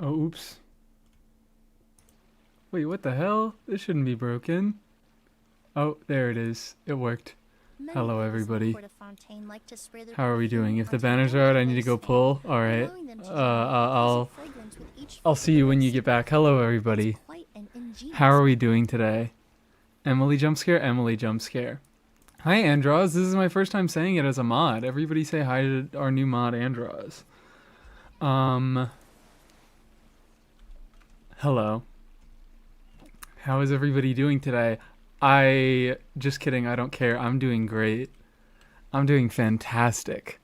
Oh, oops. Wait, what the hell? This shouldn't be broken. Oh, there it is. It worked. Hello, everybody. How are we doing? If the banners are out, I need to go pull. All right. I'll see you when you get back. Hello, everybody. How are we doing today? Emily jump scare. Emily jump scare. Hi, Andros. This is my first time saying it as a mod. Everybody say hi to our new mod, Andros. Hello. How is everybody doing today? Just kidding, I don't care. I'm doing great. I'm doing fantastic.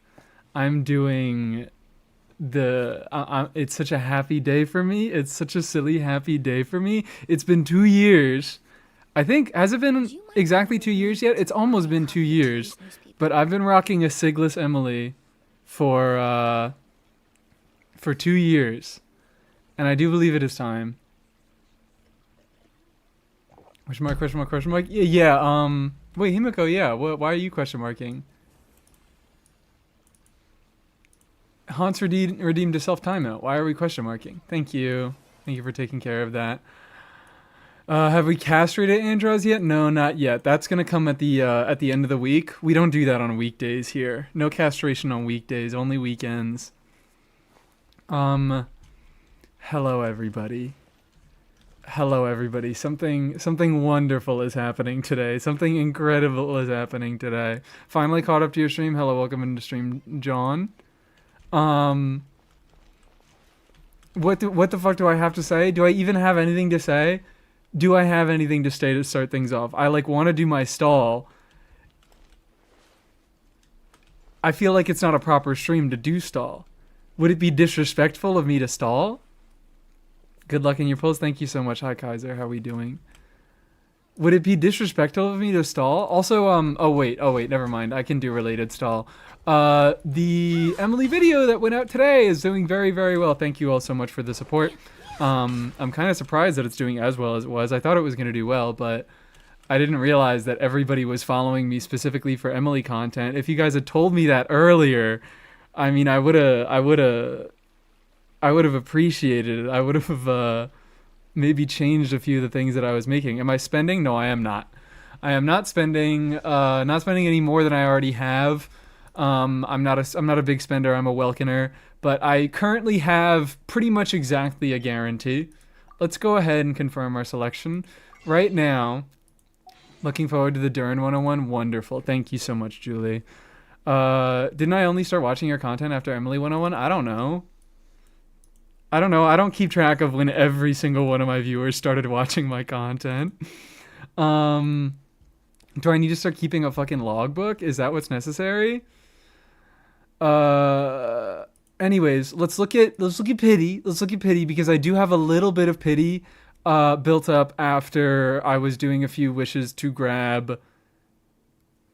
I'm doing it's such a happy day for me. It's such a silly happy day for me. It's been 2 years. I think, has it been exactly 2 years yet? It's almost been 2 years. But I've been rocking a Sigless Emilie for 2 years. And I do believe it is time. Question mark, question mark, question mark? Yeah, wait, Himiko, yeah, why are you question marking? Hans redeemed a self-timeout. Why are we question marking? Thank you. Thank you for taking care of that. Have we castrated Andros yet? No, not yet. That's gonna come at the end of the week. We don't do that on weekdays here. No castration on weekdays, only weekends. Hello everybody. Hello everybody. Something wonderful is happening today. Something incredible is happening today. Finally caught up to your stream. Hello, welcome into stream, John. What the fuck do I have to say? Do I even have anything to say? Do I have anything to say to start things off? I want to do my stall. I feel like it's not a proper stream to do stall. Would it be disrespectful of me to stall? Good luck in your polls. Thank you so much. Hi, Kaiser. How are we doing? Would it be disrespectful of me to stall? Also, oh wait, never mind. I can do related stall. The Emilie video that went out today is doing very, very well. Thank you all so much for the support. I'm kind of surprised that it's doing as well as it was. I thought it was going to do well, but I didn't realize that everybody was following me specifically for Emilie content. If you guys had told me that earlier, I mean, I would have appreciated it. I would have maybe changed a few of the things that I was making. Am I spending? No, I am not. I am not spending any more than I already have. I'm not a big spender. I'm a welconer, but I currently have pretty much exactly a guarantee. Let's go ahead and confirm our selection right now. Looking forward to the Durin 101. Wonderful. Thank you so much, Julie. Didn't I only start watching your content after Emilie 101? I don't know. I don't keep track of when every single one of my viewers started watching my content. Do I need to start keeping a fucking logbook? Is that what's necessary? Anyways, let's look at pity. Let's look at pity because I do have a little bit of pity built up after I was doing a few wishes to grab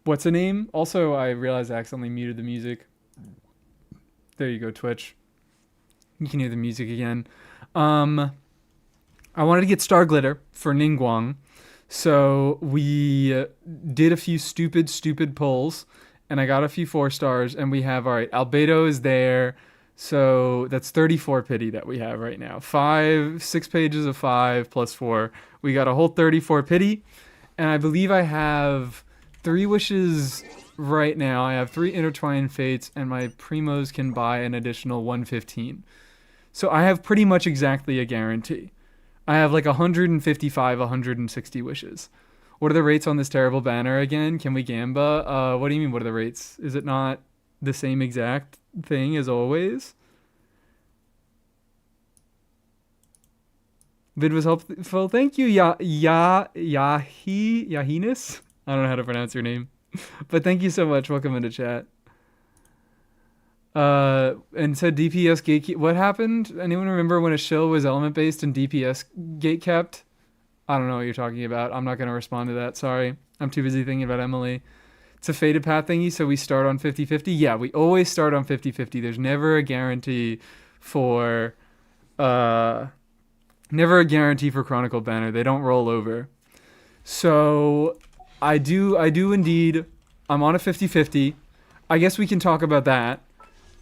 what's the name? Also, I realized I accidentally muted the music. There you go, Twitch. You can hear the music again. I wanted to get Star Glitter for Ningguang. So we did a few stupid polls. And I got a few 4 stars. And we have, alright, Albedo is there. So that's 34 pity that we have right now. 6 pages of 5 plus 4. We got a whole 34 pity. And I believe I have 3 wishes right now. I have 3 intertwined fates. And my primos can buy an additional 115. So I have pretty much exactly a guarantee. I have 155, 160 wishes. What are the rates on this terrible banner again? Can we gamba? What do you mean, what are the rates? Is it not the same exact thing as always? Vid was helpful. Thank you, Yahinis? I don't know how to pronounce your name. But thank you so much. Welcome into chat. And said DPS gate. What happened? Anyone remember when a shill was element based and DPS gate kept? I don't know what you're talking about. I'm not going to respond to that. Sorry. I'm too busy thinking about Emilie. It's a fated path thingy, so we start on 50-50. Yeah, we always start on 50-50. There's never a guarantee for Chronicle Banner. They don't roll over. So I do indeed. I'm on a 50-50. I guess we can talk about that.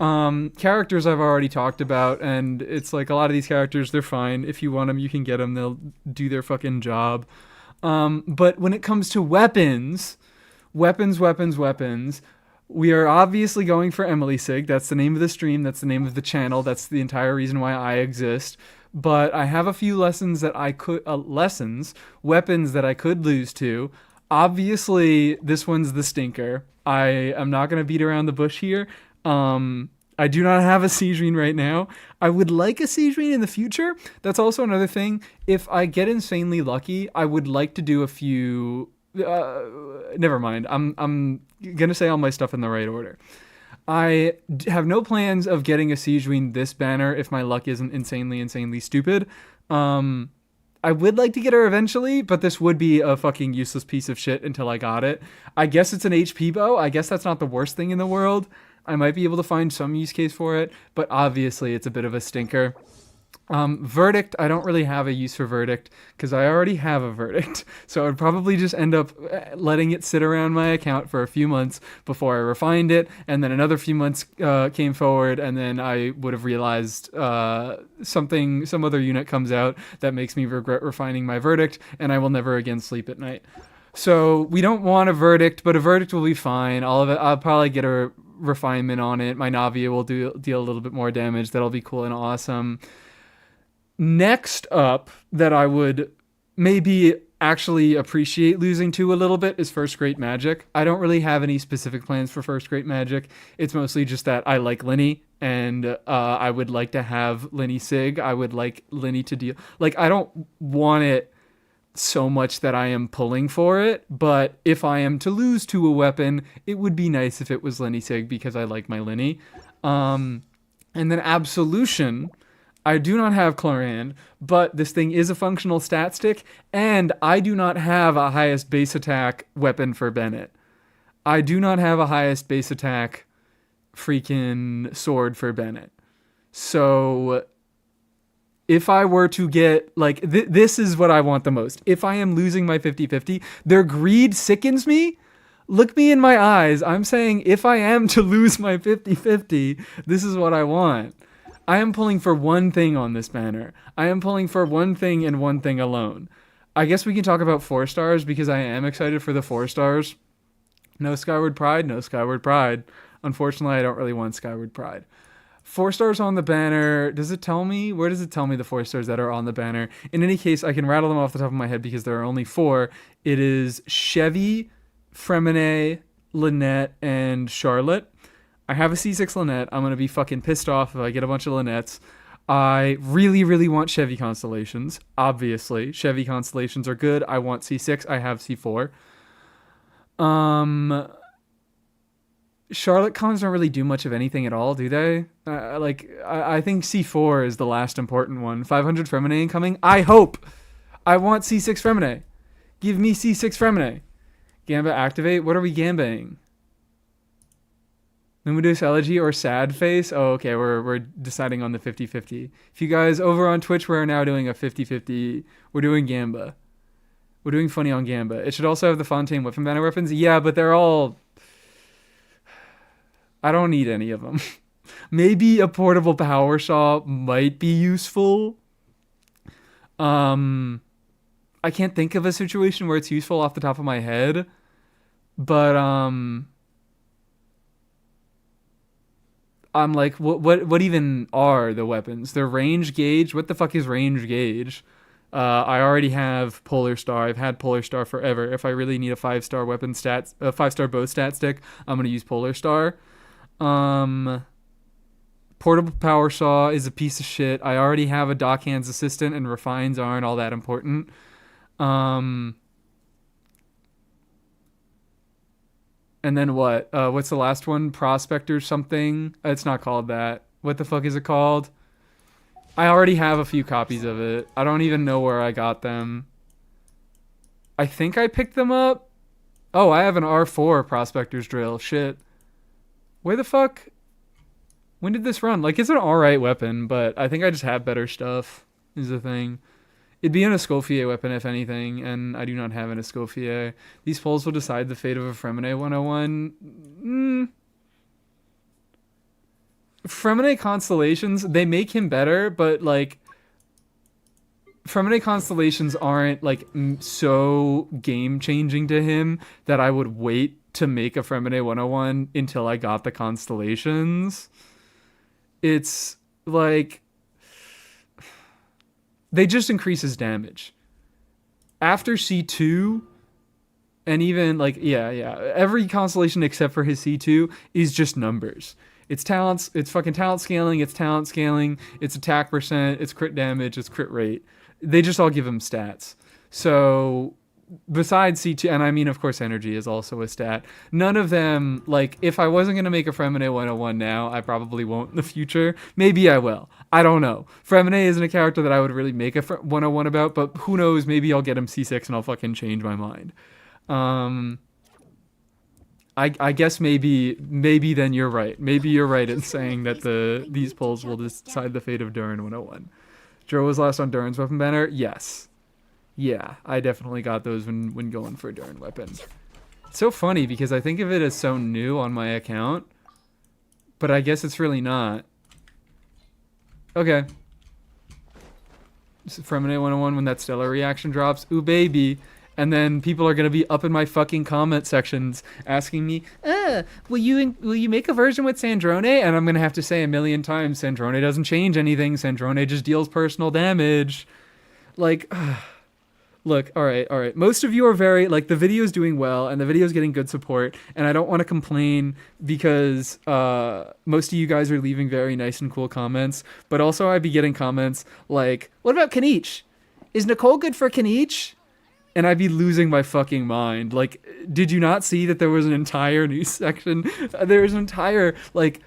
Characters I've already talked about, and it's like a lot of these characters, they're fine. If you want them, you can get them. They'll do their fucking job. But when it comes to weapons, we are obviously going for Emilie Sig. That's the name of the stream. That's the name of the channel. That's the entire reason why I exist. But I have a few weapons that I could lose to. Obviously, this one's the stinker. I am not going to beat around the bush here. I do not have a Sieging right now. I would like a Sieging in the future. That's also another thing. If I get insanely lucky, I would like to do a few. Never mind. I'm gonna say all my stuff in the right order. I have no plans of getting a Sieging this banner if my luck isn't insanely stupid. I would like to get her eventually, but this would be a fucking useless piece of shit until I got it. I guess it's an HP bow. I guess that's not the worst thing in the world. I might be able to find some use case for it, but obviously it's a bit of a stinker. Verdict, I don't really have a use for Verdict because I already have a Verdict. So I would probably just end up letting it sit around my account for a few months before I refined it. And then another few months came forward, and then I would have realized some other unit comes out that makes me regret refining my Verdict, and I will never again sleep at night. So we don't want a Verdict, but a Verdict will be fine. I'll probably get a refinement on it. My Navia will deal a little bit more damage. That'll be cool and awesome. Next up, that I would maybe actually appreciate losing to a little bit is First Great Magic. I don't really have any specific plans for First Great Magic. It's mostly just that I like Linny, and I would like to have Linny Sig. I would like Linny to deal. Like, I don't want it so much that I am pulling for it, but if I am to lose to a weapon, it would be nice if it was Linny Sig because I like my Linny. And then Absolution, I do not have Chlorand, but this thing is a functional stat stick, and I do not have a highest base attack weapon for Bennett. I do not have a highest base attack freaking sword for Bennett. So if I were to get, like, this is what I want the most. If I am losing my 50-50, their greed sickens me. Look me in my eyes. I'm saying if I am to lose my 50-50, this is what I want. I am pulling for one thing on this banner. I am pulling for one thing and one thing alone. I guess we can talk about 4 stars because I am excited for the 4 stars. No Skyward Pride, no Skyward Pride. Unfortunately, I don't really want Skyward Pride. 4 stars on the banner. Does it tell me? Where does it tell me the 4 stars that are on the banner? In any case, I can rattle them off the top of my head because there are only 4. It is Chevy, Fremine, Lynette, and Charlotte. I have a C6 Lynette. I'm going to be fucking pissed off if I get a bunch of Lynnettes. I really want Chevy Constellations. Obviously, Chevy Constellations are good. I want C6. I have C4. Charlotte cons don't really do much of anything at all, do they? I think C4 is the last important one. 500 Fremine incoming? I hope! I want C6 Fremine. Give me C6 Fremine. Gamba activate? What are we gambaing? Luminous Elegy or Sad Face? Oh, okay, we're deciding on the 50-50. If you guys over on Twitch, we're now doing a 50-50. We're doing Gamba. We're doing funny on Gamba. It should also have the Fontaine Weapon Banner weapons. Yeah, but they're all... I don't need any of them. Maybe a portable power saw might be useful. I can't think of a situation where it's useful off the top of my head. But, I'm like, what even are the weapons? They're range gauge. What the fuck is range gauge? I already have Polar Star. I've had Polar Star forever. If I really need a 5-star weapon stat, a 5-star bow stat stick, I'm gonna use Polar Star. Portable power saw is a piece of shit. I already have a Dockhands assistant, and refines aren't all that important. And then what? What's the last one? Prospector something? It's not called that. What the fuck is it called? I already have a few copies of it. I don't even know where I got them. I think I picked them up. Oh, I have an R4 Prospector's Drill. Shit. Where the fuck? When did this run? Like, it's an alright weapon, but I think I just have better stuff, is the thing. It'd be an Escoffier weapon, if anything, and I do not have an Escoffier. These polls will decide the fate of a Fremine 101. Fremine Constellations, they make him better, but like Fremine Constellations aren't like so game changing to him that I would wait to make a Fremine 101 until I got the constellations. It's like they just increase his damage. After C2, and even like every constellation except for his C2 is just numbers. It's talents, it's fucking talent scaling, it's talent scaling, it's attack percent, it's crit damage, it's crit rate. They just all give him stats. So besides C2, and I mean, of course, energy is also a stat. None of them, like, if I wasn't going to make a Fremine 101 now, I probably won't in the future. Maybe I will. I don't know. Fremine isn't a character that I would really make a 101 about, but who knows? Maybe I'll get him C6 and I'll fucking change my mind. I guess maybe then you're right. Maybe you're right in saying that these polls will decide the fate of Durin 101. Joe was last on Durin's weapon banner? Yes. Yeah, I definitely got those when going for a Durin weapon. It's so funny because I think of it as so new on my account, but I guess it's really not. Okay. Fremine 101 when that stellar reaction drops. Ooh, baby. And then people are going to be up in my fucking comment sections asking me, will you make a version with Sandrone? And I'm going to have to say a million times, Sandrone doesn't change anything. Sandrone just deals personal damage. Like, look, all right. Most of you are very, like, the video's doing well and the video's getting good support. And I don't want to complain because most of you guys are leaving very nice and cool comments. But also I'd be getting comments like, what about Kanich? Is Nicole good for Kanich? And I'd be losing my fucking mind. Like, did you not see that there was an entire news section? There was an entire, like,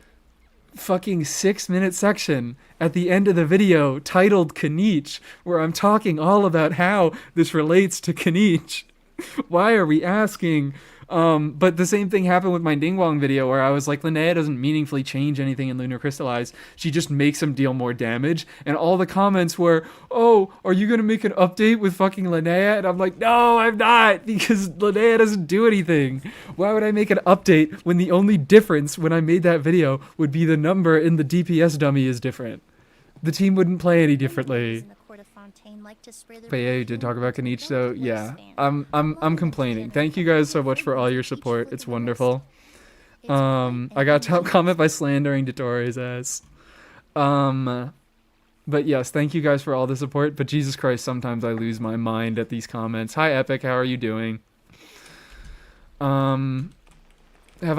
fucking 6-minute section at the end of the video titled Kanich, where I'm talking all about how this relates to Kanich. Why are we asking? But the same thing happened with my Dingwong video where I was like, Linnea doesn't meaningfully change anything in Lunar Crystallize. She just makes him deal more damage. And all the comments were, oh, are you going to make an update with fucking Linnea? And I'm like, no, I'm not, because Linnea doesn't do anything. Why would I make an update when the only difference when I made that video would be the number in the DPS dummy is different? The team wouldn't play any differently. But yeah, you did talk about Kanich, so yeah, I'm complaining. Thank you guys so much for all your support. It's wonderful. I got a top comment by slandering Dottoro's ass. But yes, thank you guys for all the support. But Jesus Christ, sometimes I lose my mind at these comments. Hi Epic, how are you doing? Have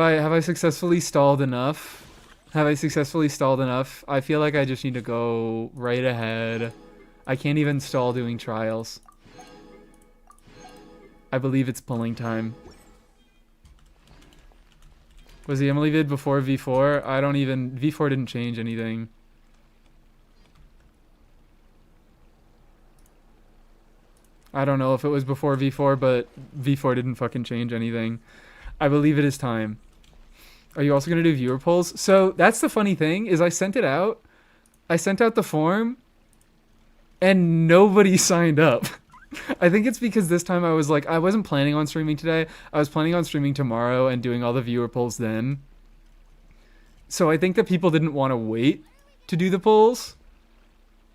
I successfully stalled enough? Have I successfully stalled enough? I feel like I just need to go right ahead. I can't even stall doing trials. I believe it's pulling time. Was the Emilie vid before V4? V4 didn't change anything. I don't know if it was before V4, but V4 didn't fucking change anything. I believe it is time. Are you also going to do viewer polls? So that's the funny thing is I sent it out. I sent out the form. And nobody signed up. I think it's because this time I was like, I wasn't planning on streaming today. I was planning on streaming tomorrow and doing all the viewer polls then. So I think that people didn't want to wait to do the polls.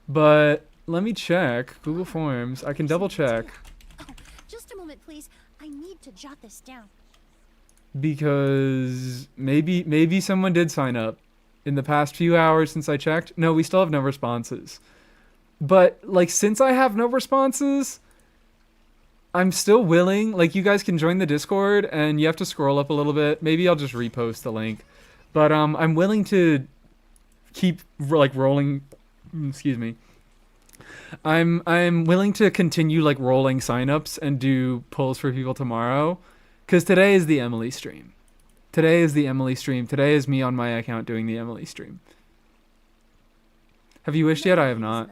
But let me check. Google Forms. I can double check. Oh, just a moment, please. I need to jot this down. Because maybe someone did sign up. In the past few hours since I checked. No, we still have no responses. But, like, since I have no responses, I'm still willing. Like, you guys can join the Discord, and you have to scroll up a little bit. Maybe I'll just repost the link. But, I'm willing to keep, like, rolling. Excuse me. I'm willing to continue, like, rolling signups and do polls for people tomorrow. Because today is the Emilie stream. Today is the Emilie stream. Today is me on my account doing the Emilie stream. Have you wished yet? I have not.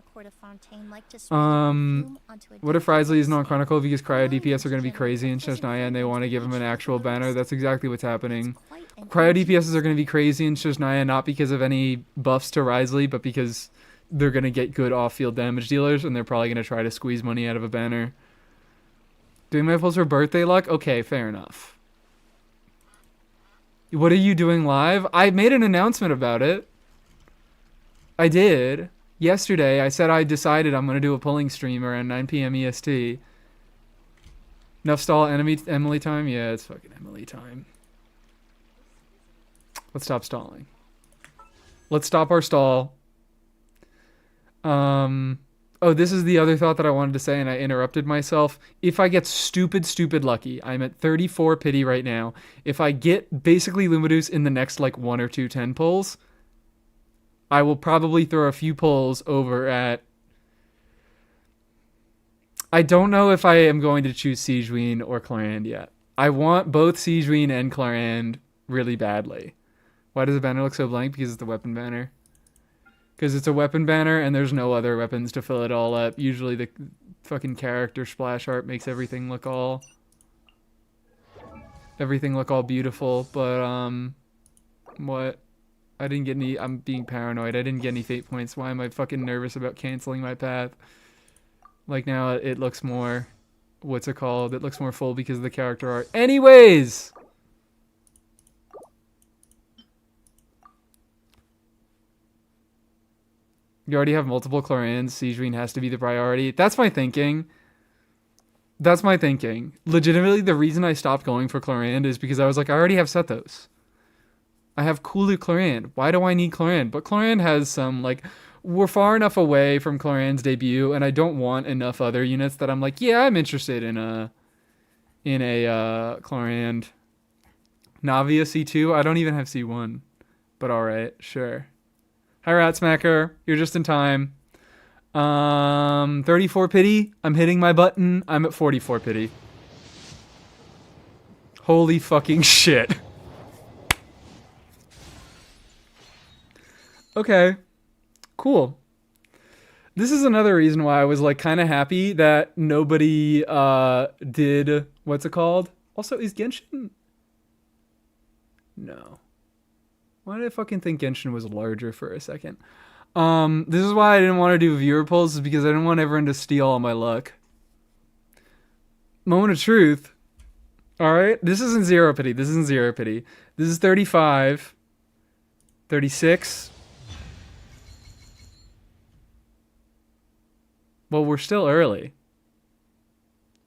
What if Risley is non-chronicle because Cryo DPS are going to be crazy in Shesnaya and they want to give him an actual banner? That's exactly what's happening. Cryo DPSs are going to be crazy in Shesnaya not because of any buffs to Risley, but because they're going to get good off-field damage dealers and they're probably going to try to squeeze money out of a banner. Doing my polls for birthday luck? Okay, fair enough. What are you doing live? I made an announcement about it. I did. Yesterday, I said I decided I'm going to do a pulling stream around 9 p.m. EST. Enough stall Emilie time? Yeah, it's fucking Emilie time. Let's stop stalling. Let's stop our stall. Oh, this is the other thought that I wanted to say and I interrupted myself. If I get stupid lucky, I'm at 34 pity right now. If I get basically Lumineuse in the next like 1 or 2 10 pulls, I will probably throw a few pulls over at... I don't know if I am going to choose Sigewinne or Clarand yet. I want both Sigewinne and Clarand really badly. Why does the banner look so blank? Because it's the weapon banner. Because it's a weapon banner and there's no other weapons to fill it all up. Usually the fucking character splash art makes everything look all beautiful. But, what? I didn't get any... I'm being paranoid. I didn't get any fate points. Why am I fucking nervous about canceling my path? Like now it looks more... What's it called? It looks more full because of the character art. Anyways! You already have multiple Clarands. Sigewinne has to be the priority. That's my thinking. That's my thinking. Legitimately, the reason I stopped going for Clarand is because I was like, I already have Sethos. I have Kulu Clarand. Why do I need Clarand? But Clarand has some, like... We're far enough away from Clarand's debut, and I don't want enough other units that I'm like, yeah, I'm interested in a Clarand. Navia C2? I don't even have C1. But alright, sure. Hi, Ratsmacker. You're just in time. 34 pity. I'm hitting my button. I'm at 44 pity. Holy fucking shit. Okay. Cool. This is another reason why I was like kind of happy that nobody did... What's it called? Also, is Genshin... No. Why did I fucking think Genshin was larger for a second? This is why I didn't want to do viewer polls, is because I didn't want everyone to steal all my luck. Moment of truth. Alright, this isn't 0 pity. This isn't 0 pity. This is 35. 36. Well, we're still early.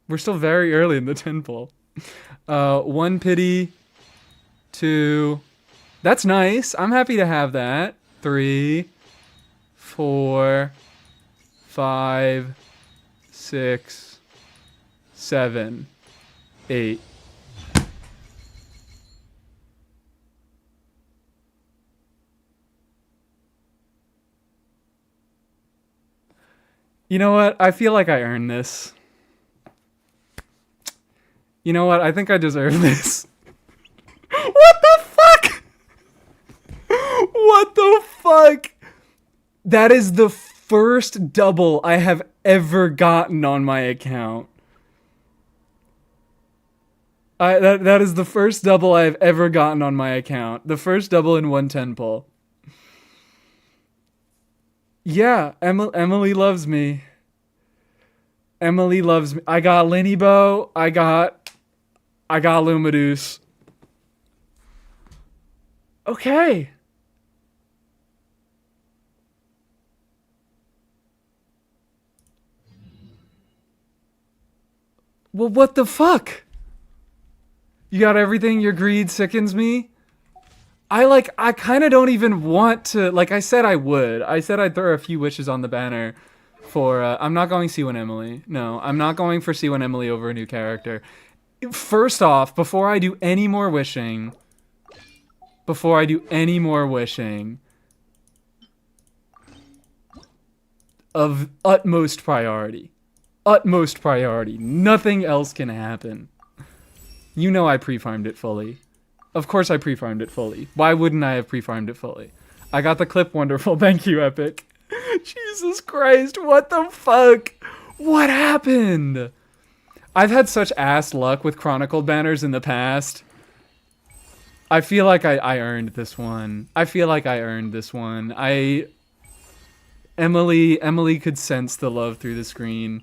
We're still very early in the 10 pull. 1 pity. 2... That's nice. I'm happy to have that. 3, 4, 5, 6, 7, 8. You know what? I feel like I earned this. You know what? I think I deserve this. What the fuck? What the fuck? That is the first double I have ever gotten on my account. That is the first double I have ever gotten on my account. The first double in 110 pull. Yeah, Emilie loves me. Emilie loves me. I got Linnybo. I got Lumineuse. Okay. Well, what the fuck? You got everything? Your greed sickens me? I kind of don't even want to... Like I said I would. I said I'd throw a few wishes on the banner for... I'm not going C1 Emilie. No, I'm not going for C1 Emilie over a new character. First off, before I do any more wishing... Of utmost priority. Utmost priority. Nothing else can happen. You know I pre-farmed it fully. Of course I pre-farmed it fully. Why wouldn't I have pre-farmed it fully? I got the clip wonderful. Thank you, Epic. Jesus Christ, what the fuck? What happened? I've had such ass luck with Chronicled banners in the past. I feel like I earned this one. Emilie could sense the love through the screen.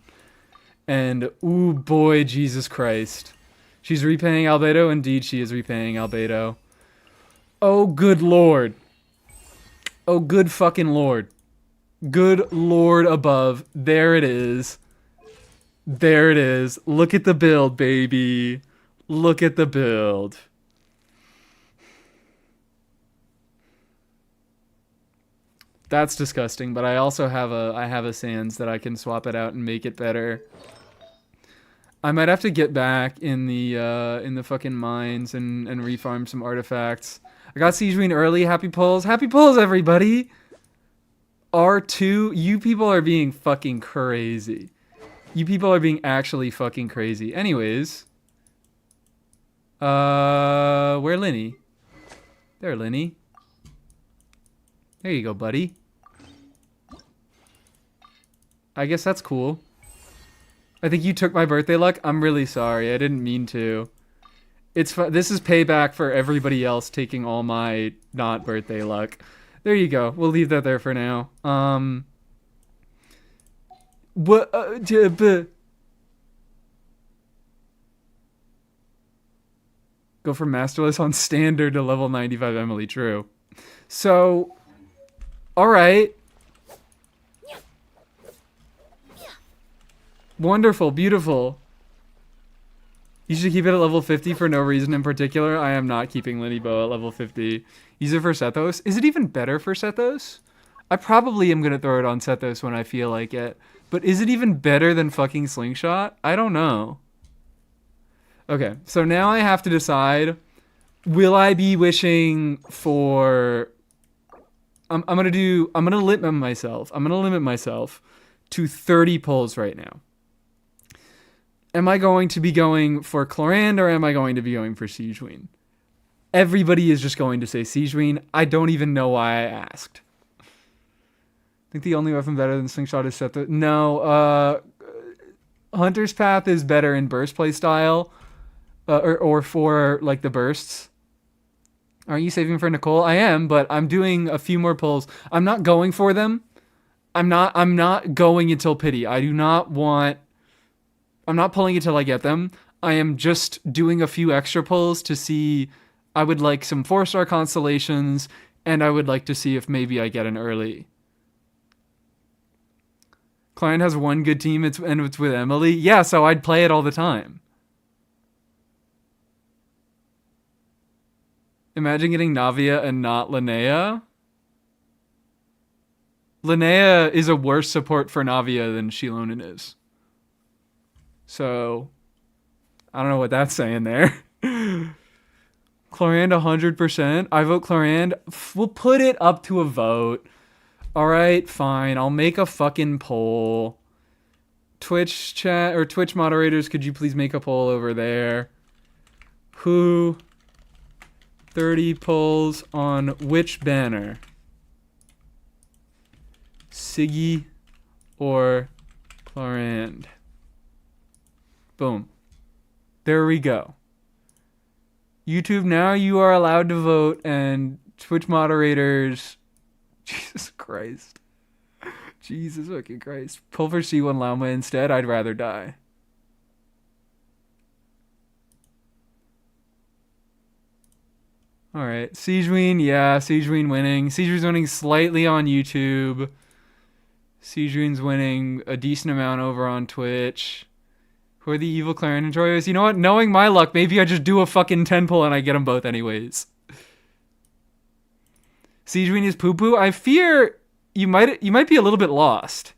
And, ooh boy, Jesus Christ. She's repaying Albedo. Indeed, she is repaying Albedo. Oh, good lord. Oh, good fucking lord. Good lord above. There it is. There it is. Look at the build, baby. Look at the build. That's disgusting, but I also have a sands that I can swap it out and make it better. I might have to get back in the fucking mines and refarm some artifacts. I got Siege Green early. Happy pulls. Happy pulls, everybody. R2, you people are being fucking crazy. You people are being actually fucking crazy. Anyways. Where Linny? There, Linny. There you go, buddy. I guess that's cool. I think you took my birthday luck. I'm really sorry. I didn't mean to. This is payback for everybody else taking all my not birthday luck. There you go. We'll leave that there for now. What? Go from masterless on standard to level 95 Emilie. True. So, all right. Wonderful, beautiful. You should keep it at level 50 for no reason in particular. I am not keeping Linny Bow at level 50. Use it for Sethos. Is it even better for Sethos? I probably am going to throw it on Sethos when I feel like it. But is it even better than fucking Slingshot? I don't know. Okay, so now I have to decide. Will I be wishing for... I'm going to limit myself. I'm going to limit myself to 30 pulls right now. Am I going to be going for Chlorand or am I going to be going for Siegeween? Everybody is just going to say Siegeween. I don't even know why I asked. I think the only weapon better than Slingshot is Seth. No, Hunter's Path is better in burst play style, or for like the bursts. Are you saving for Nicole? I am, but I'm doing a few more pulls. I'm not going for them. I'm not going until pity. I'm not pulling until I get them. I am just doing a few extra pulls to see. I would like some 4-star constellations, and I would like to see if maybe I get an early. Client has one good team, and it's with Emilie. Yeah, so I'd play it all the time. Imagine getting Navia and not Linnea. Linnea is a worse support for Navia than Shilonen is. So, I don't know what that's saying there. Chlorand 100%. I vote Chlorand. We'll put it up to a vote. Alright, fine. I'll make a fucking poll. Twitch chat, or Twitch moderators, could you please make a poll over there? Who 30 polls on which banner? Siggy or Chlorand? Boom. There we go. YouTube, now you are allowed to vote, and Twitch moderators... Jesus Christ. Jesus fucking Christ. Pull for C1 Lauma instead. I'd rather die. Alright. Siegeween, yeah. Siegeween winning. Siegeween's winning slightly on YouTube. Siegeween's winning a decent amount over on Twitch. Who are the evil Clarion enjoyers? You know what? Knowing my luck, maybe I just do a fucking 10 pull and I get them both anyways. Siegeween is poo-poo. I fear you might be a little bit lost.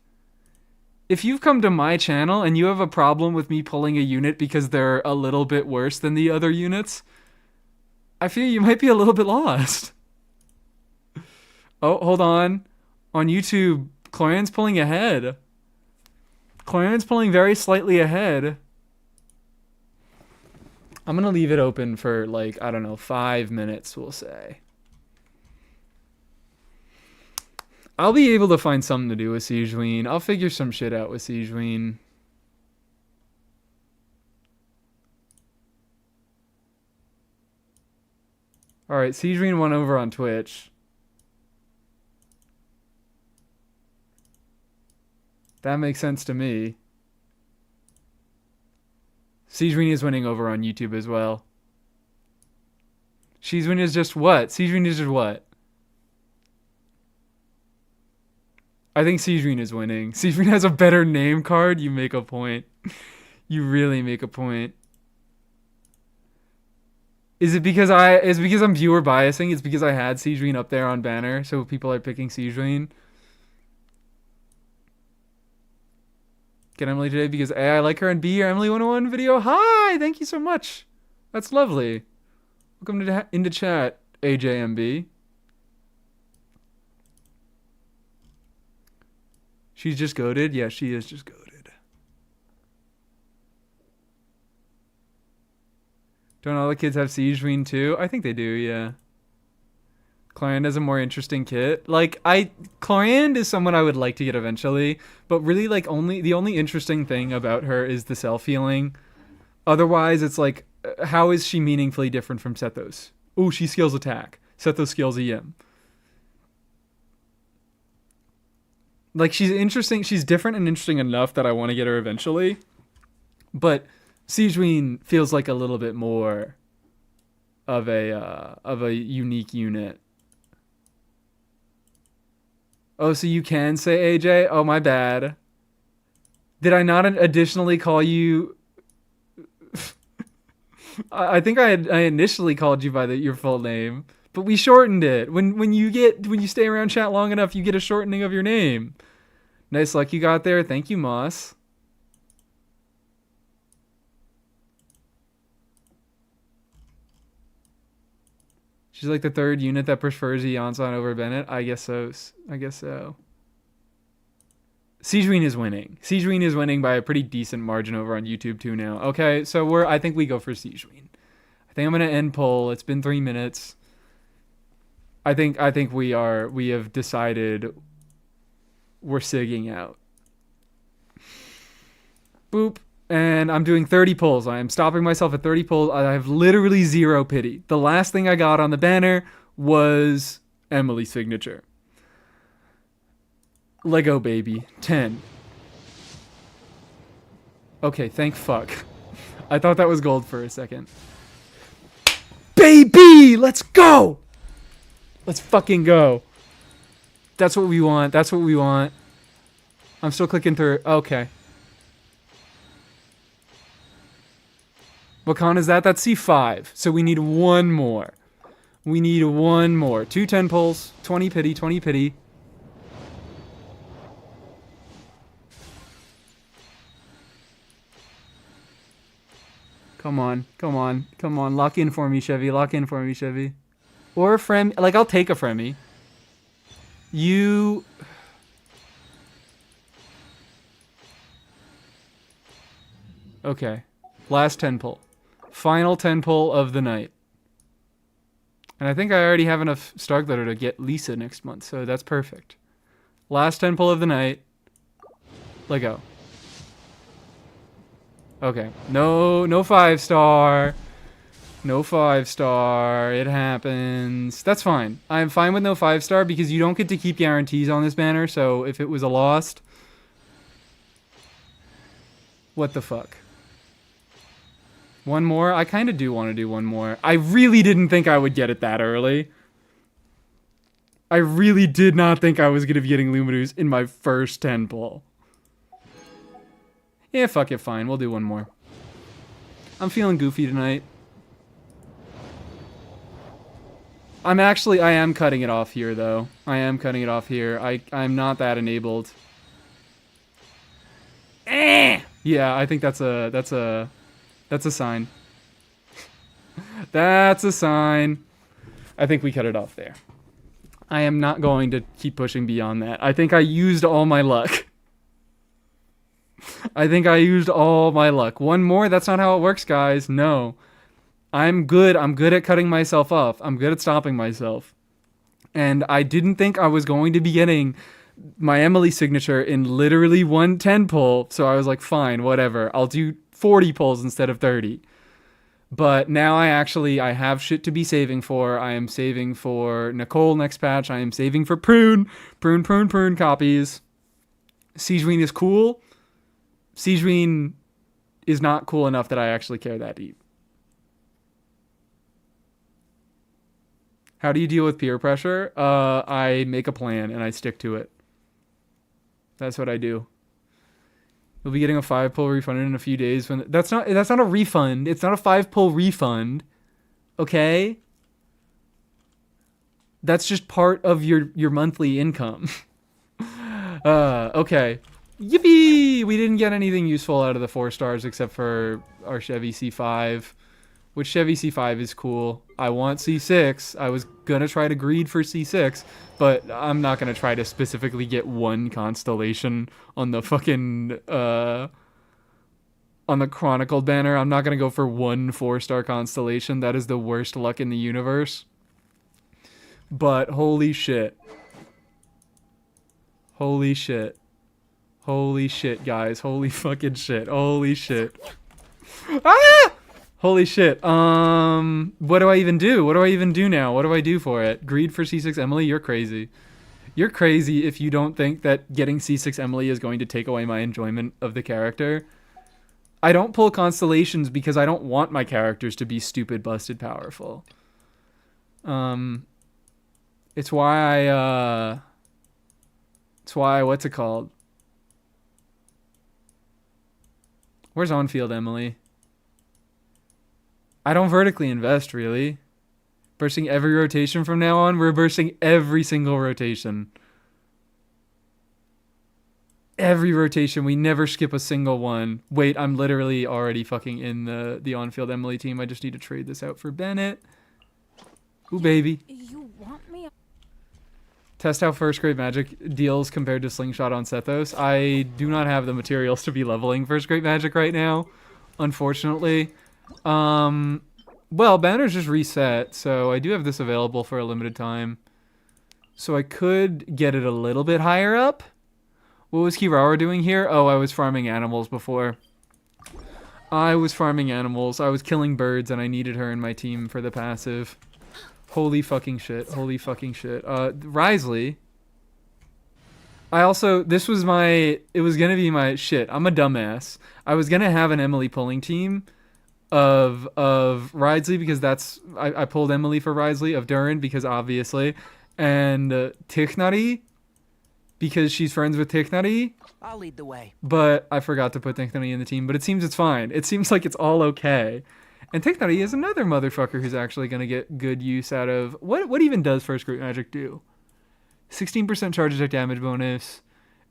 If you've come to my channel and you have a problem with me pulling a unit because they're a little bit worse than the other units, I fear you might be a little bit lost. Oh, hold on. On YouTube, Chlorand's pulling ahead. Chlorand's pulling very slightly ahead. I'm going to leave it open for, like, I don't know, 5 minutes, we'll say. I'll be able to find something to do with Siegeween. I'll figure some shit out with Siegeween. Alright, Siegeween won over on Twitch. That makes sense to me. Siegeween is winning over on YouTube as well. Siegeween is just what? Siegeween is just what? I think Seedrine is winning. Seedrine has a better name card. You make a point. You really make a point. Is it because I'm viewer biasing? It's because I had Seedrine up there on banner, so people are picking Seedrine. Get Emily today because A, I like her, and B, your Emily 101 video. Hi, thank you so much. That's lovely. Welcome to into chat, AJMB. She's just goated? Yeah, she is just goated. Don't all the kids have Seedrine too? I think they do, yeah. Clorian has a more interesting kit. Clorian is someone I would like to get eventually, but really, the only interesting thing about her is the self-healing. Otherwise, it's like, how is she meaningfully different from Sethos? Oh, she skills attack. Sethos skills EM. Like, she's interesting. She's different and interesting enough that I want to get her eventually. But Seedrine feels like a little bit more of a unique unit. Oh, so you can say AJ? Oh, my bad. Did I not additionally call you? I think I initially called you by your full name, but we shortened it. When you stay around chat long enough, you get a shortening of your name. Nice luck you got there. Thank you, Moss. She's like the third unit that prefers Janssen over Bennett. I guess so. Seedrine is winning. Seedrine is winning by a pretty decent margin over on YouTube too now. Okay, so I think we go for Seedrine. I think I'm gonna end poll. It's been 3 minutes. I think we have decided we're sigging out. Boop. And I'm doing 30 pulls. I am stopping myself at 30 pulls. I have literally zero pity. The last thing I got on the banner was Emilie's signature. Lego baby. 10. Okay, thank fuck. I thought that was gold for a second. Baby! Let's go! Let's fucking go. That's what we want. That's what we want. I'm still clicking through. Okay. What con is that? That's C5. So we need one more. We need one more. 2 10 pulls. 20 pity. 20 pity. Come on. Come on. Come on. Lock in for me, Chevy. Lock in for me, Chevy. Or a Frem. Like, I'll take a Fremy. You... Okay. Last 10 pull. Final 10 pull of the night. And I think I already have enough Star Glitter to get Lisa next month, so that's perfect. Last 10 pull of the night. Let go. Okay. No 5-star. No 5-star. It happens. That's fine. I'm fine with no 5-star because you don't get to keep guarantees on this banner, so if it was a lost... What the fuck? One more? I kind of do want to do one more. I really didn't think I would get it that early. I really did not think I was going to be getting Luminous in my first 10 pull. Yeah, fuck it, fine. We'll do one more. I'm feeling goofy tonight. I am cutting it off here, though. I am cutting it off here. I'm not that enabled. Yeah, I think that's a sign. That's a sign. I think we cut it off there. I am not going to keep pushing beyond that. I think I used all my luck. I think I used all my luck. One more? That's not how it works, guys. No. I'm good. I'm good at cutting myself off. I'm good at stopping myself. And I didn't think I was going to be getting my Emilie signature in literally 110 pull. So I was like, fine, whatever. I'll do 40 pulls instead of 30. But now I have shit to be saving for. I am saving for Nicole next patch. I am saving for Prune copies. Seedrine is cool. Seedrine is not cool enough that I actually care that deep. How do you deal with peer pressure? I make a plan and I stick to it. That's what I do. You'll be getting a 5-pull refund in a few days. When that's not a refund. It's not a 5-pull refund. Okay? That's just part of your monthly income. Okay. Yippee! We didn't get anything useful out of the 4 stars except for our Chevy C5. Which Chevy C5 is cool. I want C6. I was gonna try to greed for C6, but I'm not gonna try to specifically get one constellation on the fucking, on the Chronicled banner. I'm not gonna go for one 4-star constellation. That is the worst luck in the universe. But holy shit. Holy shit. Holy shit, guys. Holy fucking shit. Holy shit. Ah! Holy shit. What do I even do? What do I even do now? What do I do for it? Greed for C6 Emilie? You're crazy. You're crazy if you don't think that getting C6 Emilie is going to take away my enjoyment of the character. I don't pull constellations because I don't want my characters to be stupid, busted, powerful. It's why what's it called? Where's on-field Emilie? I don't vertically invest, really. Bursting every rotation from now on. We're bursting every single rotation. Every rotation. We never skip a single one. Wait, I'm literally already fucking in the on-field Emilie team. I just need to trade this out for Bennett. Ooh, baby. You want me? Test how first grade magic deals compared to slingshot on Sethos. I do not have the materials to be leveling first grade magic right now, unfortunately. Well, banner's just reset, so I do have this available for a limited time. So I could get it a little bit higher up. What was Kirara doing here? Oh, I was farming animals before. I was farming animals. I was killing birds, and I needed her in my team for the passive. Holy fucking shit. Holy fucking shit. Risley. It was gonna be my shit. I'm a dumbass. I was gonna have an Emilie pulling team of Risley because I pulled Emilie for Risley, of Durin because obviously, and Tichnari because she's friends with Tichnari. I'll lead the way. But I forgot to put Tichnari in the team, but it seems it's fine. It seems like it's all okay. And Tichnari is another motherfucker who's actually going to get good use out of... What even does First Group Magic do? 16% charge attack damage bonus,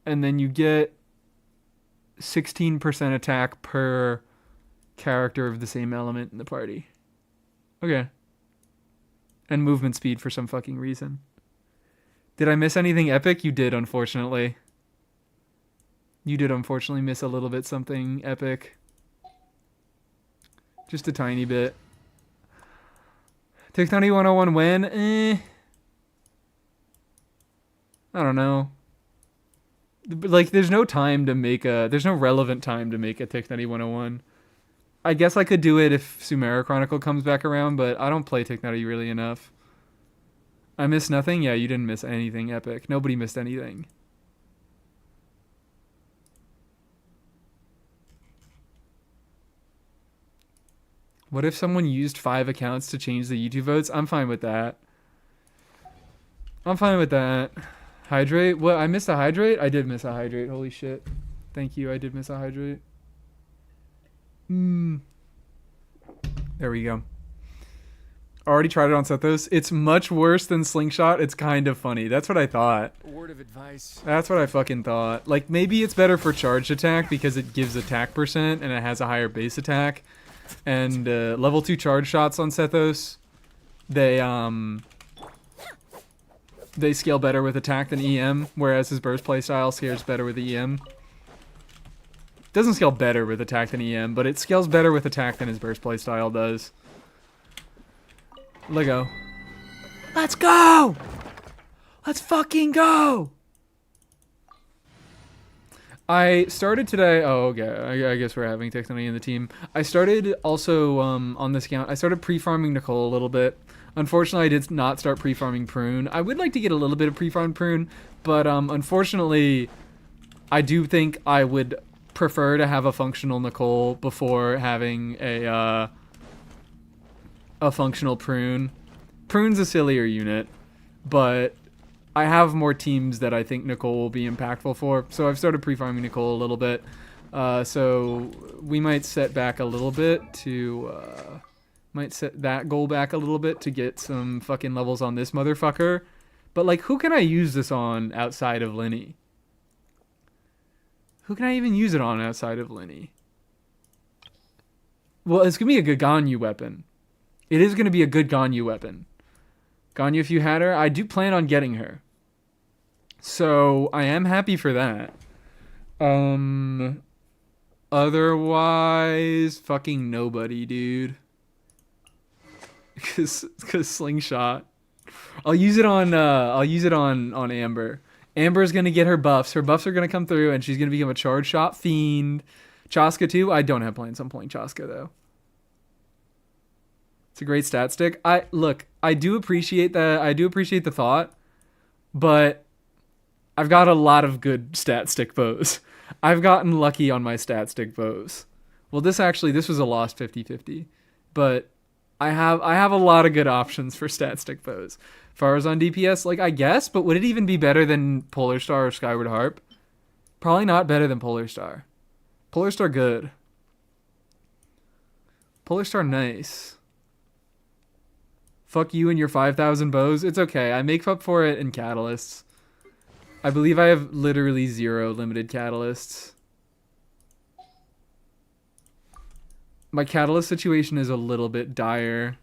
and then you get 16% attack per character of the same element in the party. Okay. And movement speed for some fucking reason. Did I miss anything epic? You did, unfortunately. You did unfortunately miss a little bit something epic. Just a tiny bit. Tichnari 101 when? I don't know. Like, there's no relevant time to make a Tichnari 101. I guess I could do it if Sumeru Chronicle comes back around, but I don't play Tichnari really enough. I missed nothing? Yeah, you didn't miss anything epic. Nobody missed anything. What if someone used 5 accounts to change the YouTube votes? I'm fine with that. I'm fine with that. Hydrate? What? I missed a hydrate? I did miss a hydrate. Holy shit. Thank you. I did miss a hydrate. There we go. Already tried it on Sethos. It's much worse than Slingshot. It's kind of funny. That's what I thought. A word of advice. That's what I fucking thought. Like, maybe it's better for charged attack because it gives attack percent and it has a higher base attack. And level 2 charge shots on Sethos, they scale better with attack than EM, whereas his burst playstyle scales better with EM. Doesn't scale better with attack than EM, but it scales better with attack than his burst playstyle does. Lego. Let's go! Let's fucking go! I started today. Oh, okay. I guess we're having Tichnari in the team. I started also on this account. I started pre-farming Nicole a little bit. Unfortunately, I did not start pre-farming Prune. I would like to get a little bit of pre-farmed Prune, but unfortunately, I do think I would prefer to have a functional Nicole before having a functional Prune. Prune's a sillier unit, but I have more teams that I think Nicole will be impactful for. So I've started pre-farming Nicole a little bit. So we might set back a little bit to... might set that goal back a little bit to get some fucking levels on this motherfucker. But, like, who can I use this on outside of Linny? Who can I even use it on outside of Linny? Well, it's going to be a good Ganyu weapon. It is going to be a good Ganyu weapon. Ganyu, if you had her, I do plan on getting her. So, I am happy for that. Otherwise, fucking nobody, dude. Cause slingshot. I'll use it on Amber. Amber's gonna get her buffs. Her buffs are gonna come through, and she's gonna become a charge shot fiend. Chaska too. I don't have plans on playing Chaska though. It's a great stat stick. I do appreciate that. I do appreciate the thought, but I've got a lot of good stat stick bows. I've gotten lucky on my stat stick bows. Well, this was a lost 50-50, but I have a lot of good options for stat stick bows. Farazan DPS, like, I guess, but would it even be better than Polar Star or Skyward Harp? Probably not better than Polar Star. Polar Star good. Polar Star nice. Fuck you and your 5,000 bows. It's okay. I make up for it in catalysts. I believe I have literally 0 limited catalysts. My catalyst situation is a little bit dire.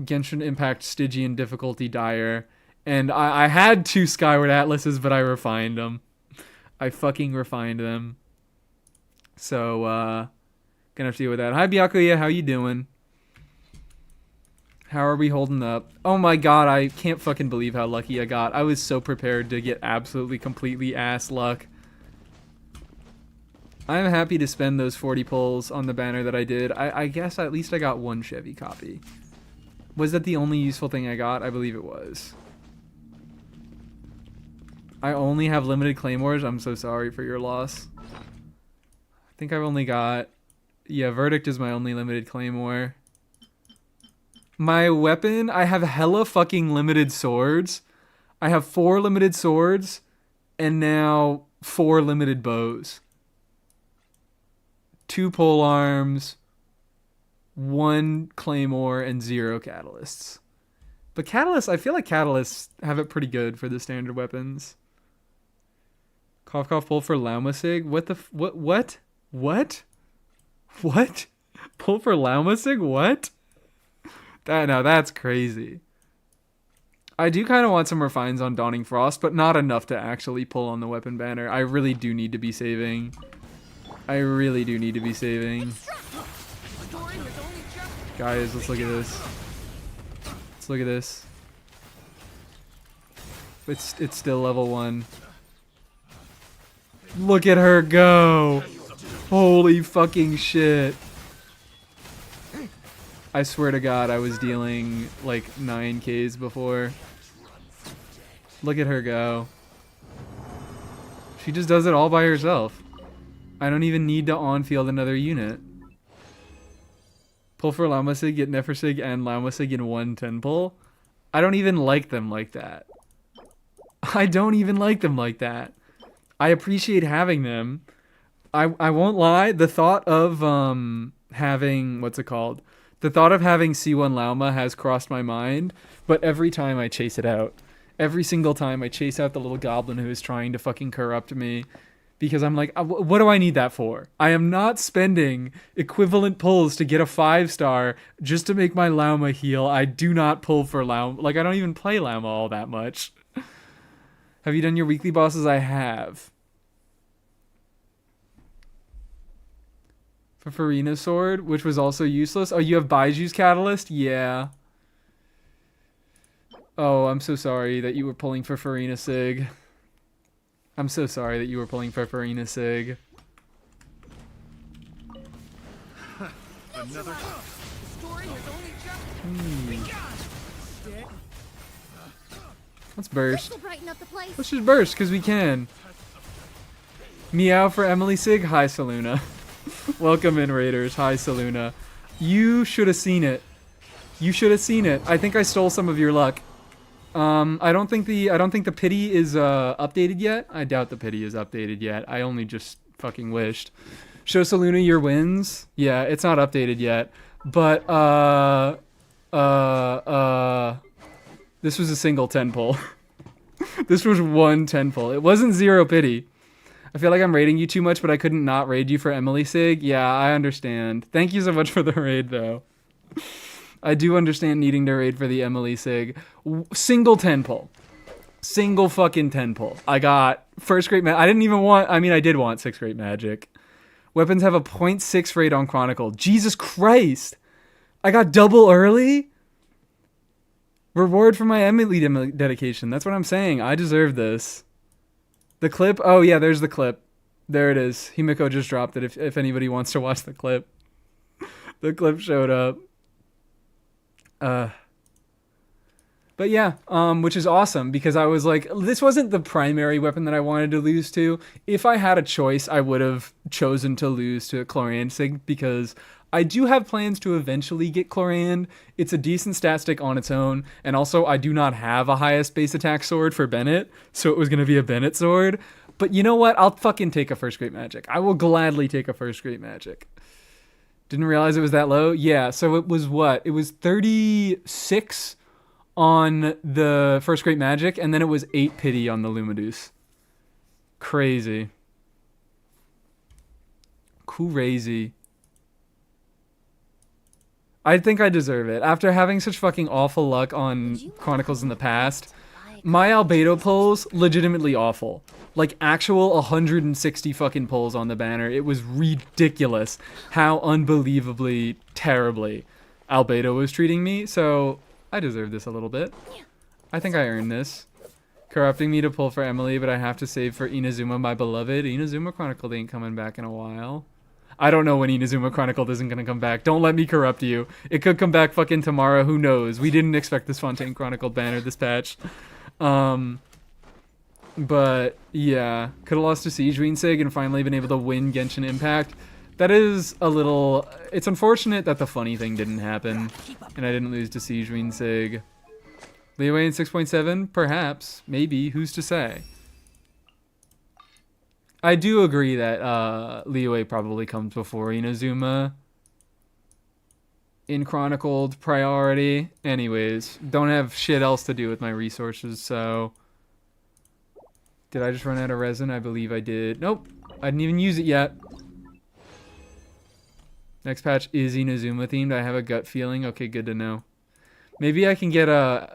Genshin Impact Stygian difficulty dire. And I had 2 Skyward Atlases, but I refined them. I fucking refined them. So, gonna have to deal with that. Hi, Byakuya. How you doing? How are we holding up? Oh my god, I can't fucking believe how lucky I got. I was so prepared to get absolutely, completely ass luck. I'm happy to spend those 40 pulls on the banner that I did. I guess at least I got 1 Chevy copy. Was that the only useful thing I got? I believe it was. I only have limited claymores. I'm so sorry for your loss. I think I've only got... Yeah, Verdict is my only limited claymore. My weapon, I have hella fucking limited swords. I have 4 limited swords, and now 4 limited bows. 2 pole arms, 1 claymore, and 0 catalysts. But catalysts, I feel like catalysts have it pretty good for the standard weapons. Cough cough pull for Laumasig? What the what? What? Pull for Laumasig? What? That's crazy. I do kind of want some refines on Dawning Frost, but not enough to actually pull on the weapon banner. I really do need to be saving. Guys, let's look at this. It's still level 1. Look at her go. Holy fucking shit. I swear to God, I was dealing like 9Ks before. Look at her go. She just does it all by herself. I don't even need to on-field another unit. Pull for Laumasig, get Nefersig and Laumasig in 1 10 pull. I don't even like them like that. I appreciate having them. I won't lie, the thought of having, what's it called? The thought of having C1 Lauma has crossed my mind, but every time I chase it out. Every single time I chase out the little goblin who is trying to fucking corrupt me. Because I'm like, what do I need that for? I am not spending equivalent pulls to get a 5-star just to make my Lauma heal. I do not pull for Lauma. Like, I don't even play Lauma all that much. Have you done your weekly bosses? I have. For Farina's sword, which was also useless. Oh, you have Baiju's catalyst? Yeah. Oh, I'm so sorry that you were pulling for Farina Sig. Another story has only just begun. Let's burst. Let's just burst, because we can. Meow for Emilie Sig. Hi, Saluna. Welcome in, Raiders. Hi, Saluna. You should have seen it. I think I stole some of your luck. I don't think the pity is updated yet. I doubt the pity is updated yet. I only just fucking wished. Show Saluna your wins. Yeah, it's not updated yet. But this was a single 10 pull. This was one 10 pull. It wasn't zero pity. I feel like I'm raiding you too much, but I couldn't not raid you for Emilie Sig. Yeah, I understand. Thank you so much for the raid, though. I do understand needing to raid for the Emilie Sig. Single 10 pull. Single fucking 10 pull. I got first grade I didn't even want, I mean, I did want 6th grade magic. Weapons have a 0.6 rate on Chronicle. Jesus Christ. I got double early? Reward for my Emilie dedication. That's what I'm saying. I deserve this. The clip? Oh, yeah, there's the clip. There it is. Himiko just dropped it if anybody wants to watch the clip. The clip showed up. But yeah, which is awesome because I was like, this wasn't the primary weapon that I wanted to lose to. If I had a choice, I would have chosen to lose to Chlorand Sig because I do have plans to eventually get Chlorand. It's a decent stat stick on its own, and also I do not have a highest base attack sword for Bennett, so it was going to be a Bennett sword. But you know what? I'll fucking take a first grade magic. I will gladly take a first grade magic. Didn't realize it was that low? Yeah, so it was what? It was 36 on the first grade magic, and then it was 8 pity on the Lumideus. Crazy. Crazy. I think I deserve it. After having such fucking awful luck on Chronicles in the past, my Albedo pulls, legitimately awful. Like, actual 160 fucking pulls on the banner. It was ridiculous how unbelievably terribly Albedo was treating me, so I deserve this a little bit. I think I earned this. Corrupting me to pull for Emilie, but I have to save for Inazuma, my beloved. Inazuma Chronicled ain't coming back in a while. I don't know when Inazuma Chronicled isn't gonna come back. Don't let me corrupt you. It could come back fucking tomorrow. Who knows? We didn't expect this Fontaine Chronicled banner this patch. But yeah, could have lost to Siege Sig and finally been able to win Genshin Impact. That is a little... It's unfortunate that the funny thing didn't happen and I didn't lose to Siege Sig. Leeway in 6.7? Perhaps. Maybe. Who's to say? I do agree that Leeway probably comes before Inazuma in Chronicled priority. Anyways, don't have shit else to do with my resources, so... Did I just run out of resin? I believe I did. Nope. I didn't even use it yet. Next patch is Inazuma themed. I have a gut feeling. Okay, good to know. Maybe I can get a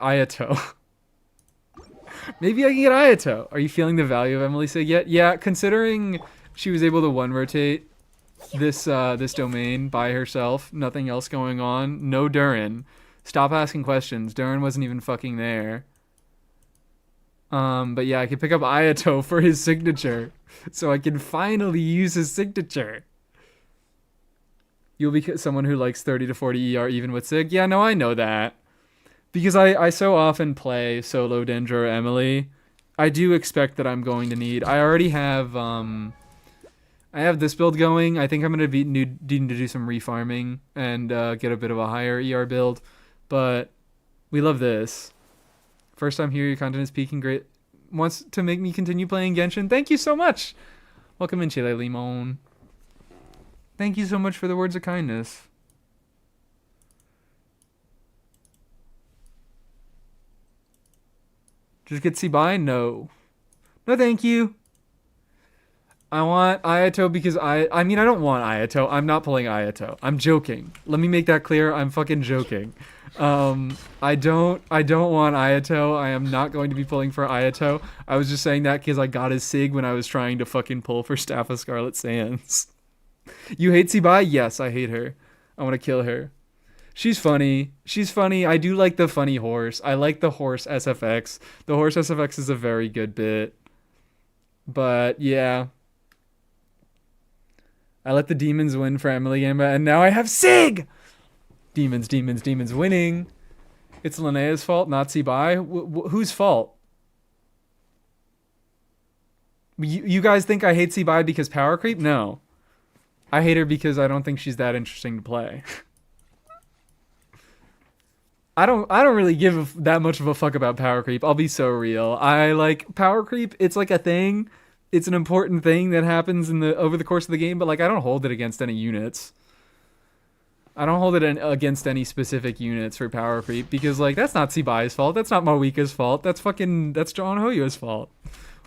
Ayato. Maybe I can get Ayato. Are you feeling the value of Emilie Sig yet? Yeah, considering she was able to one rotate this this domain by herself, nothing else going on, no Durin. Stop asking questions. Durin wasn't even fucking there. But yeah, I could pick up Ayato for his signature, so I can finally use his signature. You'll be someone who likes 30 to 40 ER even with Sig. Yeah, no, I know that. Because I so often play solo Dendro or Emilie, I do expect that I'm going to need... I already have, I have this build going. I think I'm going to be needing to do some refarming and get a bit of a higher ER build. But we love this. First time here, your content is peaking. Great. Wants to make me continue playing Genshin. Thank you so much. Welcome in, Chile Limon. Thank you so much for the words of kindness. Just get C-Buy? No. No, thank you. I want Ayato because I mean, I don't want Ayato. I'm not pulling Ayato. I'm joking. Let me make that clear. I'm fucking joking. I don't want Ayato. I am not going to be pulling for Ayato. I was just saying that because I got his Sig when I was trying to fucking pull for Staff of Scarlet Sands. You hate C-Buy? Yes, I hate her. I want to kill her. She's funny. She's funny. I do like the funny horse. I like the horse SFX. The horse SFX is a very good bit. But yeah. I let the demons win for Emilie Gamba, and now I have Sig! Demons, demons, demons winning. It's Linnea's fault, not C-Buy. Whose fault? You guys think I hate C-Buy because power creep? No. I hate her because I don't think she's that interesting to play. I don't really give that much of a fuck about power creep. I'll be so real. I like power creep. It's like a thing. It's an important thing that happens in the over the course of the game, but like I don't hold it against any units. I don't hold it against any specific units for power creep because like that's not Tsibai's fault. That's not Moika's fault. That's John Hoyo's fault.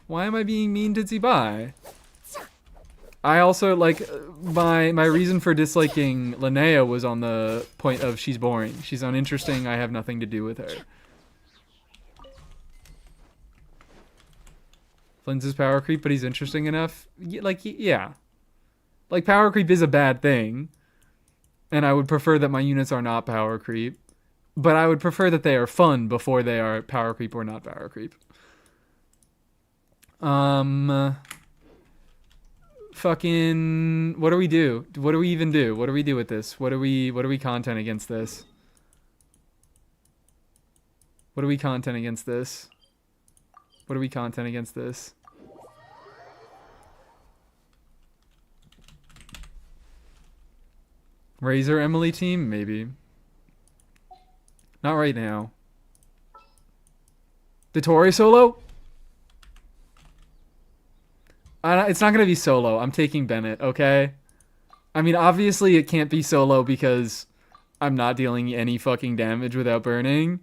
Why am I being mean to Tsibai? I also like my reason for disliking Linnea was on the point of she's boring. She's uninteresting. I have nothing to do with her. Flynn's is power creep, but he's interesting enough. Like yeah, like power creep is a bad thing, and I would prefer that my units are not power creep, but I would prefer that they are fun before they are power creep or not power creep. Fucking what do we do? What do we even do? What do we do with this? What do we content against this? What do we content against this? What do we content against this? Razor Emilie team? Maybe. Not right now. Dottore solo? It's not going to be solo. I'm taking Bennett, okay? I mean, obviously it can't be solo because I'm not dealing any fucking damage without burning.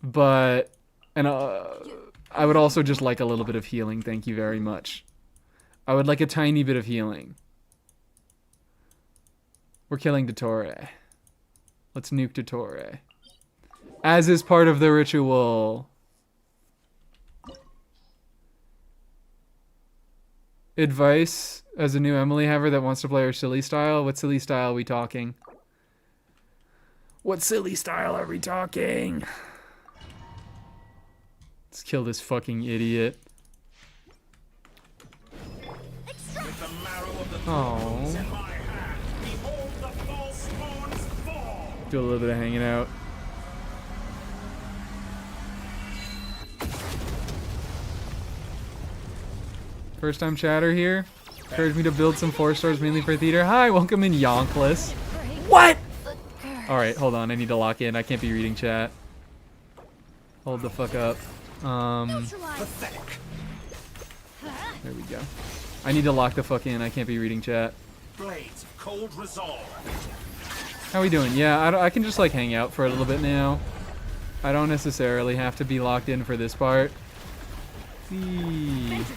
But, and I would also just like a little bit of healing. Thank you very much. I would like a tiny bit of healing. We're killing Dottore. Let's nuke Dottore. As is part of the ritual. Advice as a new Emilie haver that wants to play her silly style? What silly style are we talking? What silly style are we talking? Let's kill this fucking idiot. Oh. Do a little bit of hanging out. First time chatter here. Encouraged me to build some 4 stars mainly for theater. Hi, welcome in Yonkless. What? Alright, hold on. I need to lock in. I can't be reading chat. Hold the fuck up. There we go. I need to lock the fuck in. I can't be reading chat. Blades, cold resolve. How we doing? Yeah, I can just like hang out for a little bit now. I don't necessarily have to be locked in for this part. Let's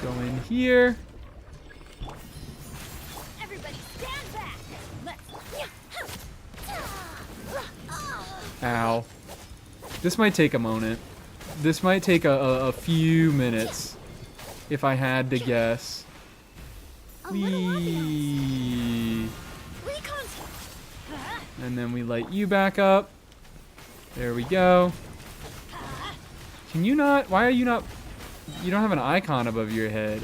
go in here. Everybody stand back. Ow. This might take a moment. This might take a few minutes, if I had to guess. Whee. And then we light you back up. There we go. Can you not? Why are you not? You don't have an icon above your head.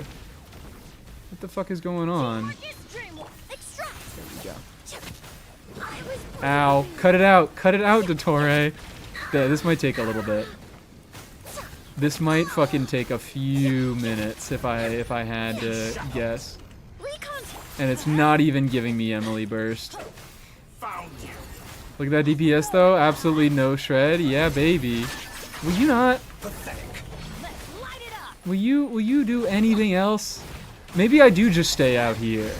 What the fuck is going on? There we go. Ow. Cut it out. Cut it out, Dottore. Yeah, this might take a little bit. This might fucking take a few minutes if I had to guess. And it's not even giving me Emilie burst. Look at that DPS though. Absolutely no shred. Yeah, baby. Will you not? Will you do anything else? Maybe I do just stay out here.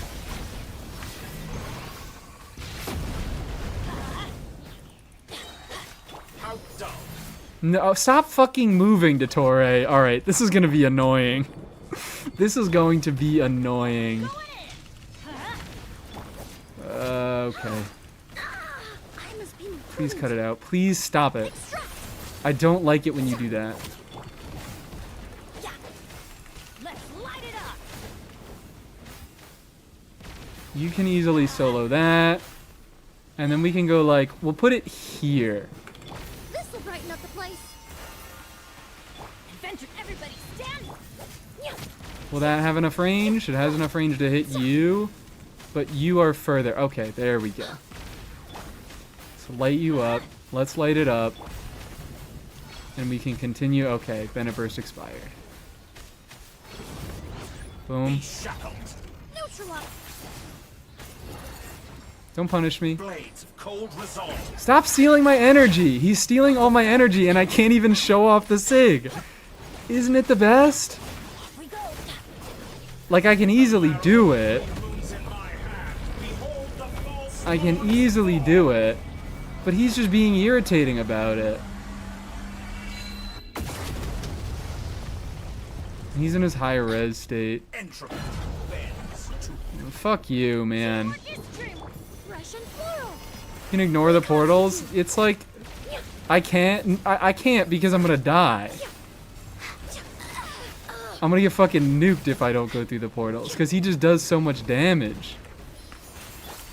No, stop fucking moving, Dottore. Alright, this is gonna be annoying. This is going to be annoying. Okay. Please cut it out. Please stop it. I don't like it when you do that. You can easily solo that. And then we can go like, we'll put it here. This'll brighten up the place. Adventure, everybody stand. Will that have enough range? It has enough range to hit you. But you are further. Okay, there we go. So light you up. Let's light it up. And we can continue. Okay, Bennett burst expired. Boom. Don't punish me. Blades of cold resolve. Stop stealing my energy. He's stealing all my energy and I can't even show off the SIG. Isn't it the best? We go. Like, I can easily do it. Moons in my hand. Behold the false. I can easily do it. But he's just being irritating about it. He's in his high res state. Entropy bends to Fuck you, man. Fresh and floral. You can ignore the portals. It's like, I can't because I'm gonna die. I'm gonna get fucking nuked if I don't go through the portals, because he just does so much damage.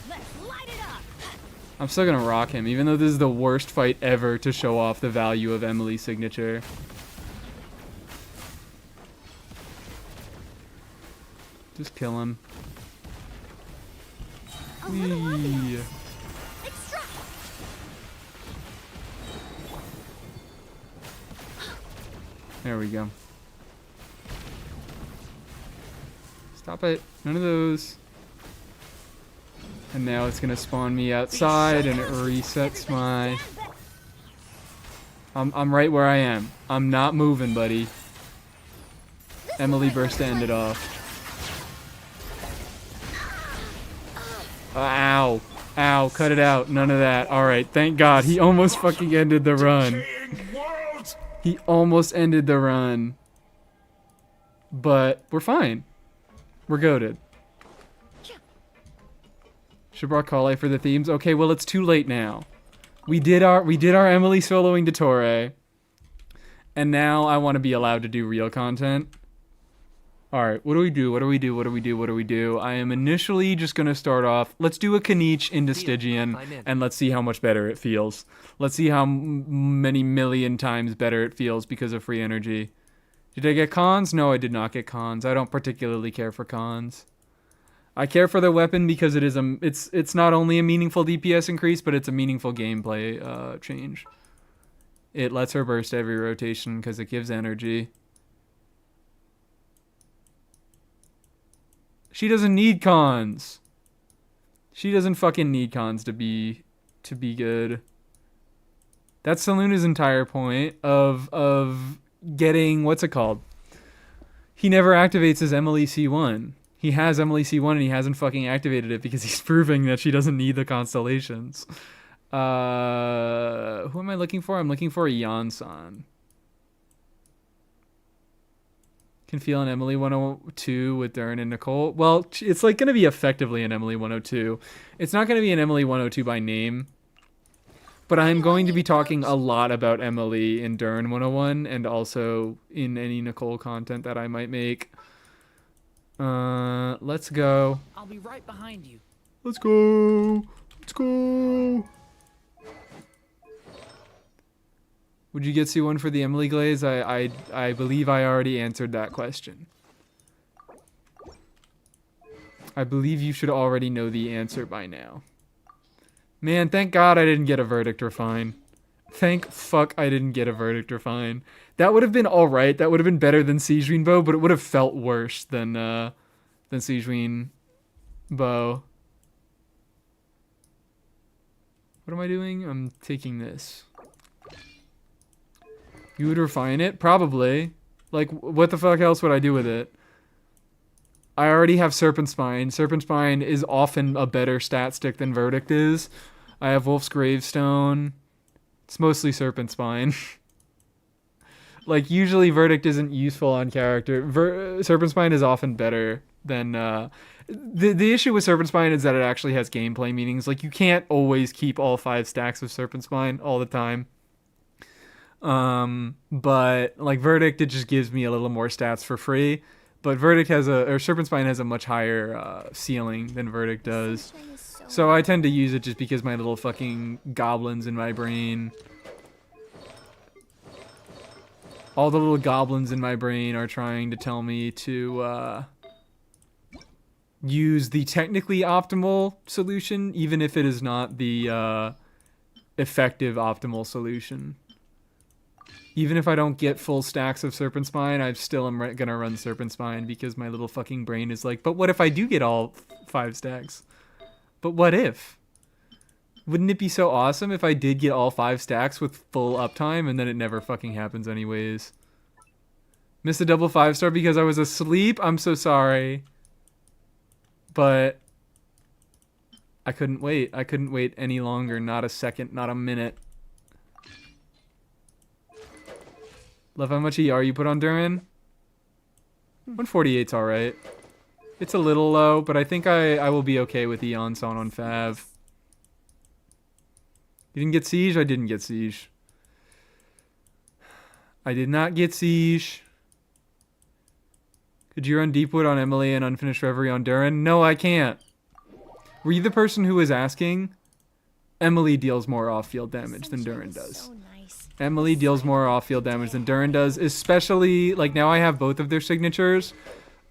Let's light it up. I'm still gonna rock him, even though this is the worst fight ever to show off the value of Emilie's signature. Just kill him. A little ambiance. Whee. Extract. There we go. Stop it. None of those. And now it's gonna spawn me outside and it resets my... I'm right where I am. I'm not moving, buddy. Emilie burst to end it off. Ow. Ow. Cut it out. None of that. Alright, thank God. He almost fucking ended the run. decaying world. He almost ended the run. But we're fine. We're goated. Should brought Kale for the themes. Okay, well it's too late now. We did our Emilie soloing Dottore. And now I want to be allowed to do real content. Alright, what do we do? What do we do? What do we do? What do we do? I am initially just going to start off. Let's do a Kaniche into Stygian, I'm in. and let's see how much better it feels. Let's see how many million times better it feels because of free energy. Did I get cons? No, I did not get cons. I don't particularly care for cons. I care for the weapon because it's not only a meaningful DPS increase, but it's a meaningful gameplay change. It lets her burst every rotation because it gives energy. She doesn't need cons. She doesn't fucking need cons to be good. That's Selûne's entire point of getting, what's it called? He never activates his Emilie C1. He has Emilie C1 and he hasn't fucking activated it because he's proving that she doesn't need the constellations. Who am I looking for? I'm looking for a Yansan. Can feel an Emilie 102 with Dern and Nicole. Well, it's like going to be effectively an Emilie 102. It's not going to be an Emilie 102 by name. But I'm going to be talking a lot about Emilie in Dern 101 and also in any Nicole content that I might make. Let's go. I'll be right behind you. Let's go. Let's go. Would you get C1 for the Emilie glaze? I believe I already answered that question. I believe you should already know the answer by now. Man, thank God I didn't get a verdict refine. Thank fuck I didn't get a verdict refine. That would have been alright. That would have been better than Sijuin Bow, but it would have felt worse than Sijuin Bow. What am I doing? I'm taking this. You would refine it? Probably. Like, what the fuck else would I do with it? I already have Serpent Spine. Serpent Spine is often a better stat stick than Verdict is. I have Wolf's Gravestone. It's mostly Serpent Spine. Like, usually Verdict isn't useful on character. Serpent Spine is often better than... The issue with Serpent Spine is that it actually has gameplay meanings. Like, you can't always keep all 5 stacks of Serpent Spine all the time. But like Verdict, it just gives me a little more stats for free. But Verdict Serpent Spine has a much higher ceiling than Verdict does. So I tend to use it just because my little fucking goblins in my brain. All the little goblins in my brain are trying to tell me to use the technically optimal solution, even if it is not the effective optimal solution. Even if I don't get full stacks of Serpent Spine, I still am gonna run Serpent Spine because my little fucking brain is like, but what if I do get all 5 stacks. But what if? Wouldn't it be so awesome if I did get all 5 stacks with full uptime and then it never fucking happens anyways? Missed a double 5-star because I was asleep? I'm so sorry. But I couldn't wait. I couldn't wait any longer. Not a second, not a minute. Love how much ER you put on Durin. 148's alright. It's a little low, but I think I will be okay with Eon Son on Fav. You didn't get Siege? I didn't get Siege. I did not get Siege. Could you run Deepwood on Emilie and Unfinished Reverie on Durin? No, I can't. Were you the person who was asking? Emilie deals more off-field damage than Durin does. So nice. Emilie deals more off-field damage than Durin does, especially, like, now I have both of their signatures.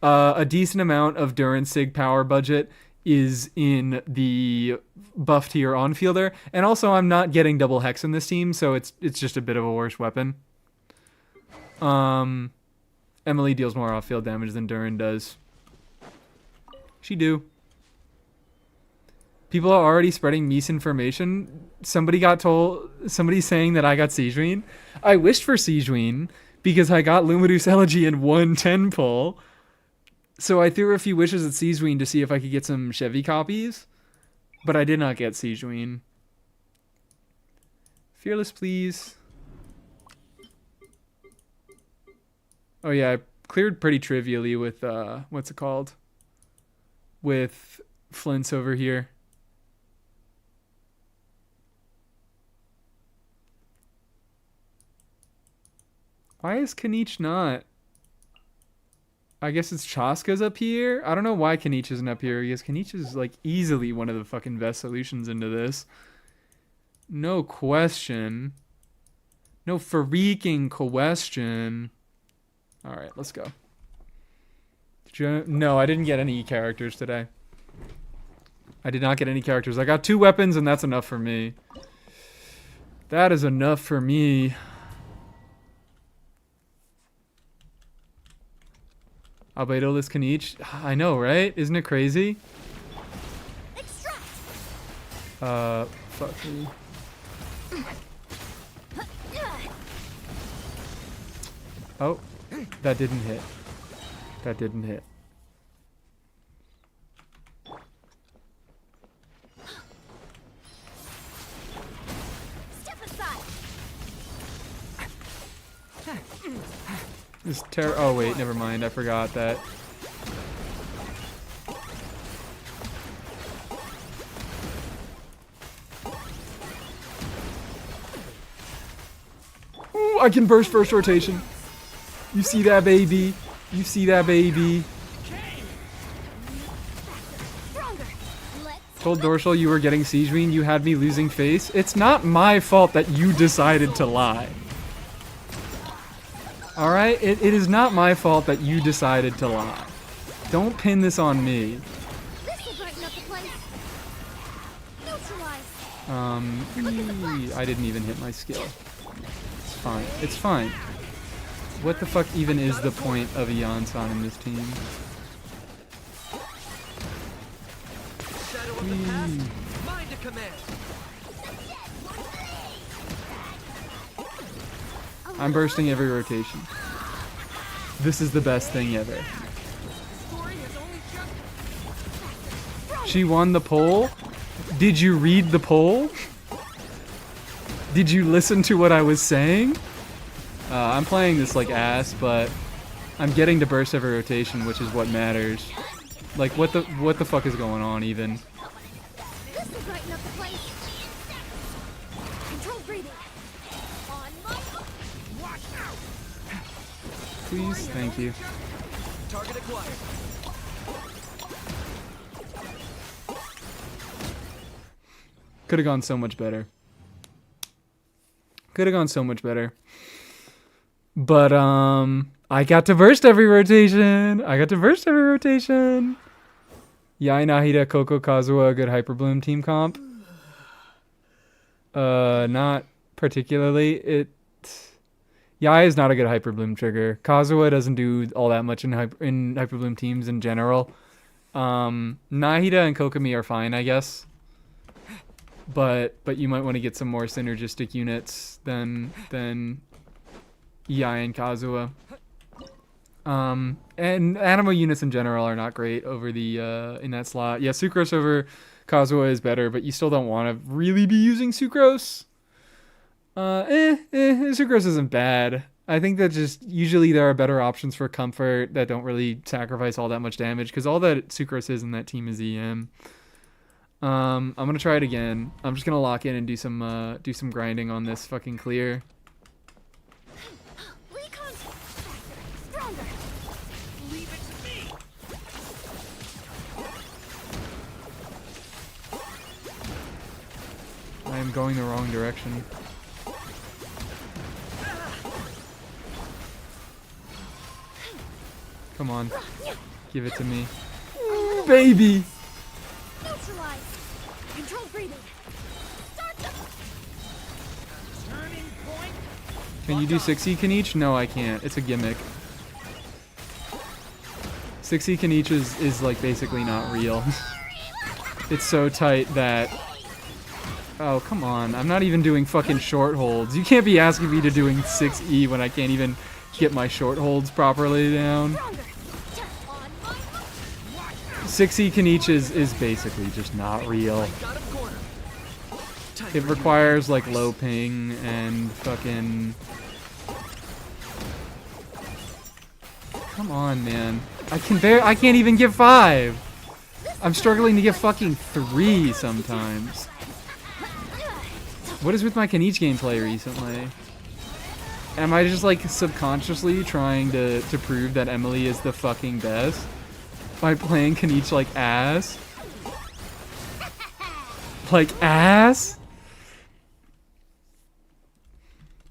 A decent amount of Durin's sig power budget is in the buff tier on-fielder, and also I'm not getting double hex in this team, so it's just a bit of a worse weapon. Emilie deals more off-field damage than Durin does. She do. People are already spreading misinformation. Somebody's saying that I got Siegewein. I wished for Siegewein because I got Luminous Elegy in 110 pull. So I threw a few wishes at Siegewein to see if I could get some Chevy copies. But I did not get Siegewein. Fearless, please. Oh yeah, I cleared pretty trivially with, what's it called? With Flint's over here. Why is Kanich not? I guess it's Chaska's up here? I don't know why Kanich isn't up here, because Kanich is, like, easily one of the fucking best solutions into this. No question. No freaking question. Alright, let's go. No, I didn't get any characters today. I did not get any characters. I got 2 weapons, and that's enough for me. That is enough for me. Albedo this Kanich. I know, right? Isn't it crazy? Extract. Fuck me. Oh, that didn't hit. That didn't hit. Step aside. This oh wait, never mind. I forgot that. Ooh, I can burst first rotation. You see that, baby? You see that, baby? Stronger. Let's Told Dorsal you were getting Siegewein. You had me losing face. It's not my fault that you decided to lie. Alright? It is not my fault that you decided to lie. Don't pin this on me. this will brighten up the place. Neutralize. I didn't even hit my skill. It's fine. It's fine. What the fuck even is the point of a Yansan in this team? Shadow of the past, mind to command. I'm bursting every rotation. This is the best thing ever. Story has only just She won the poll? Did you read the poll? Did you listen to what I was saying? I'm playing this like ass, but I'm getting to burst every rotation, which is what matters. Like, what the fuck is going on even? This will brighten up the place. Control breathing. On my watch out. Please, thank you. target acquired. Could have gone so much better. Could have gone so much better. But, I got to burst every rotation. Yai Nahida, Coco, Kazuha, good Hyper Bloom team comp. Not particularly. Yai is not a good Hyper Bloom trigger. Kazuha doesn't do all that much in Hyper Bloom teams in general. Nahida and Kokomi are fine, I guess. But you might want to get some more synergistic units than Ei and Kazuha. And animal units in general are not great over the in that slot. Yeah, Sucrose over Kazuha is better, but you still don't want to really be using Sucrose. Sucrose isn't bad. I think that just usually there are better options for comfort that don't really sacrifice all that much damage, because all that Sucrose is in that team is EM. I'm gonna try it again. I'm just gonna lock in and do some grinding on this fucking clear. Recon stronger. Leave it to me. I am going the wrong direction. Come on. Give it to me. Ooh, baby! Neutralize. Control breathing. Start the Turning point. Can you do 6E Kanich? No, I can't. It's a gimmick. 6E Kanich is like basically not real. It's so tight that... Oh, come on. I'm not even doing fucking short holds. You can't be asking me to doing 6E when I can't even get my short holds properly down. stronger. Turn on my mark. 6E Kanich is basically just not real. Got him cornered. Time It for requires like low ping and fucking... Come on, man. I can't even get 5. I'm struggling to get fucking 3 sometimes. What is with my Kanich gameplay recently? Am I just like subconsciously trying to prove that Emilie is the fucking best by playing Kanich like ass? Like ass?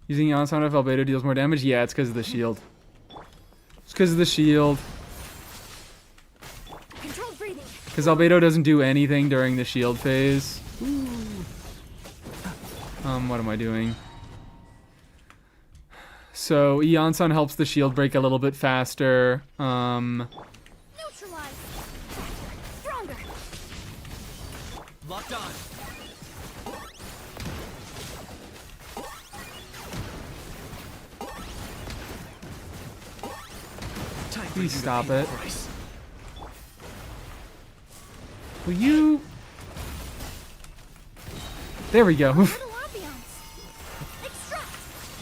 Using Yansan if Albedo deals more damage? Yeah, it's because of the shield. It's because of the shield. Control breathing. Because Albedo doesn't do anything during the shield phase. What am I doing? So Yansan helps the shield break a little bit faster. Neutralize. Stronger. locked on. Time for Please you to stop pay the it. price. Will you? There we go. Little ambiance. Extract.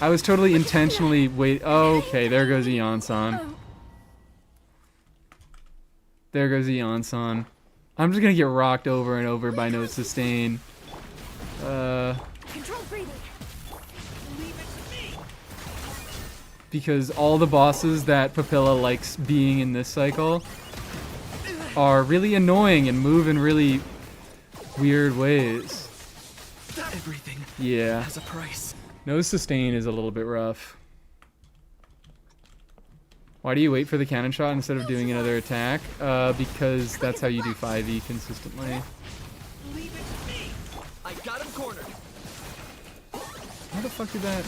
I was totally intentionally wait. Okay, there goes Yansan. Oh, There goes Yansan. I'm just gonna get rocked over and over by no sustain. control breathing. Leave it to me. Because all the bosses that Papilla likes being in this cycle are really annoying and move in really weird ways. Everything Yeah. has a price. No sustain is a little bit rough. Why do you wait for the cannon shot instead of doing another attack? Because that's how you do 5e consistently. Leave it to me. I got him cornered. How the fuck did that?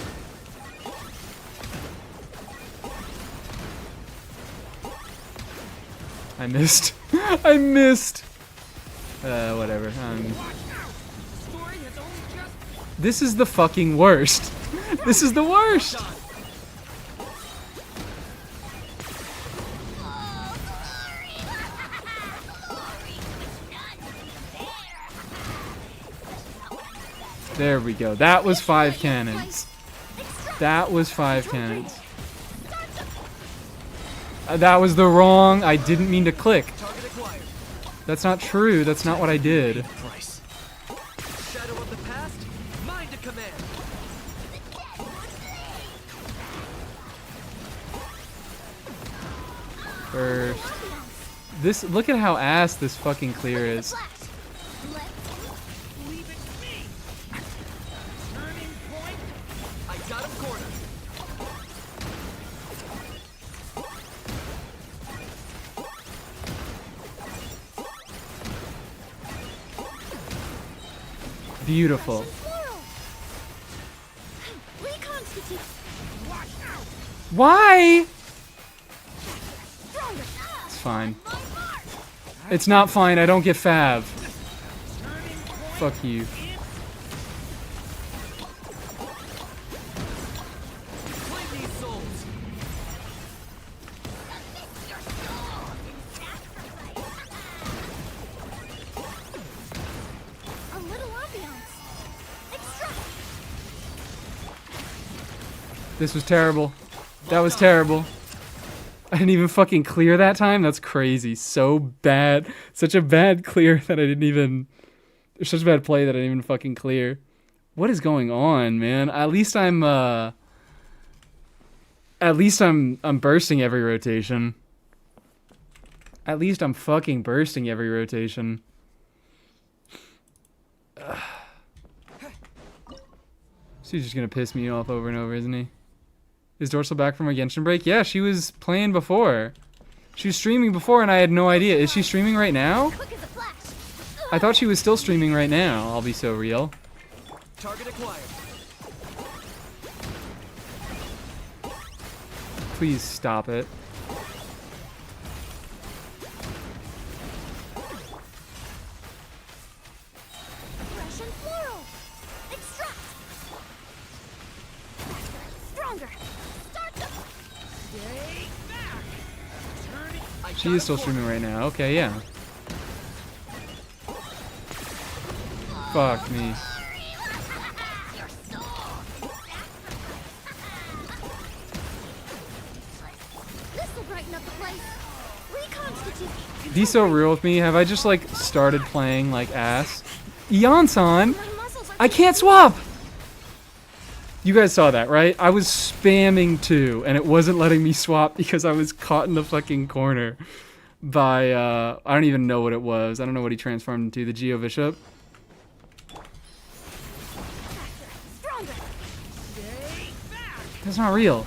I missed. I missed. Whatever. Story has only just This is the fucking worst. This is the worst. done. There we go. That was 5 cannons. That was 5 cannons. That was the wrong. I didn't mean to click. Target acquired. That's not true. That's not what I did. Price. Shadow of the past. Mind to command. First. This. Look at how ass this fucking clear is. Leave it to me. Turning point. I got him cornered. Beautiful. Reconstitute. Why? Stronger. It's fine. My mark. It's not fine. I don't get fav. Turning point. Fuck you. Claim these souls. A little ambiance. Extract. This was terrible. That was terrible. I didn't even fucking clear that time. That's crazy. So bad. Such a bad clear that I didn't even... Such a bad play that I didn't even fucking clear. What is going on, man? At least I'm bursting every rotation. At least I'm fucking bursting every rotation. He's just gonna piss me off over and over, isn't he? Is Dorsal back from a Genshin break? Yeah, she was playing before. She was streaming before and I had no idea. Is she streaming right now? Quick as a flash. I thought she was still streaming right now. I'll be so real. Target acquired. Please stop it. Fresh and floral. Extract. Stronger. Start the... Stay back. Turning. I She got is still a point. streaming right now. Okay, yeah. Fuck me. Your soul. This will brighten up the place. Reconstitute. Be so real with me. Have I just like started playing like ass? Eon-san! My muscles are I can't swap! You guys saw that, right? I was spamming 2 and it wasn't letting me swap because I was caught in the fucking corner by I don't even know what it was. I don't know what he transformed into. The Geo Bishop. stronger. Stay back. That's not real.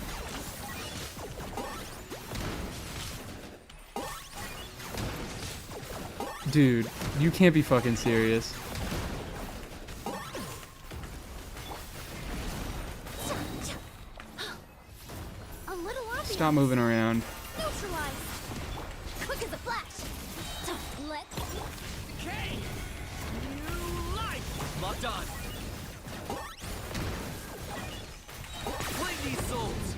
Dude, you can't be fucking serious. A little ambiance. Stop moving around. Neutralize. Quick as a flash. Don't let... Okay. New life. Locked on. Claim these souls.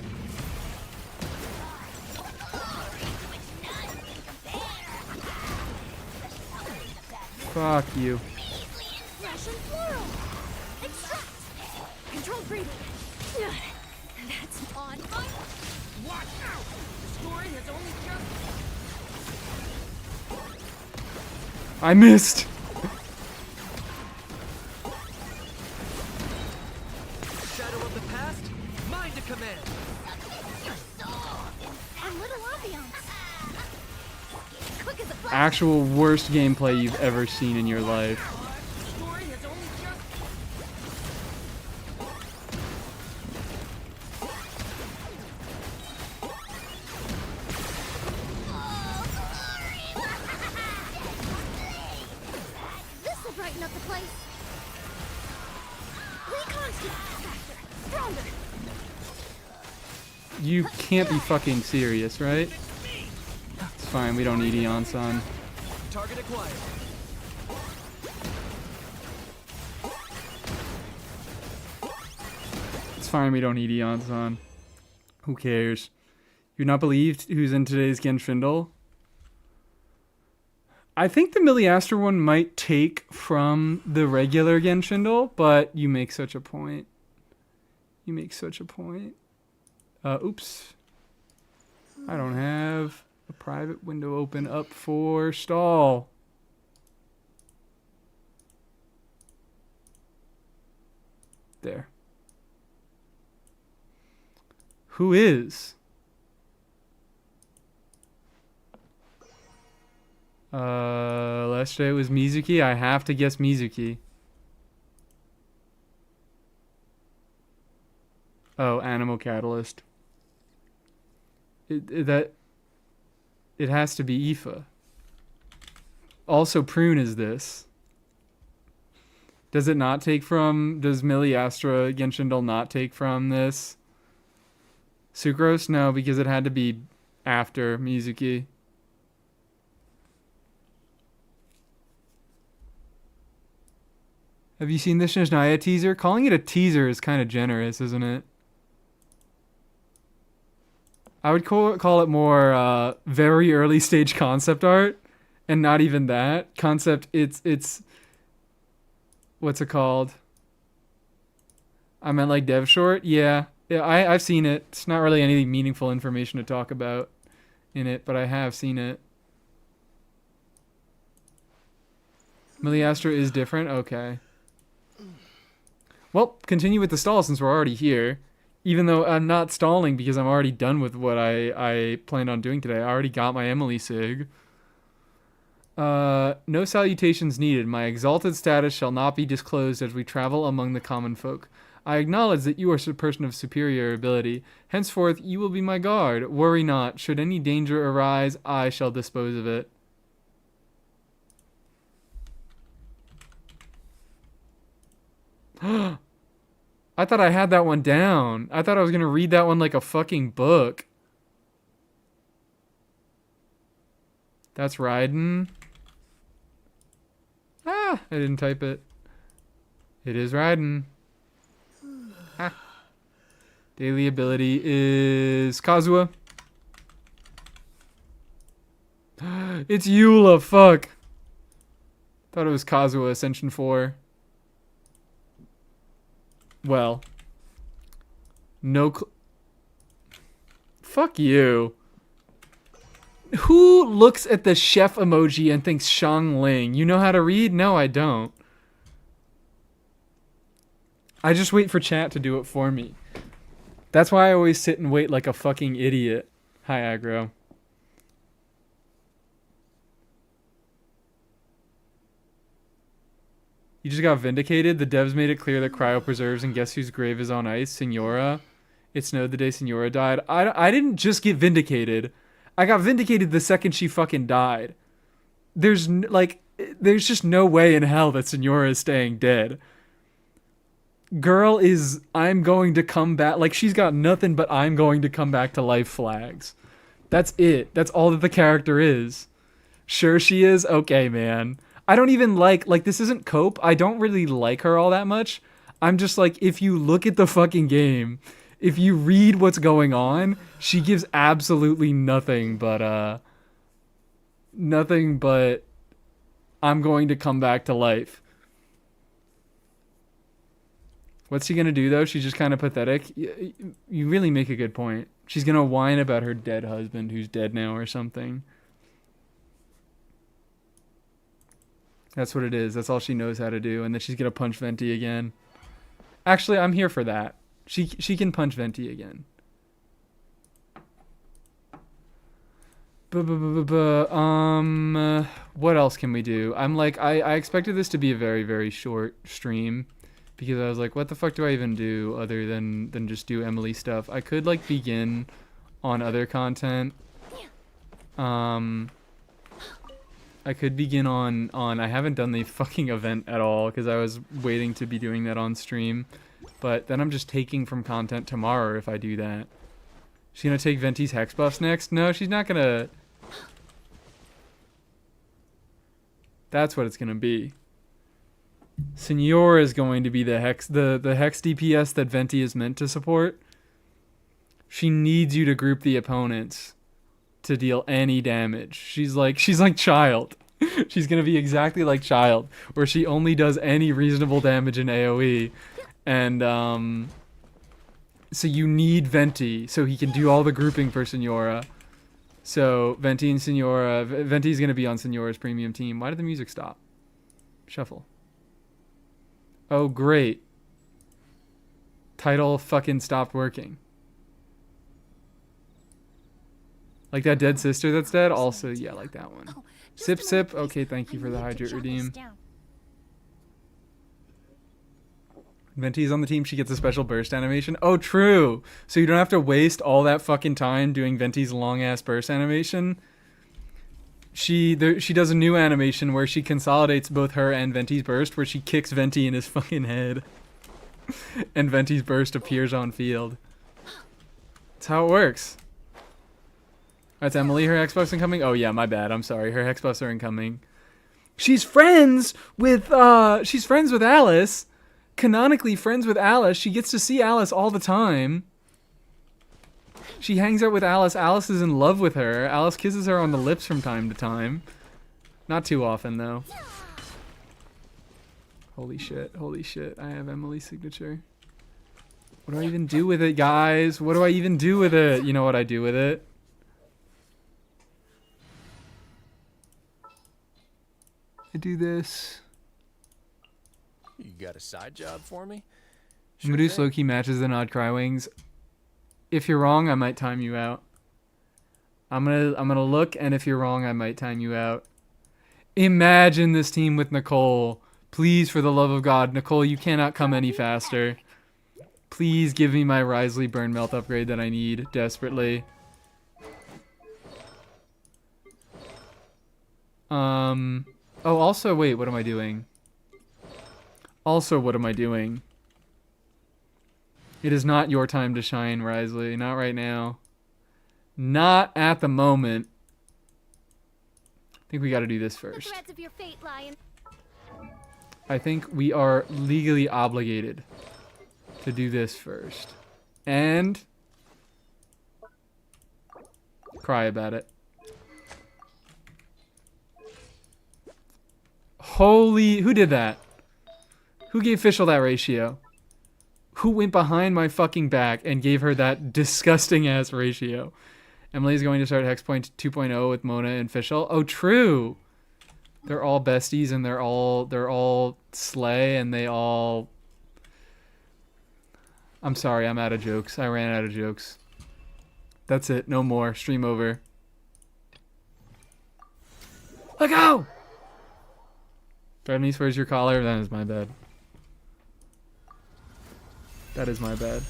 Fuck you. Fresh and floral. Extract. Control breathing. That's on fire. Watch out. The story has only just... I missed. Shadow of the past. Mind to command. A little ambiance. Quick as a flash. Actual worst gameplay you've ever seen in your life. The story has only just... This will brighten up the place. Reconstitute. Faster. Stronger. You can't be fucking serious, right? It's fine, we don't need Eon-san. Target acquired. It's fine, we don't need Eon-san. Who cares? You not believed who's in today's Genshindle? I think the Miliastra one might take from the regular Genshindle, but you make such a point. You make such a point. Oops. I don't have a private window open up for stall. There. Who is? Yesterday it was Mizuki. I have to guess Mizuki. Oh, Animal Catalyst. It has to be Aoife. Also, Prune is this. Does it not take from... Does Miliastra Genshindle not take from this? Sucrose? No, because it had to be after Mizuki. Have you seen this Shania teaser? Calling it a teaser is kind of generous, isn't it? I would call it more very early stage concept art, and not even that concept. It's what's it called? I meant like dev short. Yeah, I've seen it. It's not really any meaningful information to talk about in it, but I have seen it. Miliastra is different. Okay. Well, continue with the stall since we're already here. Even though I'm not stalling because I'm already done with what I planned on doing today. I already got my Emilie sig. No salutations needed. My exalted status shall not be disclosed as we travel among the common folk. I acknowledge that you are a person of superior ability. Henceforth, you will be my guard. Worry not. Should any danger arise, I shall dispose of it. I thought I had that one down. I thought I was going to read that one like a fucking book. That's Raiden. Ah, I didn't type it. It is Raiden. Ah. Daily ability is Kazuha. It's Eula, fuck. Thought it was Kazuha Ascension 4. Well. No fuck you. Who looks at the chef emoji and thinks Shang Ling? You know how to read? No, I don't. I just wait for chat to do it for me. That's why I always sit and wait like a fucking idiot. Hi, aggro. You just got vindicated. The devs made it clear that cryo preserves, and guess whose grave is on ice? Senora. It snowed the day Senora died. I didn't just get vindicated. I got vindicated the second she fucking died. There's just no way in hell that Senora is staying dead. Girl is, I'm going to come back. Like, she's got nothing but I'm going to come back to life flags. That's it. That's all that the character is. Sure she is? Okay, man. I don't even like this isn't Cope. I don't really like her all that much. I'm just like, if you look at the fucking game, if you read what's going on, she gives absolutely nothing but I'm going to come back to life. What's she gonna do though? She's just kind of pathetic. You really make a good point. She's gonna whine about her dead husband who's dead now or something. That's what it is. That's all she knows how to do. And then she's gonna punch Venti again. Actually, I'm here for that. She can punch Venti again. What else can we do? I'm like, I expected this to be a very, very short stream. Because I was like, what the fuck do I even do other than just do Emilie stuff? I could like begin on other content. I could begin on I haven't done the fucking event at all because I was waiting to be doing that on stream. But then I'm just taking from content tomorrow if I do that. She's gonna take Venti's hex buffs next? No, she's not gonna. That's what it's gonna be. Senora is going to be the hex DPS that Venti is meant to support. She needs you to group the opponents to deal any damage. She's like Child. She's gonna be exactly like Child, where she only does any reasonable damage in AoE. And so you need Venti so he can do all the grouping for Senora. So Venti and Senora, Venti's gonna be on Senora's premium team. Why did the music stop? Shuffle. Oh great. Title fucking stopped working. Like that dead sister that's dead? Also, yeah, like that one. Sip Sip. Okay, thank you for the hydrate redeem. Venti's on the team. She gets a special burst animation. Oh, true. So you don't have to waste all that fucking time doing Venti's long-ass burst animation. She does a new animation where she consolidates both her and Venti's burst, where she kicks Venti in his fucking head. And Venti's burst appears on field. That's how it works. That's Emilie. Her Xbox incoming? Oh, yeah, my bad. I'm sorry. Her Xbox are incoming. She's friends with Alice. Canonically friends with Alice. She gets to see Alice all the time. She hangs out with Alice. Alice is in love with her. Alice kisses her on the lips from time to time. Not too often, though. Holy shit. Holy shit. I have Emilie's signature. What do I even do with it, guys? What do I even do with it? You know what I do with it? I do this. You got a side job for me? I'm gonna do Slowkey matches the Nod Cry Wings. If you're wrong, I might time you out. I'm gonna look, and if you're wrong, I might time you out. Imagine this team with Nicole. Please, for the love of God, Nicole, you cannot come any faster. Please give me my Risley Burn Melt upgrade that I need desperately. Oh, also, wait, what am I doing? Also, what am I doing? It is not your time to shine, Risley. Not right now. Not at the moment. I think we gotta do this The first. threads of your fate lie in. I think we are legally obligated to do this first. And cry about it. Holy, who did that? Who gave Fischl that ratio? Who went behind my fucking back and gave her that disgusting ass ratio? Emily's going to start Hexpoint 2.0 with Mona and Fischl. Oh, true. They're all besties and they're all slay and they all... I'm sorry, I'm out of jokes. I ran out of jokes. That's it. No more. Stream over. Let go! Threadniece, where's your collar? That is my bad. That is my bad.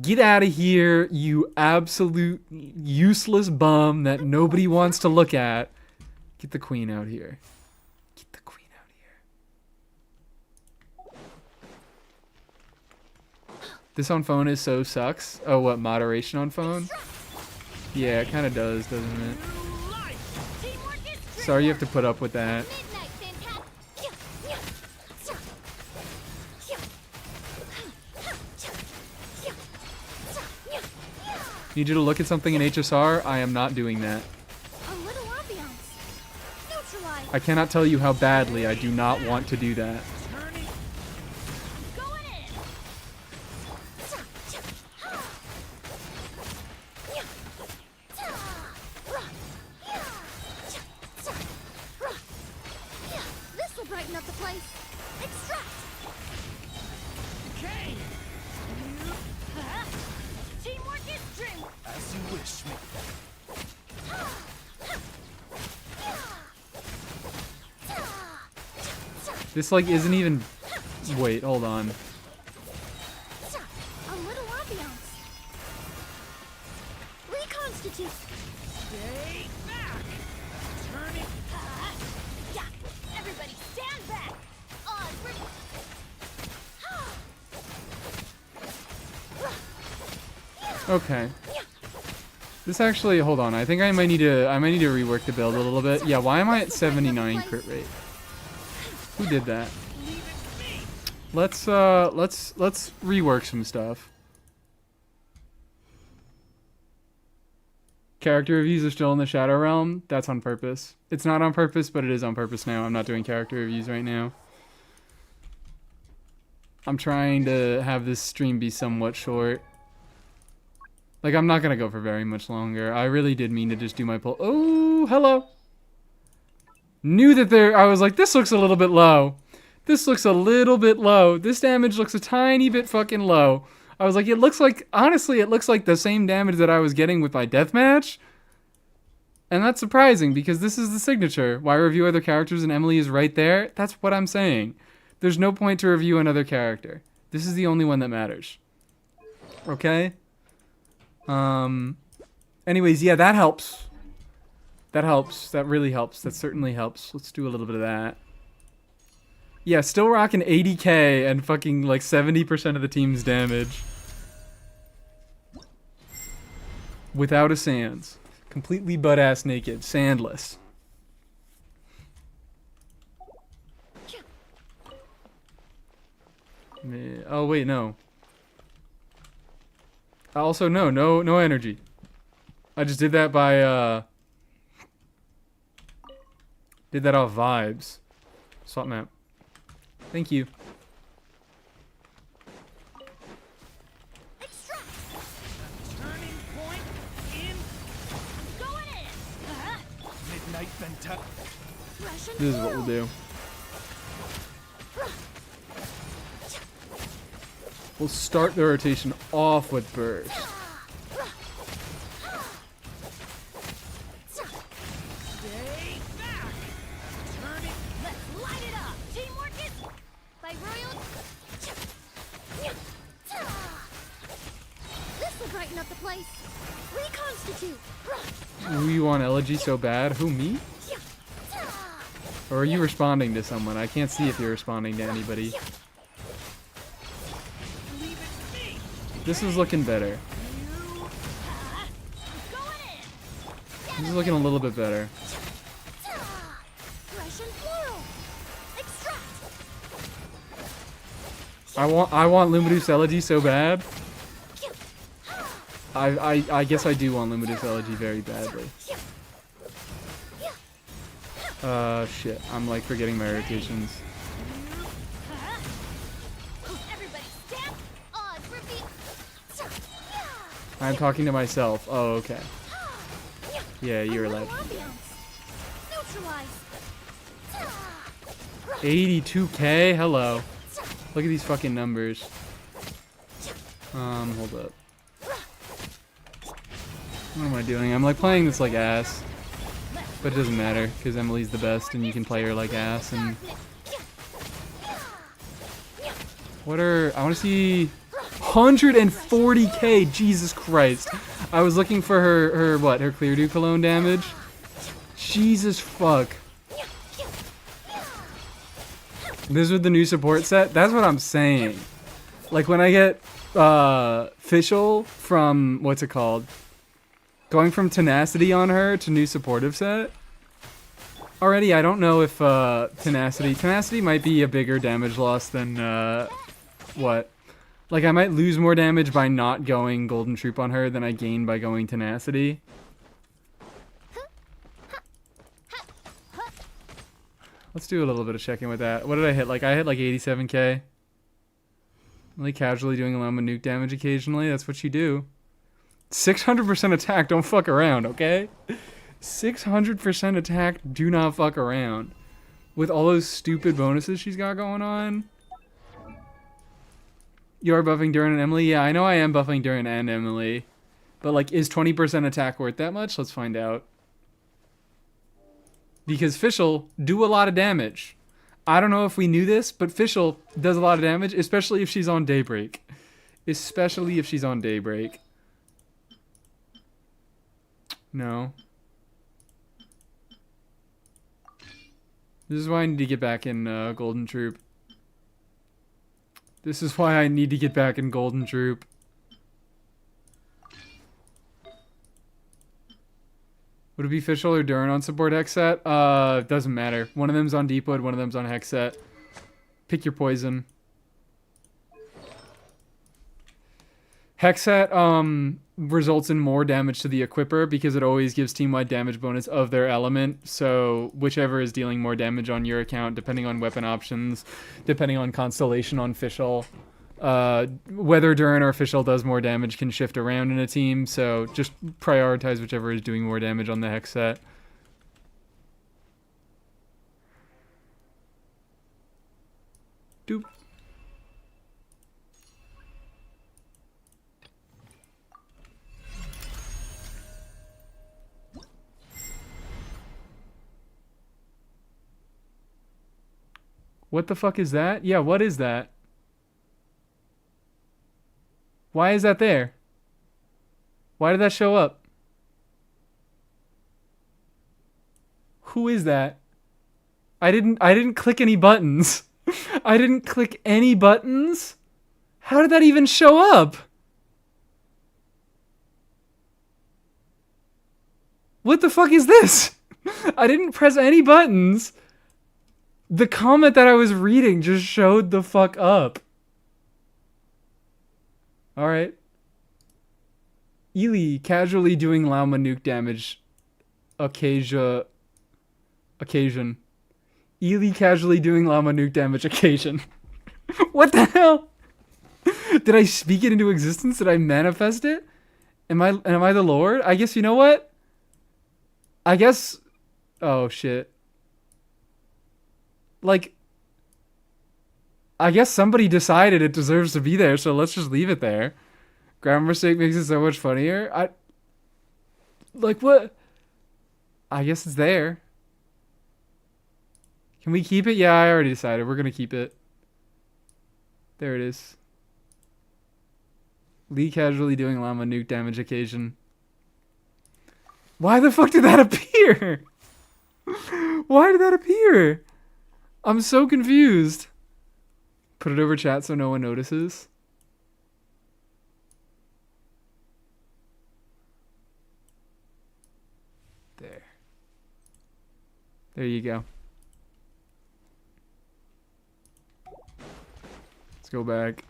Get out of here, you absolute useless bum that nobody wants to look at. Get the queen out here. Get the queen out here. This on phone is so sucks. Oh, what, moderation on phone? Yeah, it kind of does, doesn't it? Sorry you have to put up with that. Need you to look at something in HSR? I am not doing that. A little ambiance. Neutralize. I cannot tell you how badly I do not want to do that. Going in. This will brighten up the place. Extract. Okay. Teamwork is dream. As you wish, me. This like isn't even... Wait, hold on. A little ambiance. Reconstitute. Stay back. Turning. Yeah. Everybody stand back. On ready. Okay. This actually, hold on. I think I might need to rework the build a little bit. Yeah, why am I at 79 crit rate? Who did that? Let's rework some stuff. Character reviews are still in the Shadow Realm. That's on purpose. It's not on purpose, but it is on purpose now. I'm not doing character reviews right now. I'm trying to have this stream be somewhat short. Like, I'm not gonna go for very much longer. I really did mean to just do my pull. Oh, hello. Knew that there... I was like, this looks a little bit low. This looks a little bit low. This damage looks a tiny bit fucking low. I was like, it looks like... Honestly, it looks like the same damage that I was getting with my deathmatch. And that's surprising, because this is the signature. Why review other characters and Emilie is right there? That's what I'm saying. There's no point to review another character. This is the only one that matters. Okay? Anyways, yeah, that helps. That helps. That really helps. That certainly helps. Let's do a little bit of that. Yeah, still rocking 80k and fucking like 70% of the team's damage. Without a sans. Completely butt-ass naked. Sandless. Oh, wait, no. Also, no energy. I just did that by, did that off vibes. Swap map. Thank you. Extract. Turning point in Going in. midnight venta. Russian This is what we'll do. We'll start the rotation off with burst. Stay back. Turning. Let's light it up. Teamwork is by royal. This will brighten up the place. Reconstitute. You want elegy so bad? Who, me? Or are you responding to someone? I can't see if you're responding to anybody. Leave it to me. This is looking better. Going in. This is looking a little bit better. Russian floral. Extract. I want Luminous Elegy so bad. I guess I do want Luminous Elegy very badly. Shit. I'm like forgetting my rotations. Everybody stand. Odds reveal. I'm talking to myself. Oh, okay. Yeah, you're A a little legend. ambiance. Neutralize. 82k? Hello. Look at these fucking numbers. Hold up. What am I doing? I'm like playing this like ass. But it doesn't matter, because Emilie's the best and you can play her like ass. And what are... I want to see... 140k! Jesus Christ. I was looking for her what? Her Clear Dew Cologne damage? Jesus fuck. This was the new support set? That's what I'm saying. Like when I get Fischl from... What's it called? Going from Tenacity on her to new supportive set. Already, I don't know if Tenacity might be a bigger damage loss than what? Like I might lose more damage by not going Golden Troop on her than I gain by going Tenacity. Let's do a little bit of checking with that. What did I hit? Like I hit like 87k. Really casually doing a Loma nuke damage occasionally. That's what you do. 600% attack, don't fuck around, okay? 600% attack, do not fuck around. With all those stupid bonuses she's got going on. You are buffing Durin and Emilie? Yeah, I know I am buffing Durin and Emilie. But, like, is 20% attack worth that much? Let's find out. Because Fischl do a lot of damage. I don't know if we knew this, but Fischl does a lot of damage, especially if she's on Daybreak. Especially if she's on Daybreak. No. This is why I need to get back in Golden Troop. This is why I need to get back in Golden Troop. Would it be Fischl or Durin on support hex set? Doesn't matter. One of them's on Deepwood, one of them's on hex set. Pick your poison. Hex set results in more damage to the equipper because it always gives team-wide damage bonus of their element. So whichever is dealing more damage on your account, depending on weapon options, depending on constellation on Fischl. Whether Durin or Fischl does more damage can shift around in a team, so just prioritize whichever is doing more damage on the hex set. Doop. What the fuck is that? Yeah, what is that? Why is that there? Why did that show up? Who is that? I didn't click any buttons. I didn't click any buttons? How did that even show up? What the fuck is this? I didn't press any buttons. The comment that I was reading just showed the fuck up. Alright. Emilie casually doing llama nuke damage. Occasion. Emilie casually doing llama nuke damage occasion. What the hell? Did I speak it into existence? Did I manifest it? Am I the Lord? I guess, you know what? I guess... Oh, shit. Like... I guess somebody decided it deserves to be there, so let's just leave it there. Grammar mistake makes it so much funnier. Like, what? I guess it's there. Can we keep it? Yeah, I already decided. We're gonna keep it. There it is. Lee casually doing llama nuke damage occasion. Why the fuck did that appear? Why did that appear? I'm so confused. Put it over chat so no one notices. There. There you go. Let's go back.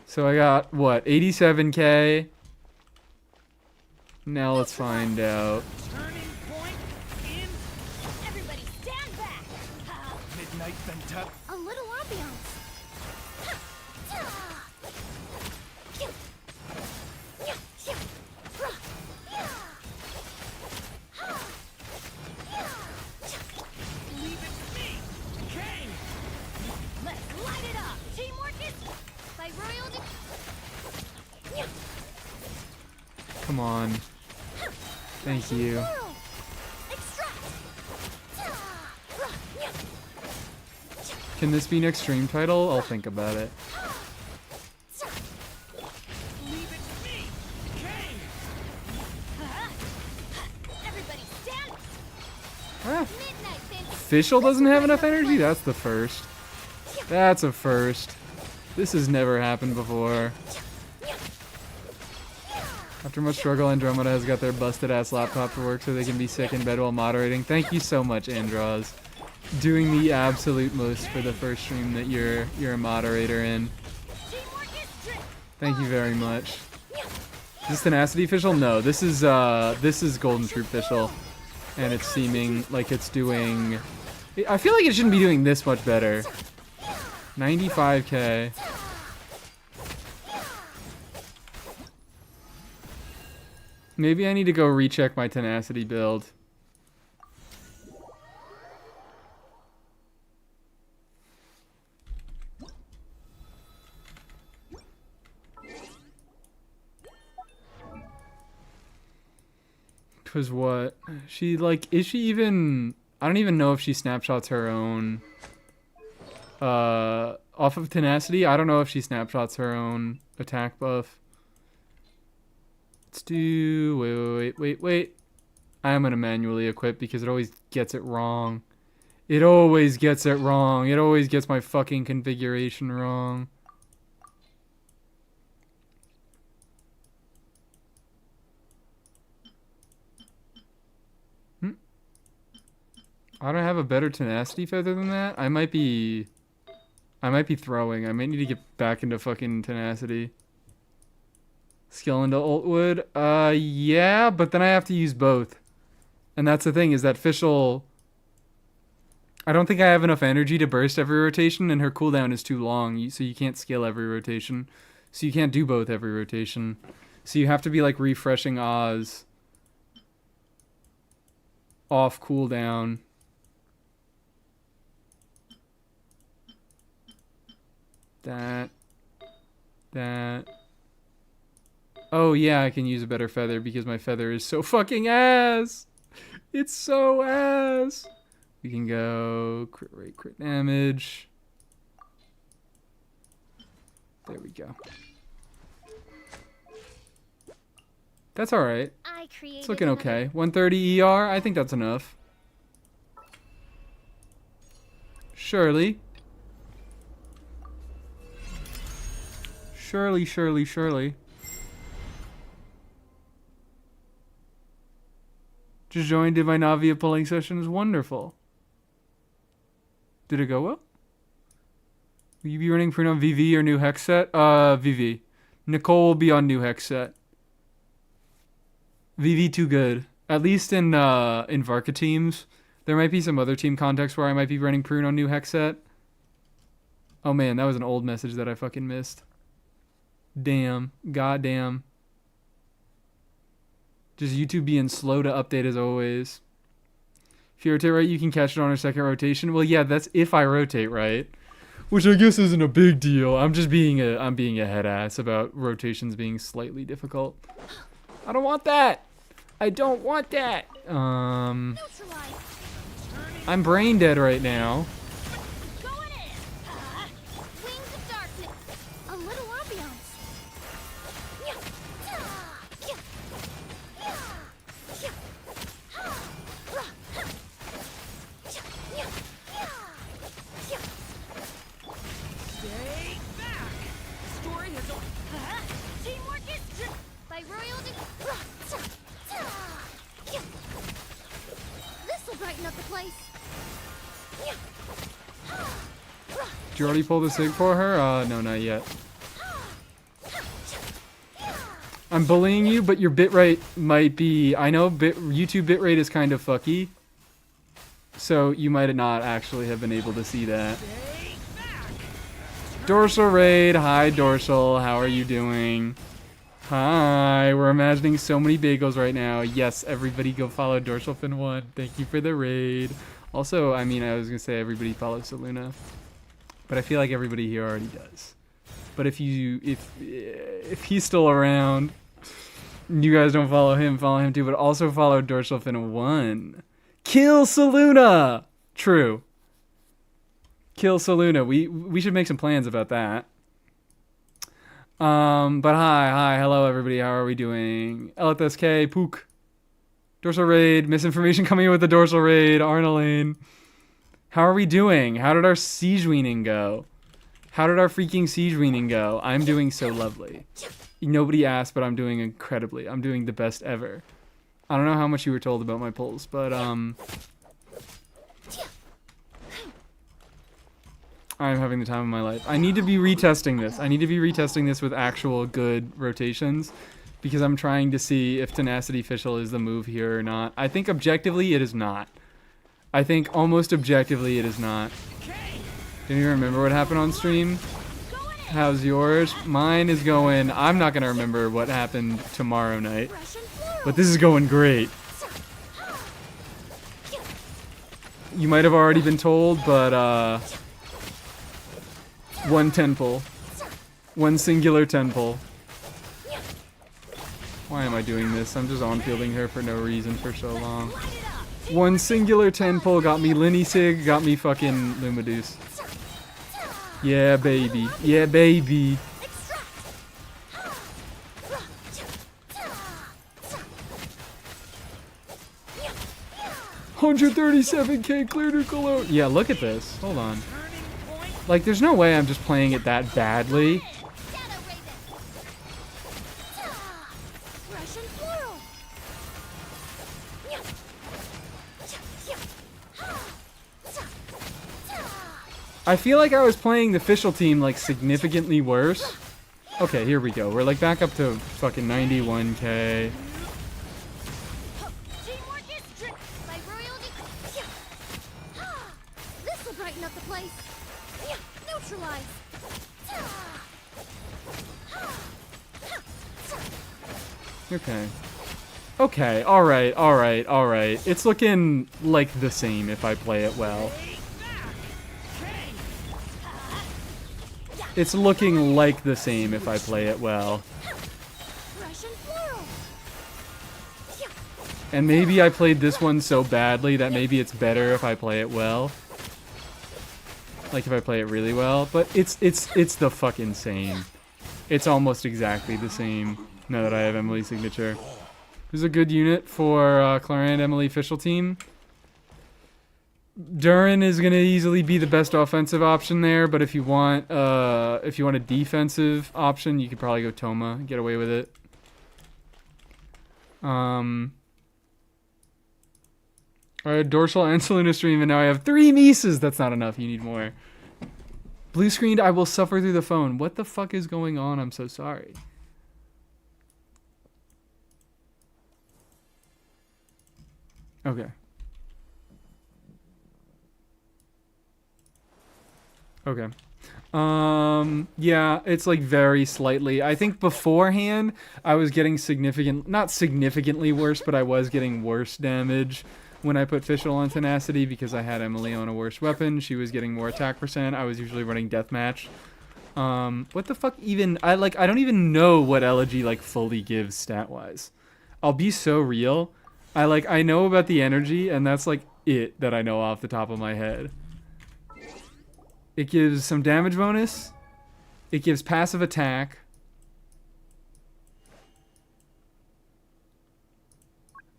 So I got, what, 87k? Now let's find out. Turning point in Everybody stand back! midnight vent. A little ambiance. Leave it to me. Kane. Let's light it up! Teamwork is by royal Come on. Thank you. Can this be an extreme title? I'll think about it. Leave it to me. Kane. Everybody stand! Ah, Midnight Vince! Fischl doesn't have enough energy? That's the first. That's a first. This has never happened before. After much struggle, Andromeda has got their busted ass laptop to work so they can be sick in bed while moderating. Thank you so much, Andros. Doing the absolute most for the first stream that you're a moderator in. Thank you very much. Is this Tenacity Fischl? No, this is Golden Troop Fischl. And it's seeming like it's doing... I feel like it shouldn't be doing this much better. 95k. Maybe I need to go recheck my Tenacity build. Cause what? She like, is she even... I don't even know if she snapshots her own... off of Tenacity. I don't know if she snapshots her own attack buff. Let's do... Wait. I am gonna manually equip because it always gets it wrong. It always gets it wrong. It always gets my fucking configuration wrong. I don't have a better Tenacity feather than that. I might be throwing. I might need to get back into fucking Tenacity. Skill into Ultwood? Yeah, but then I have to use both. And that's the thing, is that Fischl... I don't think I have enough energy to burst every rotation, and her cooldown is too long, so you can't skill every rotation. So you can't do both every rotation. So you have to be, like, refreshing Oz off cooldown. That. Oh yeah, I can use a better feather because my feather is so fucking ass. It's so ass. We can go crit rate, crit damage. There we go. That's all right. It's looking okay. 130 ER. I think that's enough. Surely. Surely. Just joined, did my Navia pulling sessions. Wonderful. Did it go well? Will you be running print on VV or new hex set? VV. Nicole will be on new hex set. VV too good. At least in Varka teams. There might be some other team context where I might be running prune on new hex set. Oh man, that was an old message that I fucking missed. Damn. Goddamn. Just YouTube being slow to update as always. If you rotate right, you can catch it on a second rotation. Well, yeah, that's if I rotate right. Which I guess isn't a big deal. I'm just being a head ass about rotations being slightly difficult. I don't want that. I don't want that. I'm brain dead right now. Going in. Wings of darkness. A little ambiance. Stay back. The story has Teamwork is true. By royal This'll brighten up the place. Did you already pull the sig for her? No, not yet. I'm bullying you, but your bitrate might be... I know YouTube bitrate is kind of fucky. So you might not actually have been able to see that. Dorsal Raid. Hi, Dorsal. How are you doing? Hi. We're imagining so many bagels right now. Yes, everybody go follow DorsalFin1. Thank you for the raid. Also, I mean, I was going to say everybody follow Saluna. But I feel like everybody here already does. But if he's still around, you guys don't follow him too. But also follow DorsalFin1. Kill Saluna! True. Kill Saluna. We should make some plans about that. But hi, hello everybody. How are we doing? LFSK, Pook. Dorsal Raid, misinformation coming in with the Dorsal Raid, Arnolane. How are we doing? How did our siege weaning go? How did our freaking siege weaning go? I'm doing so lovely. Nobody asked, but I'm doing incredibly. I'm doing the best ever. I don't know how much you were told about my pulls, but I'm having the time of my life. I need to be retesting this. I need to be retesting this with actual good rotations because I'm trying to see if Tenacity Fischl is the move here or not. I think objectively it is not. I think almost objectively it is not. Didn't even remember what happened on stream. How's yours? Mine is going... I'm not going to remember what happened tomorrow night. But this is going great. You might have already been told, but one 10 pull. One singular 10 pull. Why am I doing this? I'm just on-fielding her for no reason for so long. One singular 10 pull got me Linny Sig, got me fucking Lumideus. Yeah, baby. Yeah, baby. 137k clear to Cologne. Yeah, look at this. Hold on. Like, there's no way I'm just playing it that badly. I feel like I was playing the official team, like, significantly worse. Okay, here we go. We're, like, back up to fucking 91k. This'll brighten up the place. Neutralize. Okay. Okay, alright. It's looking like the same if I play it well. It's looking like the same if I play it well. And maybe I played this one so badly that maybe it's better if I play it well. Like if I play it really well, but it's the fucking same. It's almost exactly the same now that I have Emilie's signature. Who's a good unit for Clarand Emilie official team? Durin is gonna easily be the best offensive option there, but if you want a defensive option, you could probably go Toma and get away with it. I had dorsal and Selena stream, and now I have 3 Mises. That's not enough. You need more. Blue screened, I will suffer through the phone. What the fuck is going on? I'm so sorry. Okay. Okay. Yeah, it's like very slightly. I think beforehand I was getting not significantly worse, but I was getting worse damage when I put Fischl on Tenacity because I had Emilie on a worse weapon. She was getting more attack percent. I was usually running Deathmatch. What the fuck even? I don't even know what Elegy like fully gives stat wise. I'll be so real. I know about the energy, and that's like it that I know off the top of my head. It gives some damage bonus. It gives passive attack.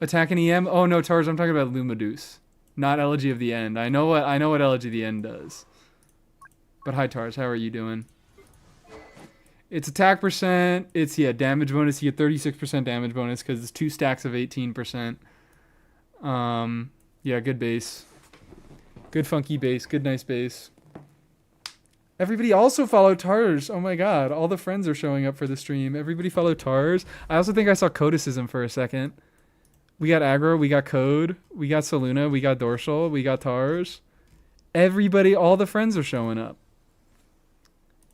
Attack and EM. Oh no, Tars, I'm talking about Lumadeus, not Elegy of the End. I know what Elegy of the End does. But hi Tars, how are you doing? It's attack percent. It's damage bonus. You get 36% damage bonus because it's 2 stacks of 18%. Yeah, good base. Good funky base. Good nice base. Everybody also follow Tars. Oh my god, all the friends are showing up for the stream. Everybody follow Tars. I also think I saw Codicism for a second. We got Aggro, we got Code, we got Seluna, we got Dorsal, we got Tars. Everybody, all the friends are showing up.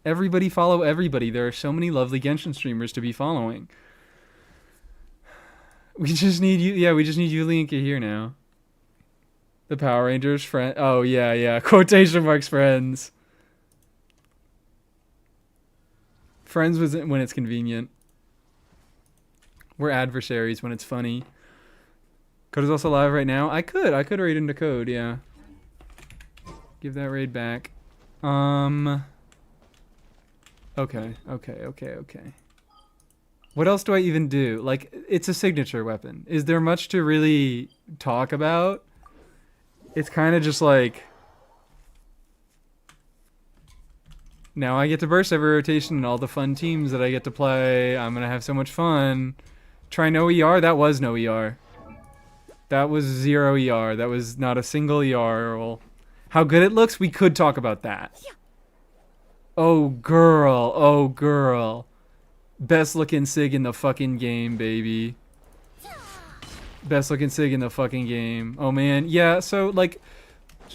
Everybody follow everybody. There are so many lovely Genshin streamers to be following. We just need you. Yeah, we just need Yuli and Kahir now. The Power Rangers friend. Oh yeah. Quotation marks friends. Friends was when it's convenient. We're adversaries when it's funny. Code is also live right now. I could raid into Code. Yeah. Give that raid back. Okay. What else do I even do? Like, it's a signature weapon. Is there much to really talk about? It's kind of just like... Now I get to burst every rotation and all the fun teams that I get to play. I'm going to have so much fun. Try no ER? That was no ER. That was 0 ER. That was not a single ER roll. How good it looks? We could talk about that. Oh, girl. Oh, girl. Best looking Sig in the fucking game, baby. Best looking Sig in the fucking game. Oh, man. Yeah, so, like...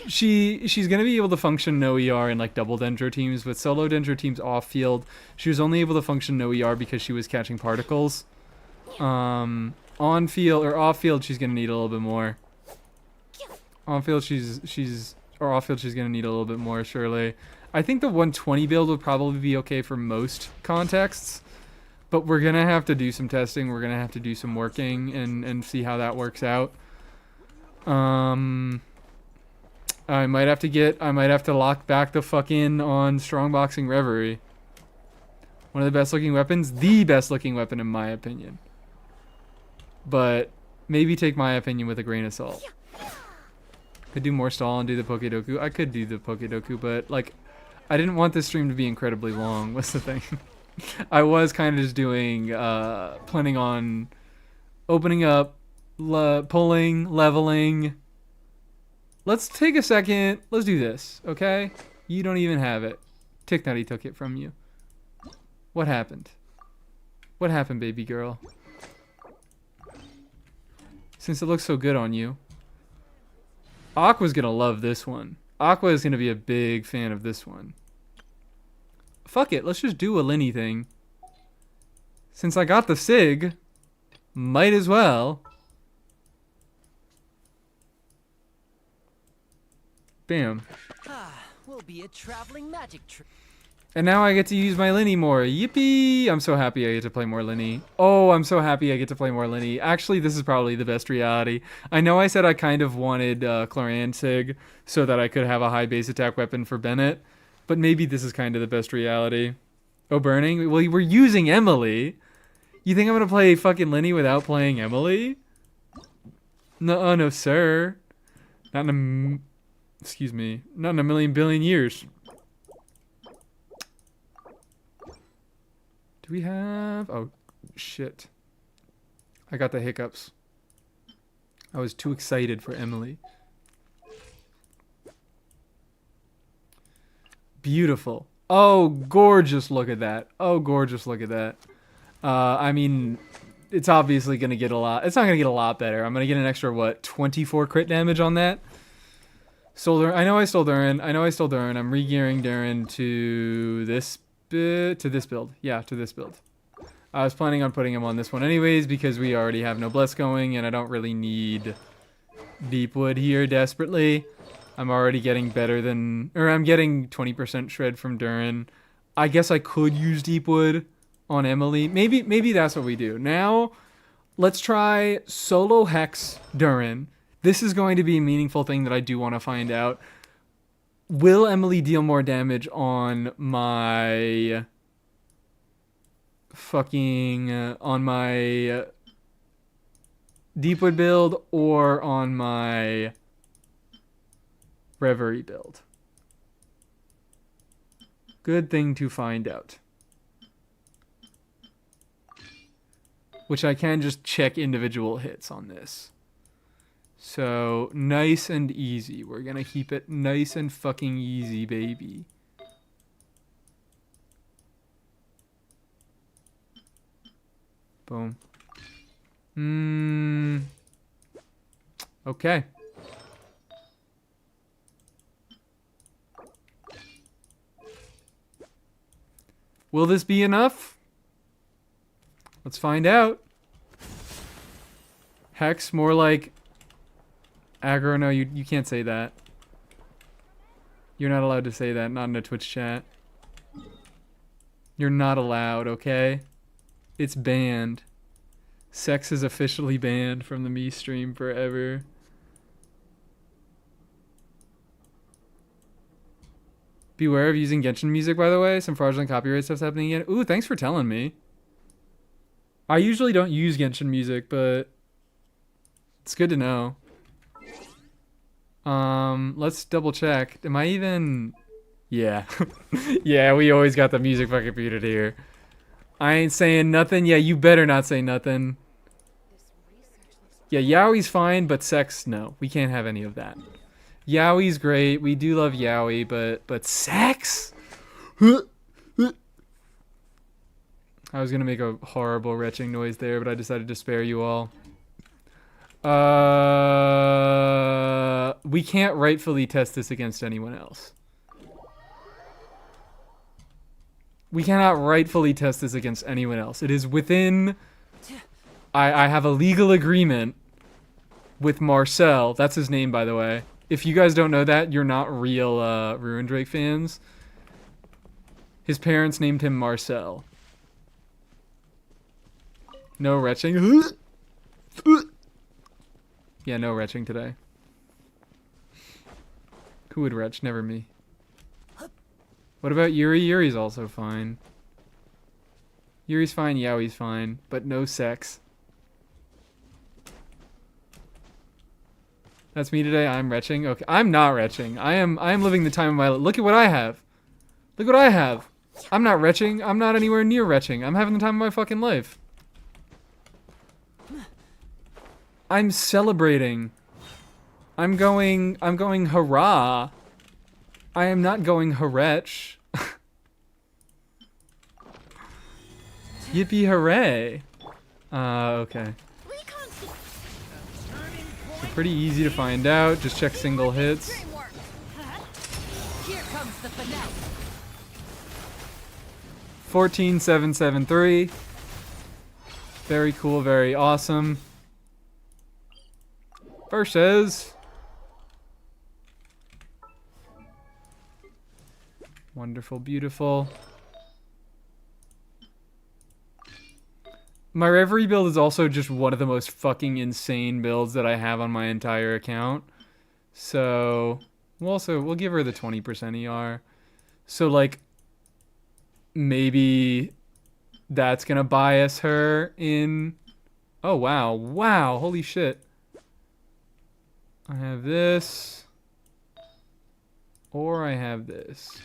She's gonna be able to function no ER in like double Dendro teams, but solo Dendro teams off field, she was only able to function no ER because she was catching particles. On field or off field, she's gonna need a little bit more. On field, or off field, she's gonna need a little bit more surely. I think the 120 build would probably be okay for most contexts, but we're gonna have to do some testing. We're gonna have to do some working and see how that works out. I might have to lock back the fuck in on Strongboxing Reverie. One of the best looking weapons. The best looking weapon in my opinion. But maybe take my opinion with a grain of salt. Could do more stall and do the Pokedoku. I could do the Pokedoku, but like, I didn't want this stream to be incredibly long. What's the thing? I was kind of just doing, planning on opening up, pulling, leveling. Let's take a second. Let's do this, okay? You don't even have it. Tick Nutty took it from you. What happened? What happened, baby girl? Since it looks so good on you. Aqua's gonna love this one. Aqua is gonna be a big fan of this one. Fuck it, let's just do a Linny thing. Since I got the Sig, might as well. Bam. We'll be a traveling magic trick. And now I get to use my Linny more. Yippee! I'm so happy I get to play more Linny. Oh, I'm so happy I get to play more Linny. Actually, this is probably the best reality. I know I said I kind of wanted Cloran Sig so that I could have a high base attack weapon for Bennett, but maybe this is kind of the best reality. Oh, burning? Well, we're using Emilie. You think I'm going to play fucking Linny without playing Emilie? No, no, sir. Not in a... Excuse me. Not in a million billion years. Do we have... Oh, shit. I got the hiccups. I was too excited for Emilie. Beautiful. Oh, gorgeous. Look at that. Oh, gorgeous. Look at that. I mean, it's obviously going to get a lot. It's not going to get a lot better. I'm going to get an extra, what, 24 crit damage on that? I know I stole Durin. I'm re-gearing Durin to this build. Yeah, to this build. I was planning on putting him on this one anyways because we already have Noblesse going and I don't really need Deepwood here desperately. I'm already getting better than... Or I'm getting 20% shred from Durin. I guess I could use Deepwood on Emilie. Maybe that's what we do. Now, let's try solo Hex Durin. This is going to be a meaningful thing that I do want to find out. Will Emilie deal more damage on my... on my Deepwood build or on my Reverie build? Good thing to find out. Which I can just check individual hits on this. So, nice and easy. We're gonna keep it nice and fucking easy, baby. Boom. Okay. Will this be enough? Let's find out. Hex, more like... Aggro, no, you can't say that. You're not allowed to say that, not in a Twitch chat. You're not allowed, okay? It's banned. Sex is officially banned from the me stream forever. Beware of using Genshin music, by the way. Some fraudulent copyright stuff's happening again. Ooh, thanks for telling me. I usually don't use Genshin music, but it's good to know. Let's double check. Am I even... Yeah. Yeah, we always got the music fucking muted here. I ain't saying nothing. Yeah, you better not say nothing. Yeah, Yowie's fine, but sex, no. We can't have any of that. Yowie's great. We do love Yowie, but sex? I was gonna make a horrible retching noise there, but I decided to spare you all. We can't rightfully test this against anyone else. We cannot rightfully test this against anyone else. It is within... I have a legal agreement with Marcel. That's his name, by the way. If you guys don't know that, you're not real Ruin Drake fans. His parents named him Marcel. No retching. Yeah, no retching today. Who would retch? Never me. What about Yuri? Yuri's also fine. Yuri's fine, Yowie's fine, but no sex. That's me today. I'm retching. Okay, I'm not retching. I am living the time of my life. Look at what I have. Look what I have. I'm not retching. I'm not anywhere near retching. I'm having the time of my fucking life. I'm celebrating. I'm going hurrah. I am not going hooretch. Yippee hooray. Okay. So pretty easy to find out. Just check single hits. Here comes the finale. 14773. Very cool, very awesome. Versus wonderful, beautiful. My Reverie build is also just one of the most fucking insane builds that I have on my entire account. So we'll give her the 20% ER. So like maybe that's gonna bias her in. Oh wow, wow, holy shit. I have this, or I have this.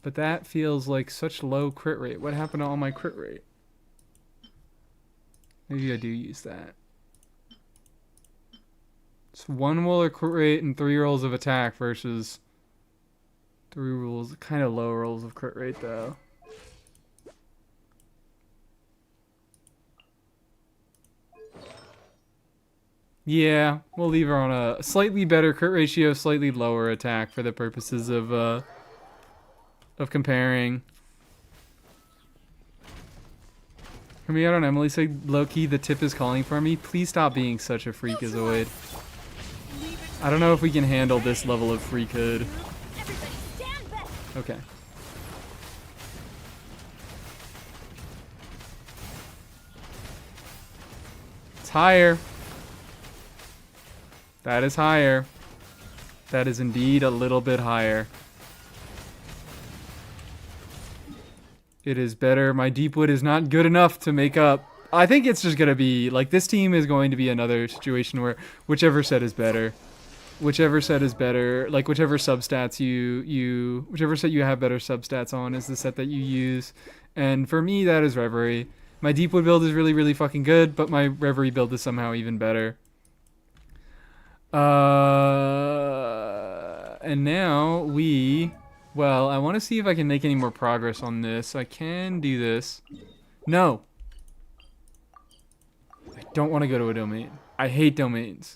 But that feels like such low crit rate. What happened to all my crit rate? Maybe I do use that. It's 1 roll crit rate and 3 rolls of attack versus 3 rolls, kind of low rolls of crit rate though. Yeah, we'll leave her on a slightly better crit ratio, slightly lower attack for the purposes of comparing. Hear me out on Emily said, Loki, the tip is calling for me. Please stop being such a freakazoid. I don't know if we can handle this level of freakhood. Everybody stand back. Okay. It's higher. That is higher. That is indeed a little bit higher. It is better. My Deepwood is not good enough to make up. I think it's just going to be, like, this team is going to be another situation where whichever set is better. Whichever set is better, like, whichever substats whichever set you have better substats on is the set that you use. And for me, that is Reverie. My Deepwood build is really, really fucking good, but my Reverie build is somehow even better. And now well, I want to see if I can make any more progress on this. I can do this. No. I don't want to go to a domain. I hate domains.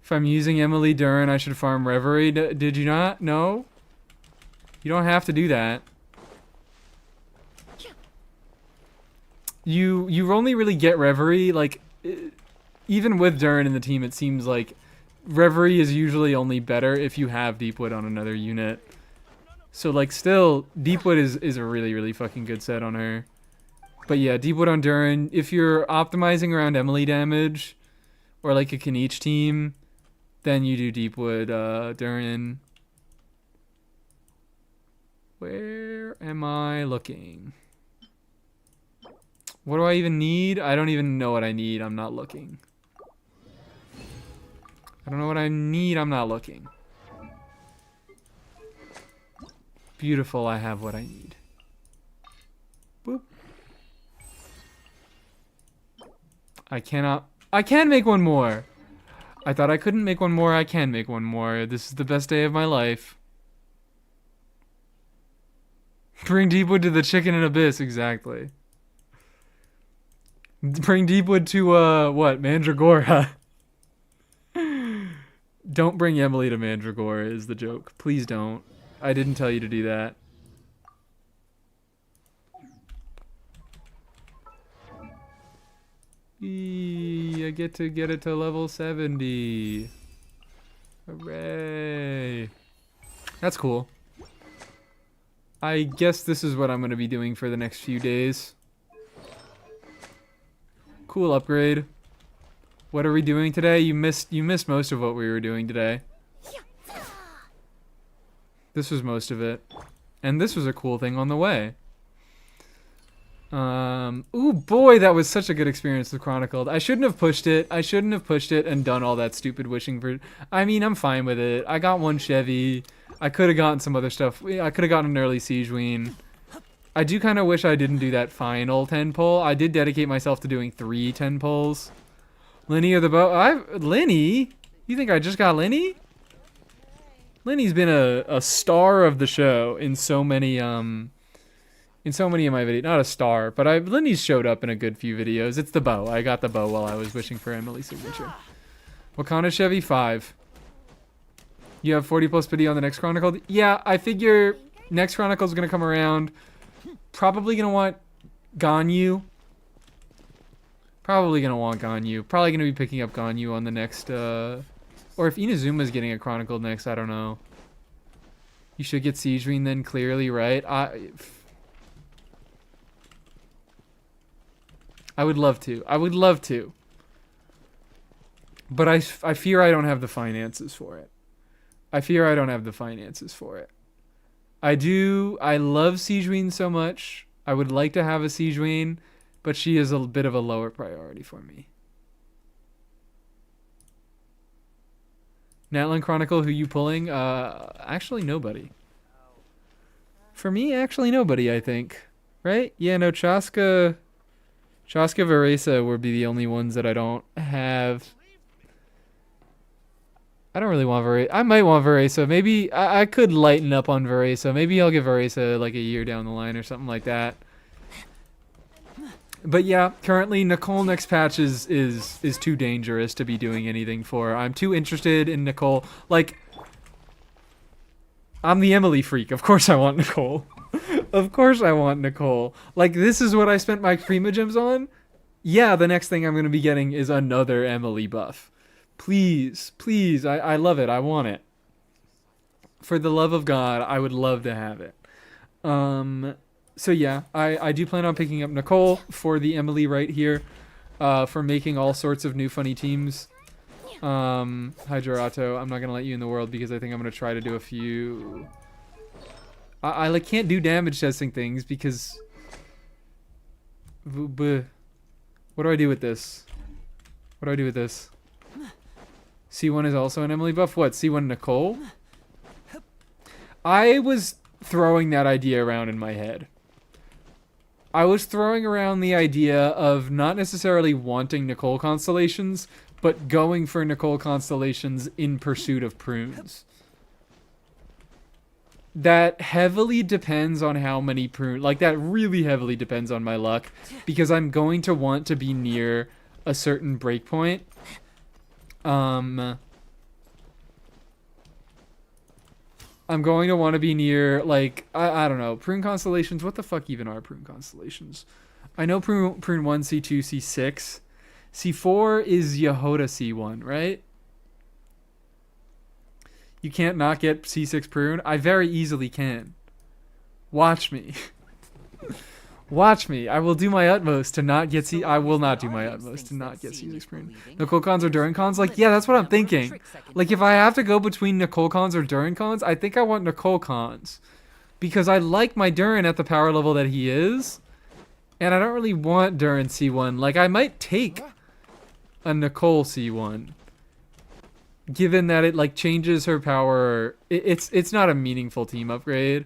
If I'm using Emilie Durin, I should farm Reverie. Did you not? No? You don't have to do that. You only really get Reverie, like, even with Durin in the team, it seems like Reverie is usually only better if you have Deepwood on another unit. So, like, still, Deepwood is a really, really fucking good set on her. But yeah, Deepwood on Durin, if you're optimizing around Emilie damage, or like a Kniech team, then you do Deepwood, Durin. Where am I looking? What do I even need? I don't even know what I need. I'm not looking. I don't know what I need. I'm not looking. Beautiful. I have what I need. Boop. I cannot. I can make one more. I thought I couldn't make one more. I can make one more. This is the best day of my life. Bring Deepwood to the chicken and abyss. Exactly. Bring Deepwood to, what? Mandragora. Don't bring Emilie to Mandragora is the joke. Please don't. I didn't tell you to do that. I get to get it to level 70. Hooray. That's cool. I guess this is what I'm going to be doing for the next few days. Cool upgrade. What are we doing today? You missed most of what we were doing today. This was most of it. And this was a cool thing on the way. Ooh, boy, that was such a good experience with Chronicled. I shouldn't have pushed it. I shouldn't have pushed it and done all that stupid wishing for... I mean, I'm fine with it. I got one Chevy. I could have gotten some other stuff. I could have gotten an early Siege Ween. I do kind of wish I didn't do that final 10 pull. I did dedicate myself to doing 3 10 pulls. Linny or the bow? Linny? You think I just got Linny? Linny's been a star of the show in so many of my videos. Not a star, but Linny's showed up in a good few videos. It's the bow. I got the bow while I was wishing for Emilie's signature. Wakanda Chevy 5. You have 40 plus pity on the next Chronicle? Yeah, I figure next Chronicle is going to come around. Probably going to want Ganyu. Probably going to want Ganyu. Probably going to be picking up Ganyu on the next, or if Inazuma's getting a Chronicle next, I don't know. You should get Siege Ween then, clearly, right? I would love to. I would love to. But I fear I don't have the finances for it. I fear I don't have the finances for it. I love Siege Ween so much. I would like to have a Siege Ween, but she is a bit of a lower priority for me. Natlan Chronicle, who you pulling? Actually nobody. For me, actually nobody, I think. Right? Yeah, no, Chaska Varesa would be the only ones that I don't have. I don't really want Veresa. I might want Veresa. Maybe I could lighten up on Veresa. Maybe I'll give Veresa like a year down the line or something like that. But yeah, currently Nicole next patch is too dangerous to be doing anything for. I'm too interested in Nicole. Like, I'm the Emilie freak. Of course I want Nicole. Of course I want Nicole. Like, this is what I spent my Primogems on. Yeah, the next thing I'm going to be getting is another Emilie buff. Please, please, I love it. I want it. For the love of God, I would love to have it. So yeah, I do plan on picking up Nicole for the Emilie right here, for making all sorts of new funny teams. Hi Gerato, I'm not gonna let you in the world because I think I'm gonna try to do a few. I like can't do damage testing things because. What do I do with this? What do I do with this? C1 is also an Emilie buff. What? C1 Nicole? I was throwing that idea around in my head. I was throwing around the idea of not necessarily wanting Nicole constellations, but going for Nicole constellations in pursuit of prunes. That heavily depends on how many prunes... Like, that really heavily depends on my luck, because I'm going to want to be near a certain breakpoint. I'm going to want to be near, like, I don't know, prune constellations. What the fuck even are prune constellations? I know prune 1, C2, C6. C4 is Yehoda C1, right? You can't not get C6 prune? I very easily can. Watch me. Watch me. I will do my utmost to not get C... I will not do my utmost to not get C6 prune. Nicole cons or Durin cons? Like, yeah, that's what I'm thinking. Like, if I have to go between Nicole cons or Durin cons, I think I want Nicole cons. Because I like my Durin at the power level that he is. And I don't really want Durin C1. Like, I might take a Nicole C1. Given that it, like, changes her power. It's not a meaningful team upgrade.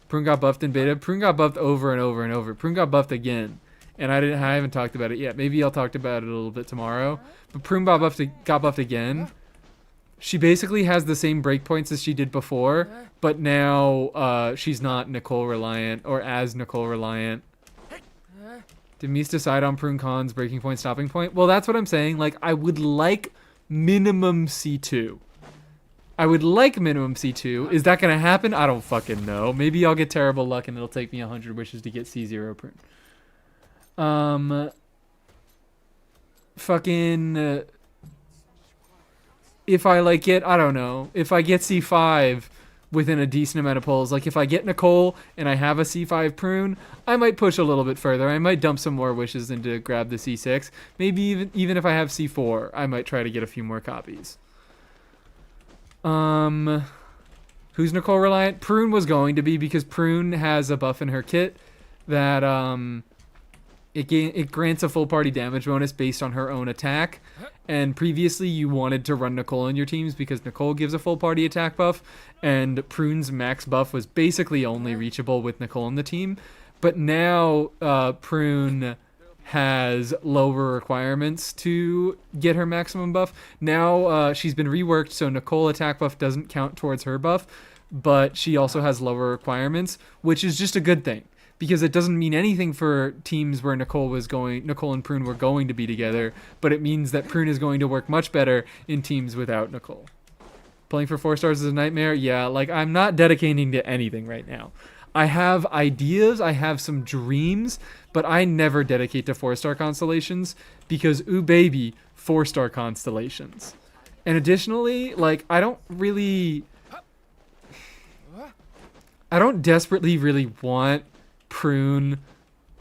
Prune got buffed in beta. Prune got buffed over and over and over. Prune got buffed again. And I haven't talked about it yet. Maybe I'll talk about it a little bit tomorrow. But Prune got buffed again. She basically has the same breakpoints as she did before, but now she's not Nicole reliant or as Nicole reliant. Did Mies decide on Prune Con's breaking point, stopping point? Well, that's what I'm saying. Like, I would like minimum C2. I would like minimum C2. Is that going to happen? I don't fucking know. Maybe I'll get terrible luck and it'll take me 100 wishes to get C0 prune. Fucking... if I, like, get... I don't know. If I get C5 within a decent amount of pulls, like, if I get Nicole and I have a C5 prune, I might push a little bit further. I might dump some more wishes in to grab the C6. Maybe even if I have C4, I might try to get a few more copies. Who's Nicole reliant? Prune was going to be, because Prune has a buff in her kit that it grants a full party damage bonus based on her own attack. And previously you wanted to run Nicole in your teams because Nicole gives a full party attack buff, and Prune's max buff was basically only reachable with Nicole in the team. But now Prune has lower requirements to get her maximum buff. Now she's been reworked, so Nicole attack buff doesn't count towards her buff, but she also has lower requirements, which is just a good thing, because it doesn't mean anything for teams where Nicole and Prune were going to be together, but it means that Prune is going to work much better in teams without Nicole. Playing for 4 stars is a nightmare. Yeah, like, I'm not dedicating to anything right now. I have ideas, I have some dreams, but I never dedicate to 4-star constellations because, ooh baby, 4-star constellations. And additionally, like, I don't desperately really want Prune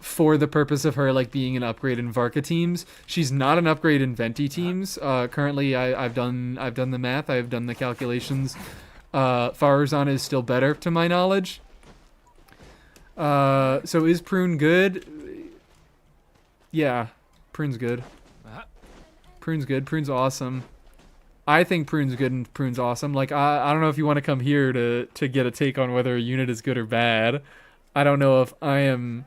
for the purpose of her, like, being an upgrade in Varka teams. She's not an upgrade in Venti teams. Currently, I've done the math, I've done the calculations. Farazan is still better, to my knowledge. So is Prune good? Yeah, Prune's good. Prune's good. Prune's awesome. I think Prune's good and Prune's awesome. Like, I don't know if you want to come here to get a take on whether a unit is good or bad. I don't know if I am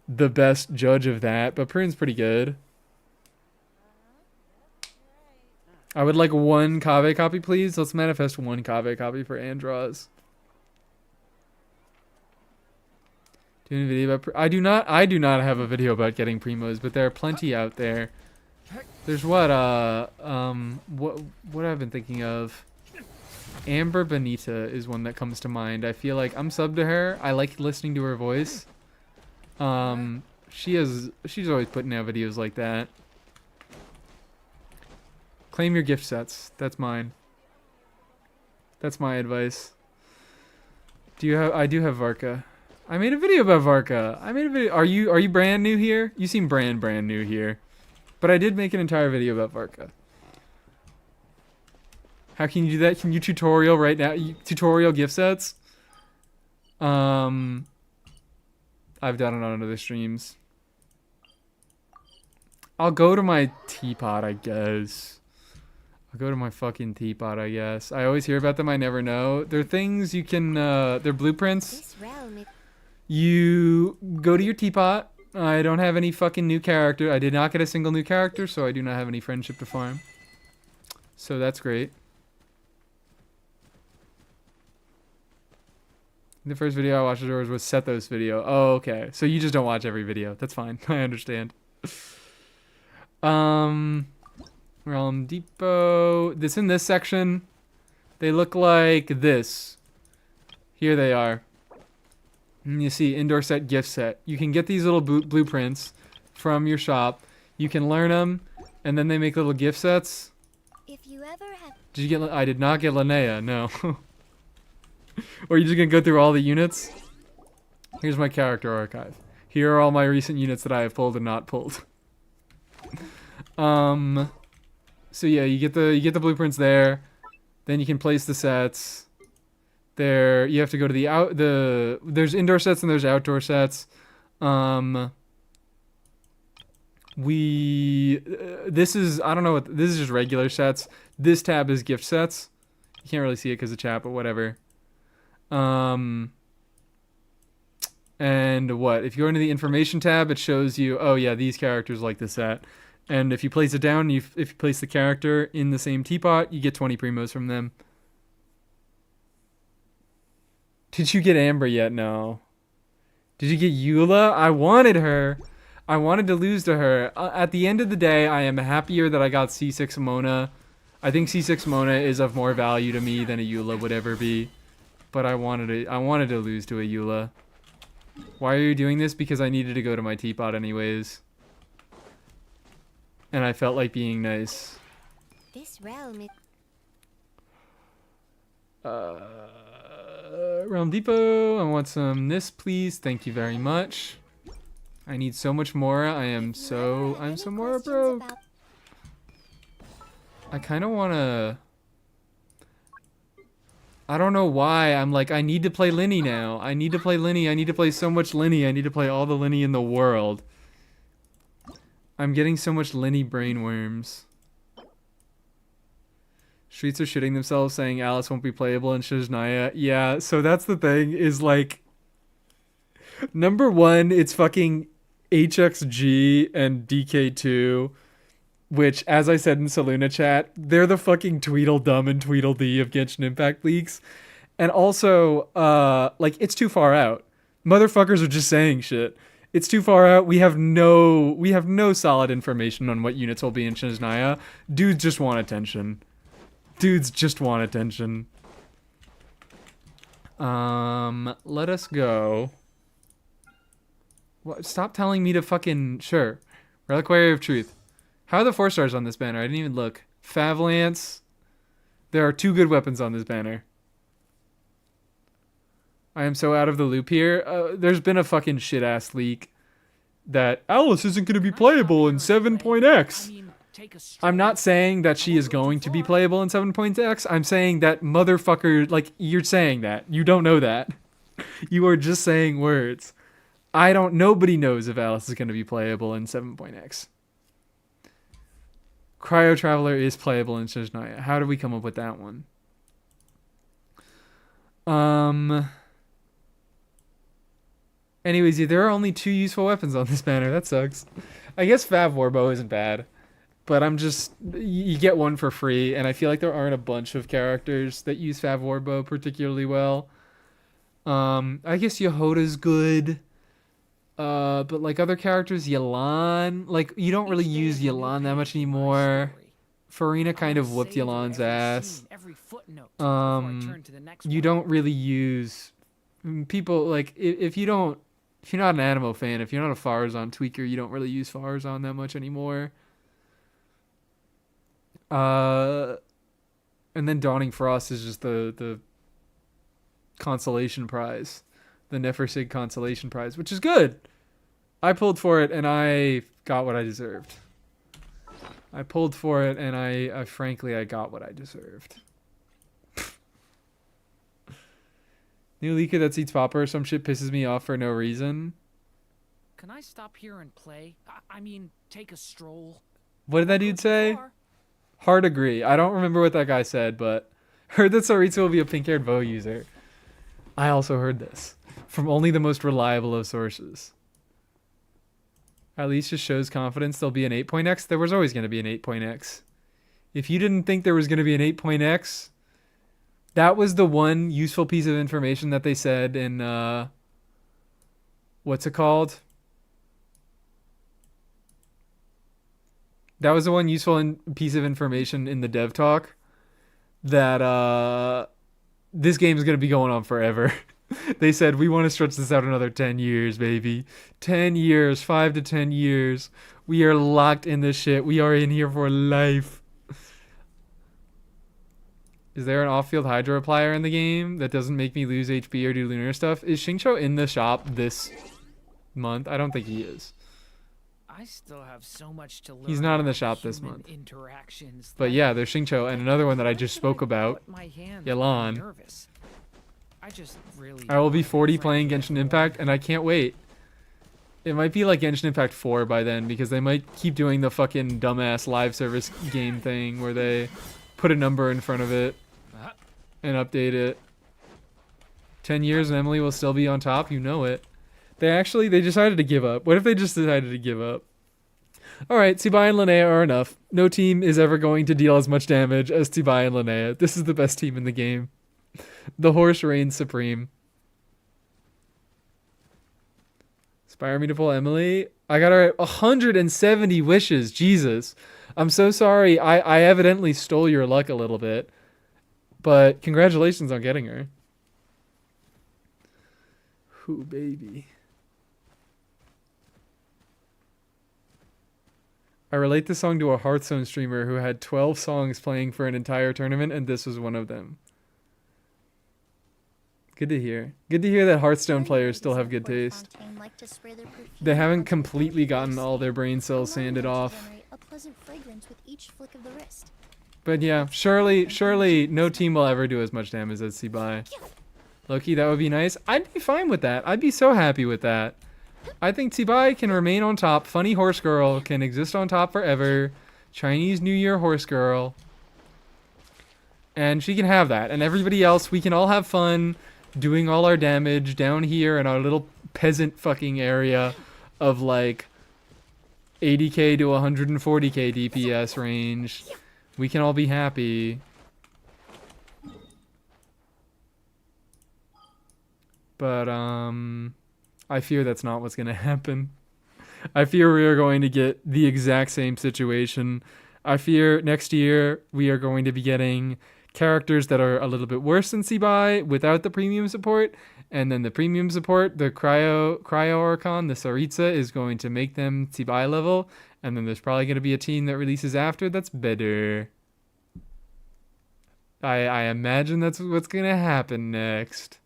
the best judge of that, but Prune's pretty good. I would like one Kave copy, please. Let's manifest one Kave copy for Andros. Doing a video about I do not have a video about getting primos, but there are plenty out there. There's what I've been thinking of. Amber Benita is one that comes to mind. I feel like I'm subbed to her. I like listening to her voice. She's always putting out videos like that. Claim your gift sets. That's mine. That's my advice. I do have Varka. I made a video about Varka. I made a video. Are you brand new here? You seem brand new here. But I did make an entire video about Varka. How can you do that? Can you tutorial right now? Tutorial gift sets? I've done it on other streams. I'll go to my teapot, I guess. I'll go to my fucking teapot, I guess. I always hear about them. I never know. They're things you can, they're blueprints. You go to your teapot. I don't have any fucking new character. I did not get a single new character, so I do not have any friendship to farm. So that's great. The first video I watched of yours was Sethos video. Oh, okay. So you just don't watch every video. That's fine. I understand. Realm Depot. This in this section. They look like this. Here they are. And you see indoor set, gift set. You can get these little blueprints from your shop. You can learn them, and then they make little gift sets. If you ever have... Did you get? I did not get Linnea. No. Or are you just gonna go through all the units? Here's my character archive. Here are all my recent units that I have pulled and not pulled. So yeah, you get the blueprints there. Then you can place the sets. There, you have to go to there's indoor sets and there's outdoor sets. This is, I don't know what, this is just regular sets. This tab is gift sets. You can't really see it because of chat, but whatever. And what? If you go into the information tab, it shows you, oh yeah, these characters like this set. And if you place it down, if you place the character in the same teapot, you get 20 primos from them. Did you get Amber yet? No. Did you get Eula? I wanted her. I wanted to lose to her. At the end of the day, I am happier that I got C6 Mona. I think C6 Mona is of more value to me than a Eula would ever be. But I wanted to lose to a Eula. Why are you doing this? Because I needed to go to my teapot anyways. And I felt like being nice. This realm is... Realm Depot, I want some this, please. Thank you very much. I need so much more. I'm so more broke. I kind of want to... I don't know why. I'm like, I need to play Linny now. I need to play Linny. I need to play so much Linny. I need to play all the Linny in the world. I'm getting so much Linny brainworms. Streets are shitting themselves saying Alice won't be playable in Shizhnaya. Yeah, so that's the thing, is like... Number one, it's fucking HXG and DK2, which, as I said in Saluna chat, they're the fucking Tweedledum and Tweedledee of Genshin Impact leaks. And also, like, it's too far out. Motherfuckers are just saying shit. It's too far out. We have no solid information on what units will be in Shizhnaya. Dudes just want attention. Dudes just want attention. Let us go. What? Stop telling me to fucking... Sure. Reliquary of Truth. How are the 4 stars on this banner? I didn't even look. Favlance. There are 2 good weapons on this banner. I am so out of the loop here. There's been a fucking shit-ass leak that Alice isn't going to be playable in 7.x. I'm not saying that she is going to be playable in 7.x. I'm saying that motherfucker, like, you're saying that. You don't know that. You are just saying words. Nobody knows if Alice is going to be playable in 7.x. Cryo Traveler is playable in Shizhnaya. How do we come up with that one? Anyways, yeah, there are only 2 useful weapons on this banner. That sucks. I guess Fav Warbow isn't bad. But I'm just you get one for free, and I feel like there aren't a bunch of characters that use Favorbo particularly well. I guess Yehoda's good. But like other characters, Yelan, like you don't really Each day use is a new Yelan that much page in my anymore. story. Farina I kind wanna of whooped savor Yelan's every ass. scene, every footnote before I turn to the next You one. don't really use people like if you don't if you're not an Animo fan, if you're not a Farazan tweaker, you don't really use Farazan that much anymore. And then Dawning Frost is just the consolation prize, the Nefersig consolation prize, which is good. I pulled for it and I got what I deserved. I pulled for it and I frankly I got what I deserved. New leaker that seats Popper, some shit pisses me off for no reason. Can I stop here and play? I mean, take a stroll. What did that dude say? Or- Hard agree. I don't remember what that guy said, but heard that Saritsu will be a pink-haired Vo user. I also heard this from only the most reliable of sources. At least just shows confidence there'll be an 8.x. There was always going to be an 8.x. If you didn't think there was going to be an 8.x, that was the one useful piece of information that they said in, what's it called? That was the one useful piece of information in the dev talk that this game is going to be going on forever. They said, we want to stretch this out another 10 years, baby. 10 years, 5 to 10 years. We are locked in this shit. We are in here for life. Is there an off-field Hydro Applier in the game that doesn't make me lose HP or do lunar stuff? Is Xingqiu in the shop this month? I don't think he is. I still have so much to learn. He's not in the about shop this human month. Interactions. But that- yeah, there's Xingqiu and another one that I Why just should spoke about. put my hand Yelan. nervous? I just really I will be want 40 Frank playing to Genshin get Impact, and I can't wait. It might be like Genshin Impact 4 by then, because they might keep doing the fucking dumbass live service game thing where they put a number in front of it and update it. 10 years and Emilie will still be on top, you know it. They decided to give up. What if they just decided to give up? Alright, Tsibai and Linnea are enough. No team is ever going to deal as much damage as Tsibai and Linnea. This is the best team in the game. The horse reigns supreme. Inspire me to pull Emilie. I got her 170 wishes. Jesus. I'm so sorry. I evidently stole your luck a little bit. But congratulations on getting her. Ooh, baby. I relate this song to a Hearthstone streamer who had 12 songs playing for an entire tournament, and this was one of them. Good to hear. Good to hear that Hearthstone players still have good taste. They haven't completely gotten all their brain cells sanded off. But yeah, surely no team will ever do as much damage as Tsibai. Loki, that would be nice. I'd be fine with that. I'd be so happy with that. I think Tsibai can remain on top. Funny Horse Girl can exist on top forever. Chinese New Year Horse Girl. And she can have that. And everybody else, we can all have fun doing all our damage down here in our little peasant fucking area of like 80k to 140k DPS range. We can all be happy. But I fear that's not what's going to happen. I fear we are going to get the exact same situation. I fear next year we are going to be getting characters that are a little bit worse than Tsibai without the premium support, and then the premium support, the Cryo Archon, the Saritsa, is going to make them Tsibai level, and then there's probably going to be a team that releases after that's better. I imagine that's what's going to happen next.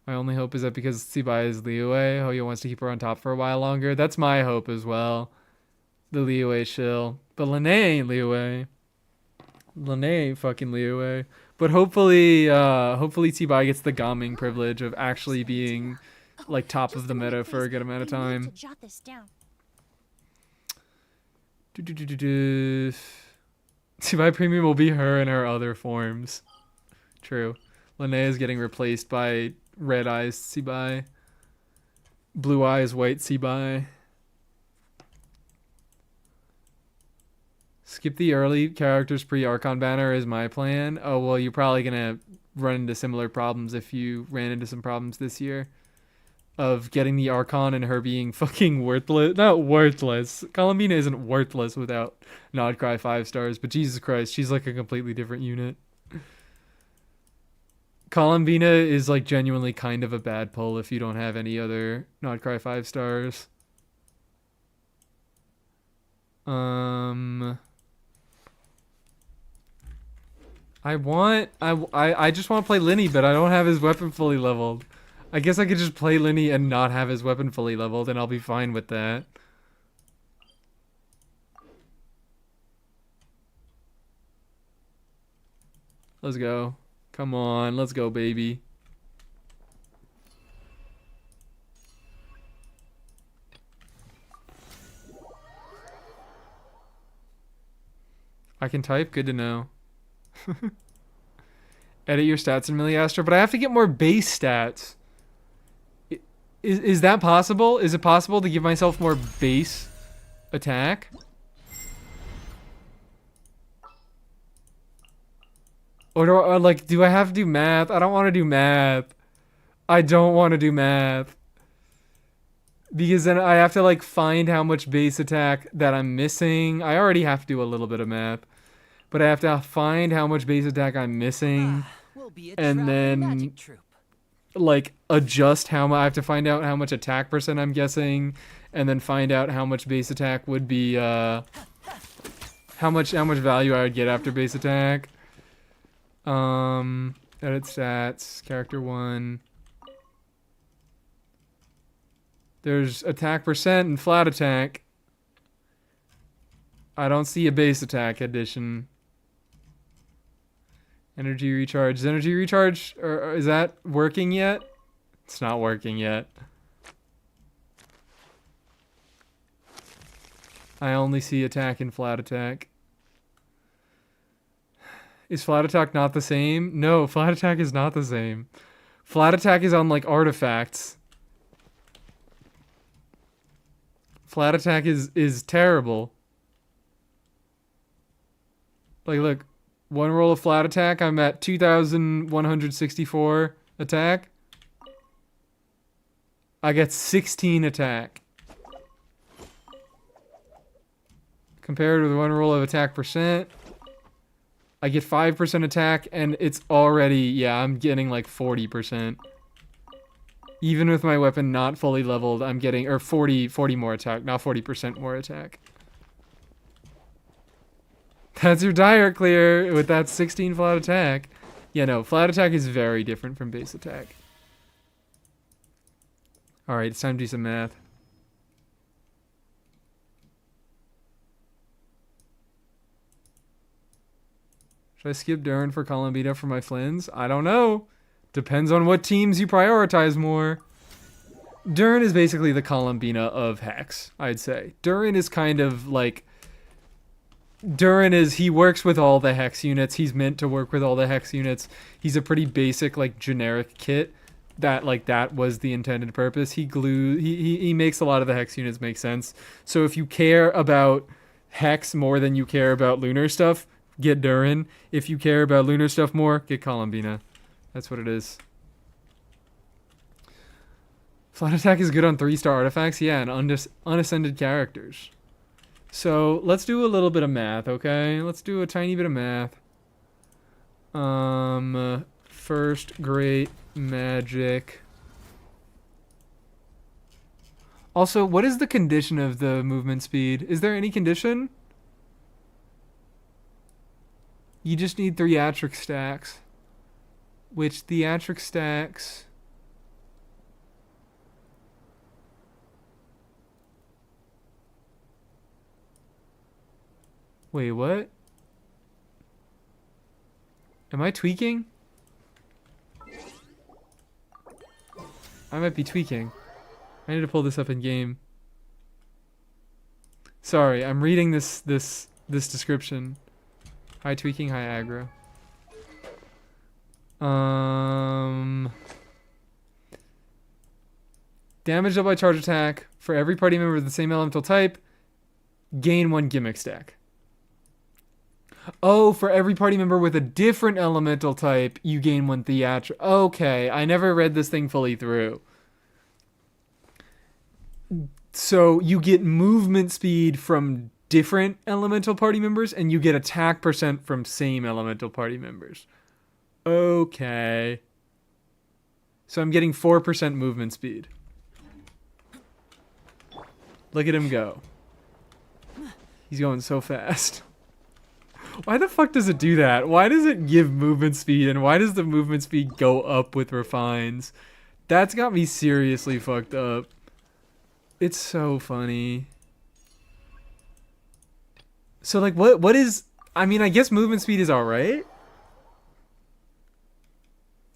My only hope is that because Tsibai is Liyue, Hoyo wants to keep her on top for a while longer. That's my hope as well. The Liyue shill. But Lene ain't Liyue. Lene ain't fucking Liyue. But hopefully Tsibai gets the Gaming privilege of actually being like top of the meta for a good amount of time. Tsibai Premium will be her in her other forms. True. Linnea is getting replaced by Red Eyes Tsibai. Blue Eyes White Tsibai. Skip the early characters pre-Archon banner is my plan. Oh, well, you're probably going to run into similar problems if you ran into some problems this year. Of getting the Archon and her being fucking worthless. Not worthless. Columbina isn't worthless without Nodcry 5 stars, but Jesus Christ, she's like a completely different unit. Columbina is like genuinely kind of a bad pull if you don't have any other Nodcry 5 stars. I just want to play Linny, but I don't have his weapon fully leveled. I guess I could just play Linny and not have his weapon fully leveled, and I'll be fine with that. Let's go. Come on, let's go, baby. I can type? Good to know. Edit your stats in Miliastra, but I have to get more base stats. Is that possible? Is it possible to give myself more base attack? Or like, do I have to do math? I don't want to do math. I don't want to do math. Because then I have to like find how much base attack that I'm missing. I already have to do a little bit of math. But I have to find how much base attack I'm missing. We'll be a And then magic troupe. like adjust how much. I have to find out how much attack percent I'm guessing. And then find out how much base attack would be, how much value I would get after base attack. Edit stats, character 1. There's attack percent and flat attack. I don't see a base attack addition. Energy recharge. Is energy recharge, or is that working yet? It's not working yet. I only see attack and flat attack. Is flat attack not the same? No, flat attack is not the same. Flat attack is on like artifacts. Flat attack is terrible. Like look, one roll of flat attack, I'm at 2,164 attack. I get 16 attack. Compared with one roll of attack percent, I get 5% attack, and it's already, yeah, I'm getting like 40%. Even with my weapon not fully leveled, I'm getting, or 40 more attack, not 40% more attack. That's your dire clear with that 16 flat attack. Yeah, no, flat attack is very different from base attack. Alright, it's time to do some math. Should I skip Durin for Columbina for my Flins? I don't know. Depends on what teams you prioritize more. Durin is basically the Columbina of Hex, I'd say. Durin is kind of like... he works with all the Hex units. He's meant to work with all the Hex units. He's a pretty basic, like, generic kit. That was the intended purpose. He makes a lot of the Hex units make sense. So if you care about Hex more than you care about Lunar stuff, get Durin. If you care about Lunar stuff more, get Columbina. That's what it is. Flat attack is good on 3-star artifacts. Yeah, and unascended characters. So let's do a little bit of math, okay? Let's do a tiny bit of math. First great magic. Also, what is the condition of the movement speed? Is there any condition? You just need theatric stacks. Which theatric stacks... Wait, what? Am I tweaking? I might be tweaking. I need to pull this up in game. Sorry, I'm reading this description. High tweaking, high aggro. Damage dealt by charge attack for every party member of the same elemental type. Gain 1 gimmick stack. Oh, for every party member with a different elemental type, you gain 1 theatrical. Okay, I never read this thing fully through. So you get movement speed from different elemental party members, and you get attack percent from same elemental party members. Okay. So I'm getting 4% movement speed. Look at him go. He's going so fast. Why the fuck does it do that? Why does it give movement speed, and why does the movement speed go up with refines? That's got me seriously fucked up. It's so funny. So like what is, I mean, I guess movement speed is alright.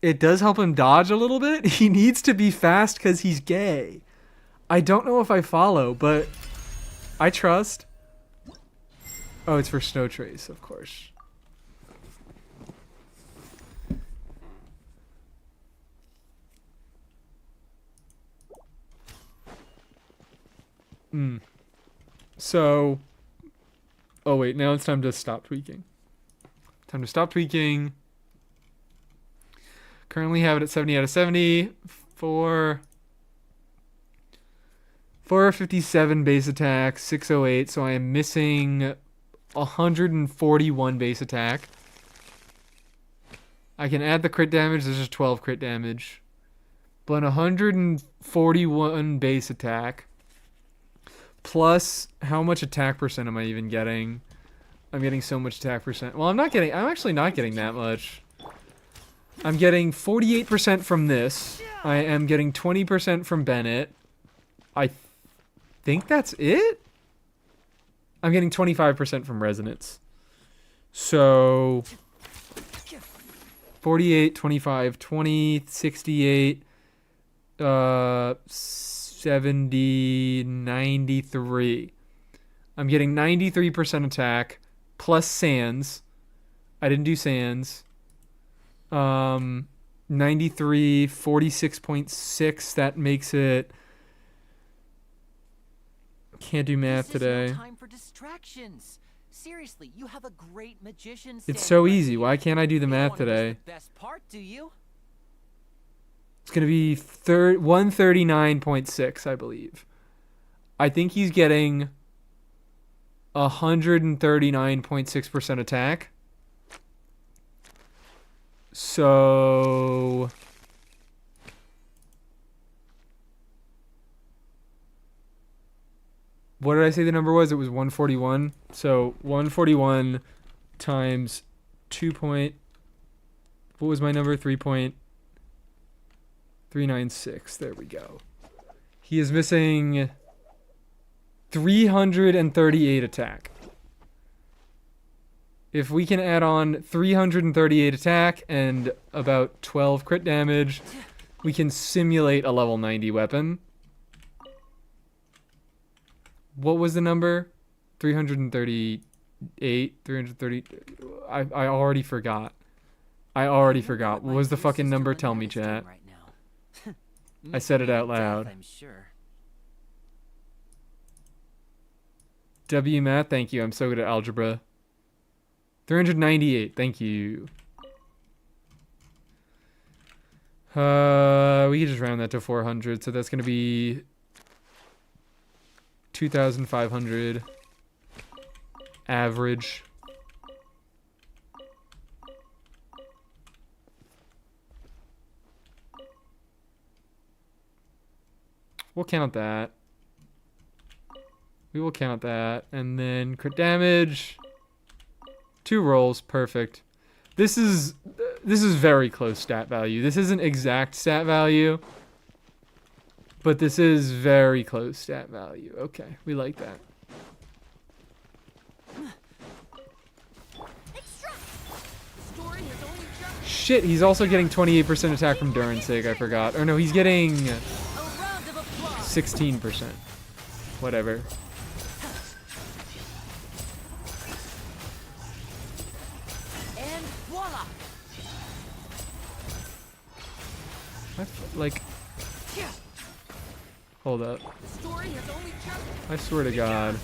It does help him dodge a little bit. He needs to be fast because he's gay. I don't know if I follow, but I trust. Oh, it's for Snow Trace, of course. So, oh wait, now it's time to stop tweaking. Time to stop tweaking. Currently have it at 70 out of 70. 457 base attack, 608, so I am missing 141 base attack. I can add the crit damage, there's just 12 crit damage. But 141 base attack. Plus, how much attack percent am I even getting? I'm getting so much attack percent. Well, I'm actually not getting that much. I'm getting 48% from this. I am getting 20% from Bennett. I think that's it? I'm getting 25% from Resonance. So 48, 25, 20, 68, 70, 93. I'm getting 93% attack plus Sands. I didn't do Sands. 93, 46.6. That makes it. Can't do math today. No time for distractions. Seriously, you have a great magician. It's so easy. Why can't I do the math today? The best part, do you? It's gonna be 139.6, I believe. I think he's getting 139.6% attack. So what did I say the number was? It was 141. So 141 times 2 point. What was my number? 3.396. There we go. He is missing 338 attack. If we can add on 338 attack and about 12 crit damage, we can simulate a level 90 weapon. What was the number? 338, 330. I already forgot. What was the fucking number? Tell me, chat. I said it out loud. I'm sure. W math, thank you. I'm so good at algebra. 398, thank you. We can just round that to 400, so that's gonna be 2,500 average. We'll count that. We will count that. And then crit damage. 2 rolls, perfect. This is very close stat value. This isn't exact stat value, but this is very close stat value. Okay, we like that. Shit, he's also getting 28% attack from Durinsig, I forgot. Or no, he's getting 16%. Whatever. Like, hold up. I swear to God.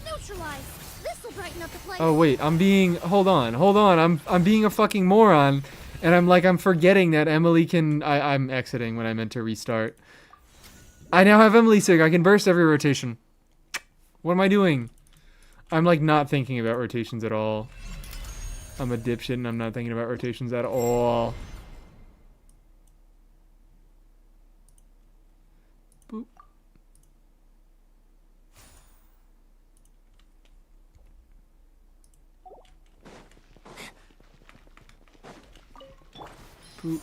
Neutralize. This'll will brighten up the place. Oh wait, hold on. I'm being a fucking moron, and I'm forgetting that Emilie can. I'm exiting when I meant to restart. I now have Emilie Sig. I can burst every rotation. What am I doing? I'm like not thinking about rotations at all. I'm a dipshit and I'm not thinking about rotations at all. Boop. Boop.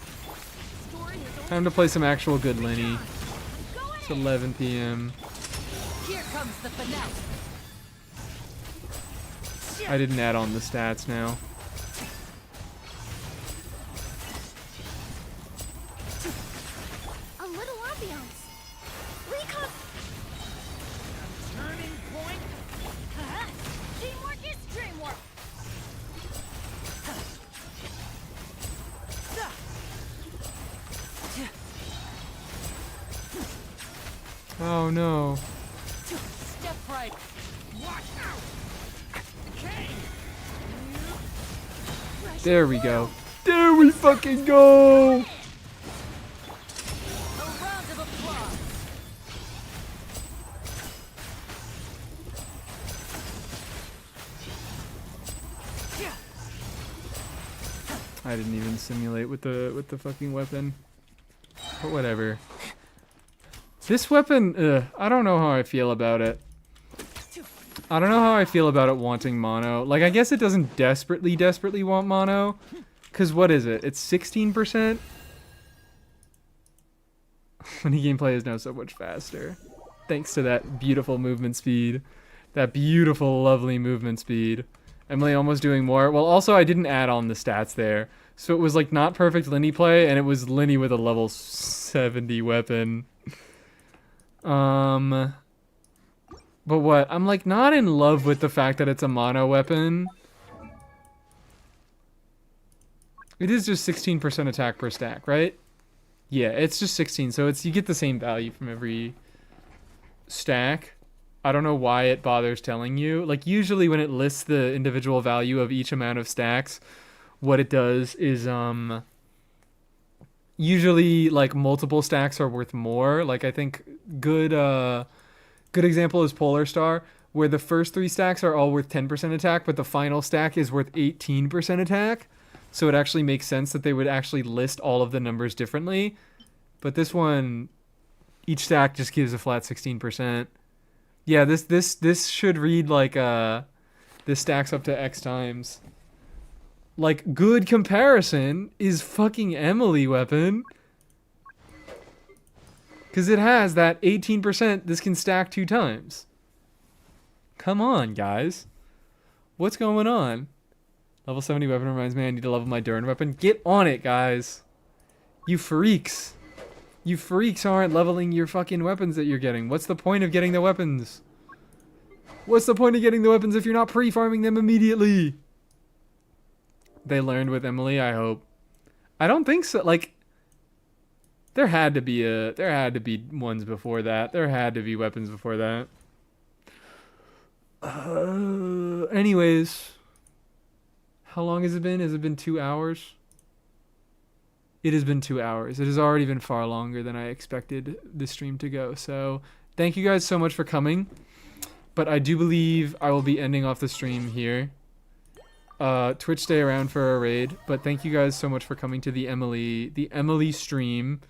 Time to play some actual good Lenny. It's 11 p.m. Here comes the finale. I didn't add on the stats now. A little ambiance. Recon. Turning point. Teamwork is dreamwork. Oh no. Step right. Watch out. Okay. There we go. There we fucking go! A round of applause. I didn't even simulate with the fucking weapon. But whatever. This weapon, I don't know how I feel about it. I don't know how I feel about it wanting mono. Like, I guess it doesn't desperately want mono. Because what is it? It's 16%? Mini gameplay is now so much faster. Thanks to that beautiful movement speed. That beautiful, lovely movement speed. Emilie almost doing more. Well, also, I didn't add on the stats there. So it was, like, not perfect Lenny play, and it was Lenny with a level 70 weapon. But what? I'm like not in love with the fact that it's a mono weapon. It is just 16% attack per stack, right? Yeah, it's just 16, so you get the same value from every stack. I don't know why it bothers telling you. Like usually when it lists the individual value of each amount of stacks, what it does is usually like multiple stacks are worth more. Like I think good example is Polar Star, where the first 3 stacks are all worth 10% attack, but the final stack is worth 18% attack. So it actually makes sense that they would actually list all of the numbers differently. But this one, each stack just gives a flat 16%. Yeah, this should read like this stacks up to X times. Like, good comparison is fucking Emilie weapon. Because it has that 18%, this can stack 2 times. Come on, guys. What's going on? Level 70 weapon reminds me I need to level my Durn weapon. Get on it, guys. You freaks. You freaks aren't leveling your fucking weapons that you're getting. What's the point of getting the weapons? What's the point of getting the weapons if you're not pre-farming them immediately? They learned with Emilie, I hope. I don't think so. Like, there had to be ones before that. There had to be weapons before that. Anyways, how long has it been? Has it been 2 hours? It has been 2 hours. It has already been far longer than I expected the stream to go. So thank you guys so much for coming. But I do believe I will be ending off the stream here. Twitch stay around for a raid. But thank you guys so much for coming to the Emilie stream.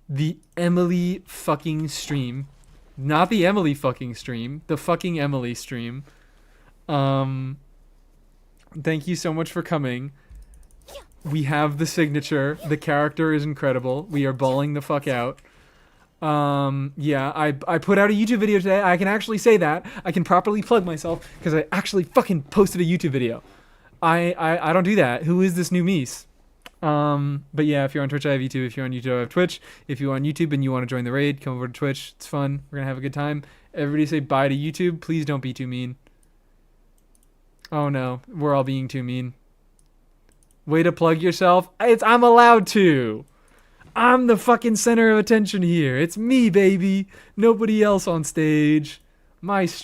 The Emilie fucking stream. Not the Emilie fucking stream. The fucking Emilie stream. Thank you so much for coming. We have the signature. The character is incredible. We are balling the fuck out. Yeah, I put out a YouTube video today. I can actually say that. I can properly plug myself because I actually fucking posted a YouTube video. I don't do that. Who is this new Mies? But yeah, if you're on Twitch, I have YouTube. If you're on YouTube, I have Twitch. If you're on YouTube and you want to join the raid, come over to Twitch. It's fun. We're gonna have a good time. Everybody say bye to YouTube. Please don't be too mean. Oh no, we're all being too mean. Way to plug yourself. I'm allowed to. I'm the fucking center of attention here. It's me, baby. Nobody else on stage. My stream.